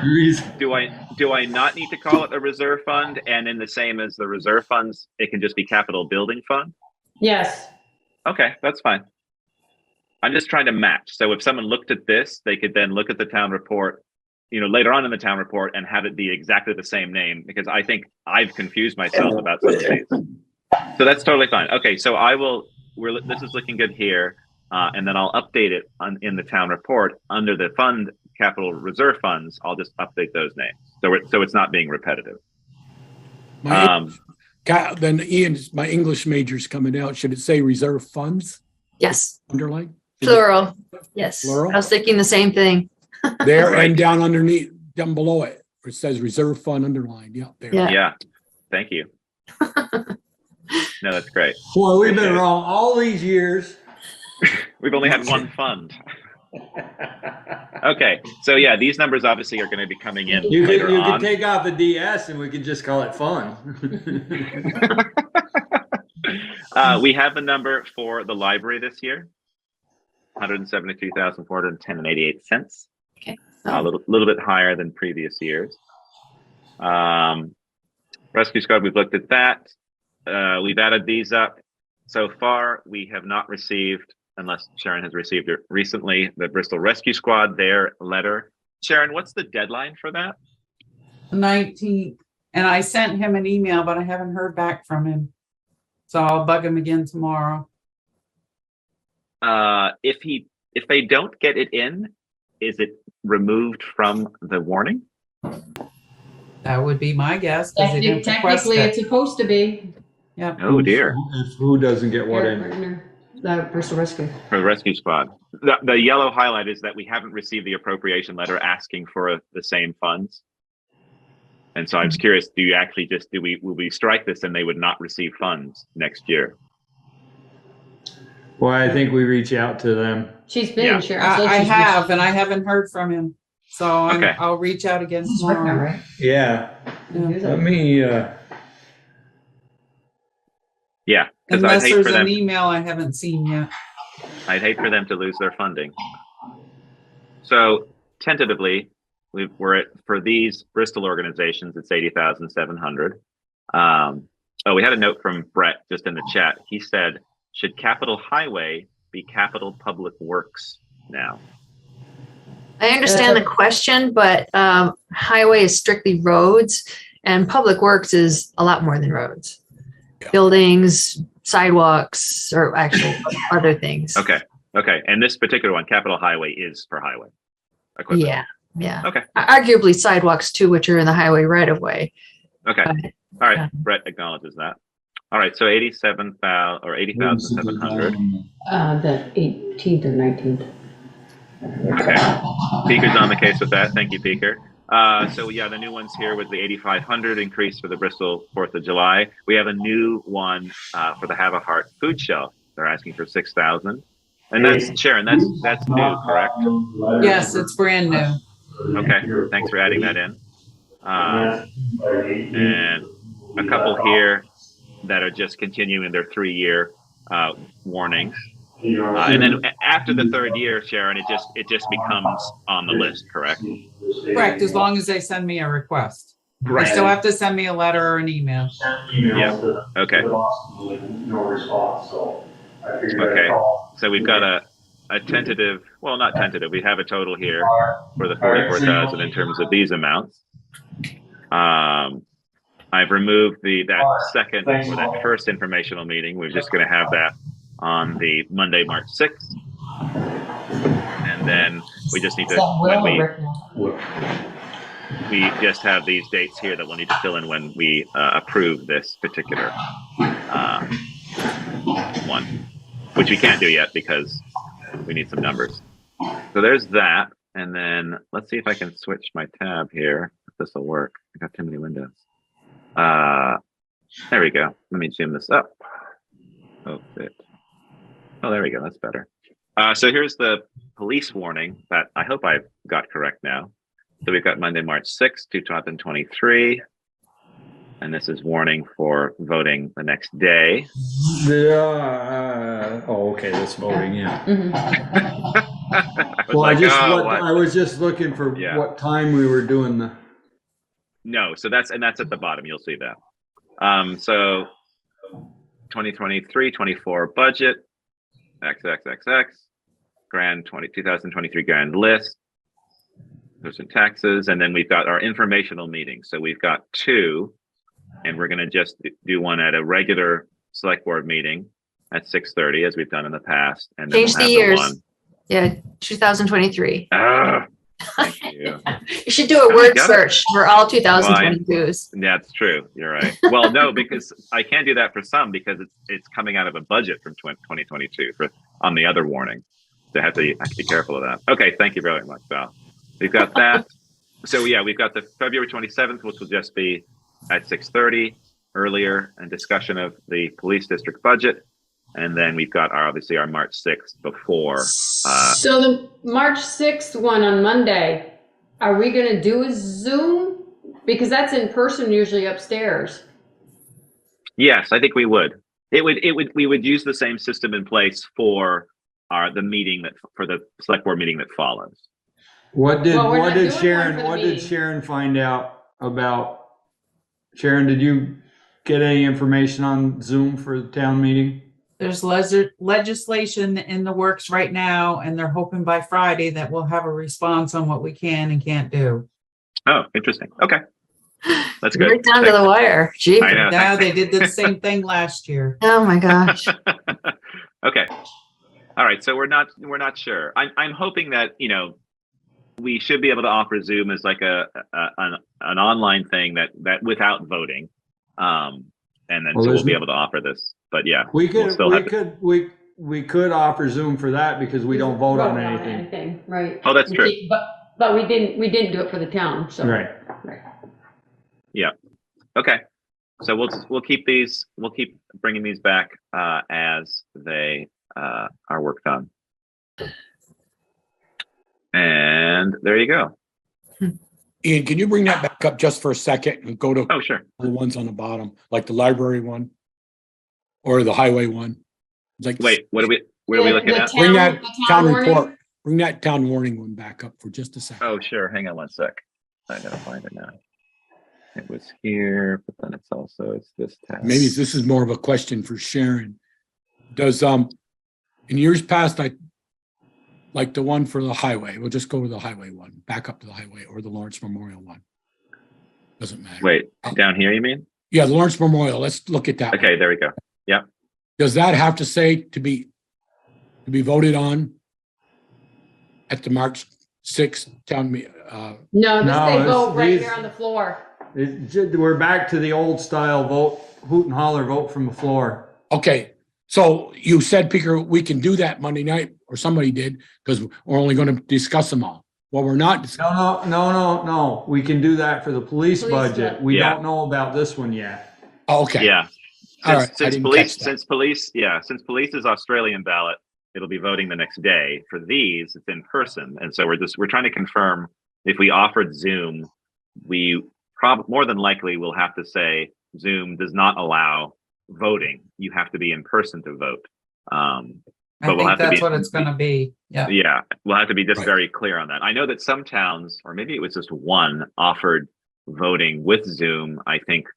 do I not need to call it a reserve fund? And in the same as the reserve funds, it can just be Capital Building Fund? Yes. Okay, that's fine. I'm just trying to match. So if someone looked at this, they could then look at the town report, later on in the town report and have it be exactly the same name, because I think I've confused myself about some of these. So that's totally fine. Okay, so this is looking good here. And then I'll update it in the town report under the fund capital reserve funds. I'll just update those names. So it's not being repetitive. Then Ian, my English major's coming out. Should it say reserve funds? Yes. Underline? Plural. Yes. Plural? I was thinking the same thing. There and down underneath, down below it, where it says reserve fund underlined. Yeah, there. Yeah. Thank you. No, that's great. Boy, we've been wrong all these years. We've only had one fund. Okay, so yeah, these numbers obviously are going to be coming in later on. You can take off the DS and we can just call it fun. We have the number for the library this year, $172,410.88. Okay. A little bit higher than previous years. Rescue Squad, we've looked at that. We've added these up. So far, we have not received, unless Sharon has received it recently, the Bristol Rescue Squad, their letter. Sharon, what's the deadline for that? 19th. And I sent him an email, but I haven't heard back from him. So I'll bug him again tomorrow. If they don't get it in, is it removed from the warning? That would be my guess. 'Cause they didn't request Technically, it. it's supposed to be. Yep. Oh dear. Who doesn't get what in? Partner, the Bristol Rescue. For the Rescue Squad. The yellow highlight is that we haven't received the appropriation letter asking for the same funds. And so I'm just curious, do you actually will we strike this and they would not receive funds next year? Well, I think we reach out to them. She's been, Yeah. Sharon. I have, and I haven't heard from him. So Okay. I'll reach out again He's working on it, tomorrow. right? Yeah. Yeah. Let me, Yeah, because I'd Unless hate there's for an them, email I haven't seen yet. I'd hate for them to lose their funding. So tentatively, we're at, for these Bristol organizations, it's 80,700. Oh, we had a note from Brett just in the chat. He said, should Capital Highway be Capital Public Works now? I understand the question, but highway is strictly roads and public works is a lot more than roads. Buildings, sidewalks, or actually other things. Okay. And this particular one, Capital Highway, is for highway equipment. Yeah. Okay. Arguably sidewalks too, which are in the highway right of way. Okay. All right. Brett acknowledges that. All right. So 87,000 or 80,700. The 18th or 19th. Okay. Peaker's on the case with that. Thank you, Peaker. So yeah, the new ones here was the 8,500 increase for the Bristol 4th of July. We have a new one for the Have a Heart food shelf. They're asking for 6,000. And that's Sharon, that's new, correct? Yes, it's brand new. Okay, thanks for adding that in. And a couple here that are just continuing their 3-year warnings. And then after the 3rd year, Sharon, it just becomes on the list, correct? Correct, as long as they send me a request. Right. They still have to send me a letter or an email. Yeah. Okay. Okay. So we've got a tentative, well, not tentative. We have a total here for the 44,000 in terms of these amounts. I've removed that second or that first informational meeting. We're just going to have that on the Monday, March 6th. And then we just need to, we just have these dates here that we'll need to fill in when we approve this particular one, which we can't do yet because we need some numbers. So there's that. And then let's see if I can switch my tab here. If this will work. I got too many windows. There we go. Let me zoom this up. Oh, there we go. That's better. So here's the police warning that I hope I've got correct now. So we've got Monday, March 6th, 2023. And this is warning for voting the next day. Okay, that's voting, yeah. I was I was just looking for what time we were doing the. No, so that's at the bottom. You'll see that. So 2023-24 budget, XXXX, grand 2023 grand list. There's some taxes, and then we've got our informational meetings. So we've got 2, and we're going to just do one at a regular select board meeting at 6:30, as we've done in the past. And then Change the years. Yeah, 2023. Thank you. You should do a word search for all 2022s. That's true. You're right. Well, no, because I can't do that for some because it's coming out of a budget from 2022 on the other warning. So I have to be careful of that. Okay, thank you very much, Val. We've got that. So yeah, we've got the February 27th, which will just be at 6:30 earlier, and discussion of the police district budget. And then we've got obviously our March 6th before. So the March 6th one on Monday, are we going to do a Zoom? Because that's in person usually upstairs. Yes, I think we would. We would use the same system in place for the meeting for the select board meeting that follows. What did Sharon find out about? Sharon, did you get any information on Zoom for the town meeting? There's legislation in the works right now, and they're hoping by Friday that we'll have a response on what we can and can't do. Oh, interesting. Okay. That's good. Right down to the wire. Gee. I know. No, they did the same thing last year. Oh my gosh. Okay. All right. So we're not sure. I'm hoping that, we should be able to offer Zoom as like an online thing that without voting. And then so we'll be able to offer this. But yeah, we could offer Zoom for that because we don't vote on anything. Right. Oh, that's true. But we didn't do it for the town. So. Right. Yeah. Okay. So we'll keep bringing these back as they are worked on. And there you go. Ian, can you bring that back up just for a second and go to sure. the ones on the bottom, like the library one? or the highway one. Like, Wait, what are we looking at? bring that the town warning? report, bring that town warning one back up for just a second. Oh, sure. Hang on one sec. I gotta find it now. It was here, but then it's this tab. Maybe this is more of a question for Sharon. Does, in years past, like the one for the highway, we'll just go to the highway one, back up to the highway, or the Lawrence Memorial one. Doesn't matter. Wait, down here, you mean? Yeah, the Lawrence Memorial, let's look at that. Okay, there we go. Yeah. Does that have to say to be voted on at the March 6th town meeting? No, No, they vote right these- here on the floor. We're back to the old style vote, hoot and holler, vote from the floor. Okay, so you said, Peter, we can do that Monday night, or somebody did, because we're only going to discuss them all. Well, we're not. No. We can do that for the police Police budget. budget. We Yeah. don't know about this one yet. Oh, okay. Yeah. All right. I Since didn't police, catch that. since police is Australian ballot, it'll be voting the next day. For these, it's in person, and so we're trying to confirm if we offered Zoom, we more than likely will have to say Zoom does not allow voting. You have to be in person to vote. I But we'll think have to that's be- what it's gonna be. Yeah. Yeah, we'll have to be just Right. very clear on that. I know that some towns, or maybe it was just one, offered voting with Zoom, I think,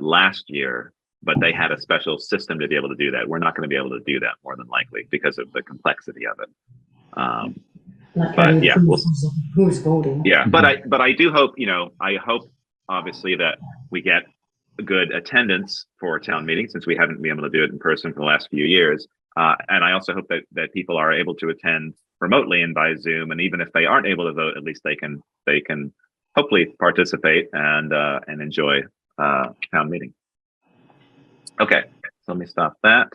last year, but they had a special system to be able to do that. We're not going to be able to do that more than likely because of the complexity of it. But yeah, Who's voting? yeah, but I do hope, I hope obviously that we get a good attendance for a town meeting, since we haven't been able to do it in person for the last few years. And I also hope that people are able to attend remotely and by Zoom, and even if they aren't able to vote, at least they can hopefully participate and enjoy town meeting. Okay, so let me stop that.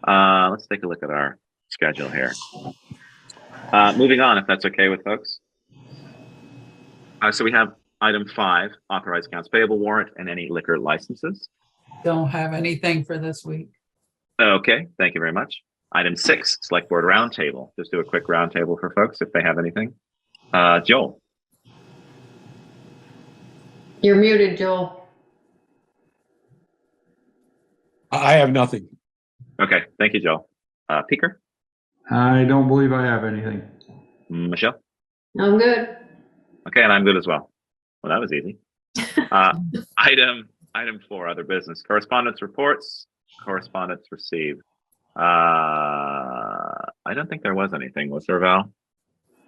Let's take a look at our schedule here. Moving on, if that's okay with folks. So we have item 5, authorized accounts payable warrant and any liquor licenses. Don't have anything for this week. Okay, thank you very much. Item 6, select board roundtable. Just do a quick roundtable for folks if they have anything. Joel. You're muted, Joel. I have nothing. Okay, thank you, Joel. Peeker. I don't believe I have anything. Michelle. I'm good. Okay, and I'm good as well. Well, that was easy. Item 4, other business. Correspondence reports. Correspondence received. I don't think there was anything. Was there, Val?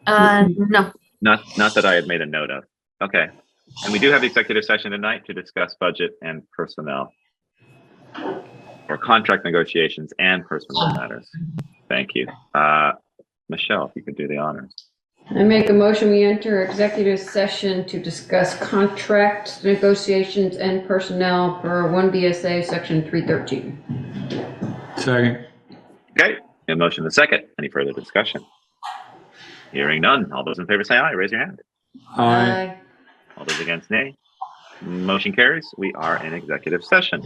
No. Not that I had made a note of. Okay. And we do have the executive session tonight to discuss budget and personnel, or contract negotiations and personnel matters. Thank you. Michelle, if you could do the honors. I make a motion, we enter executive session to discuss contract negotiations and personnel per 1 BSA section 313. Second. Okay. A motion and a second. Any further discussion? Hearing none. All those in favor say aye. Raise your hand. Aye. All those against nay. Motion carries. We are in executive session.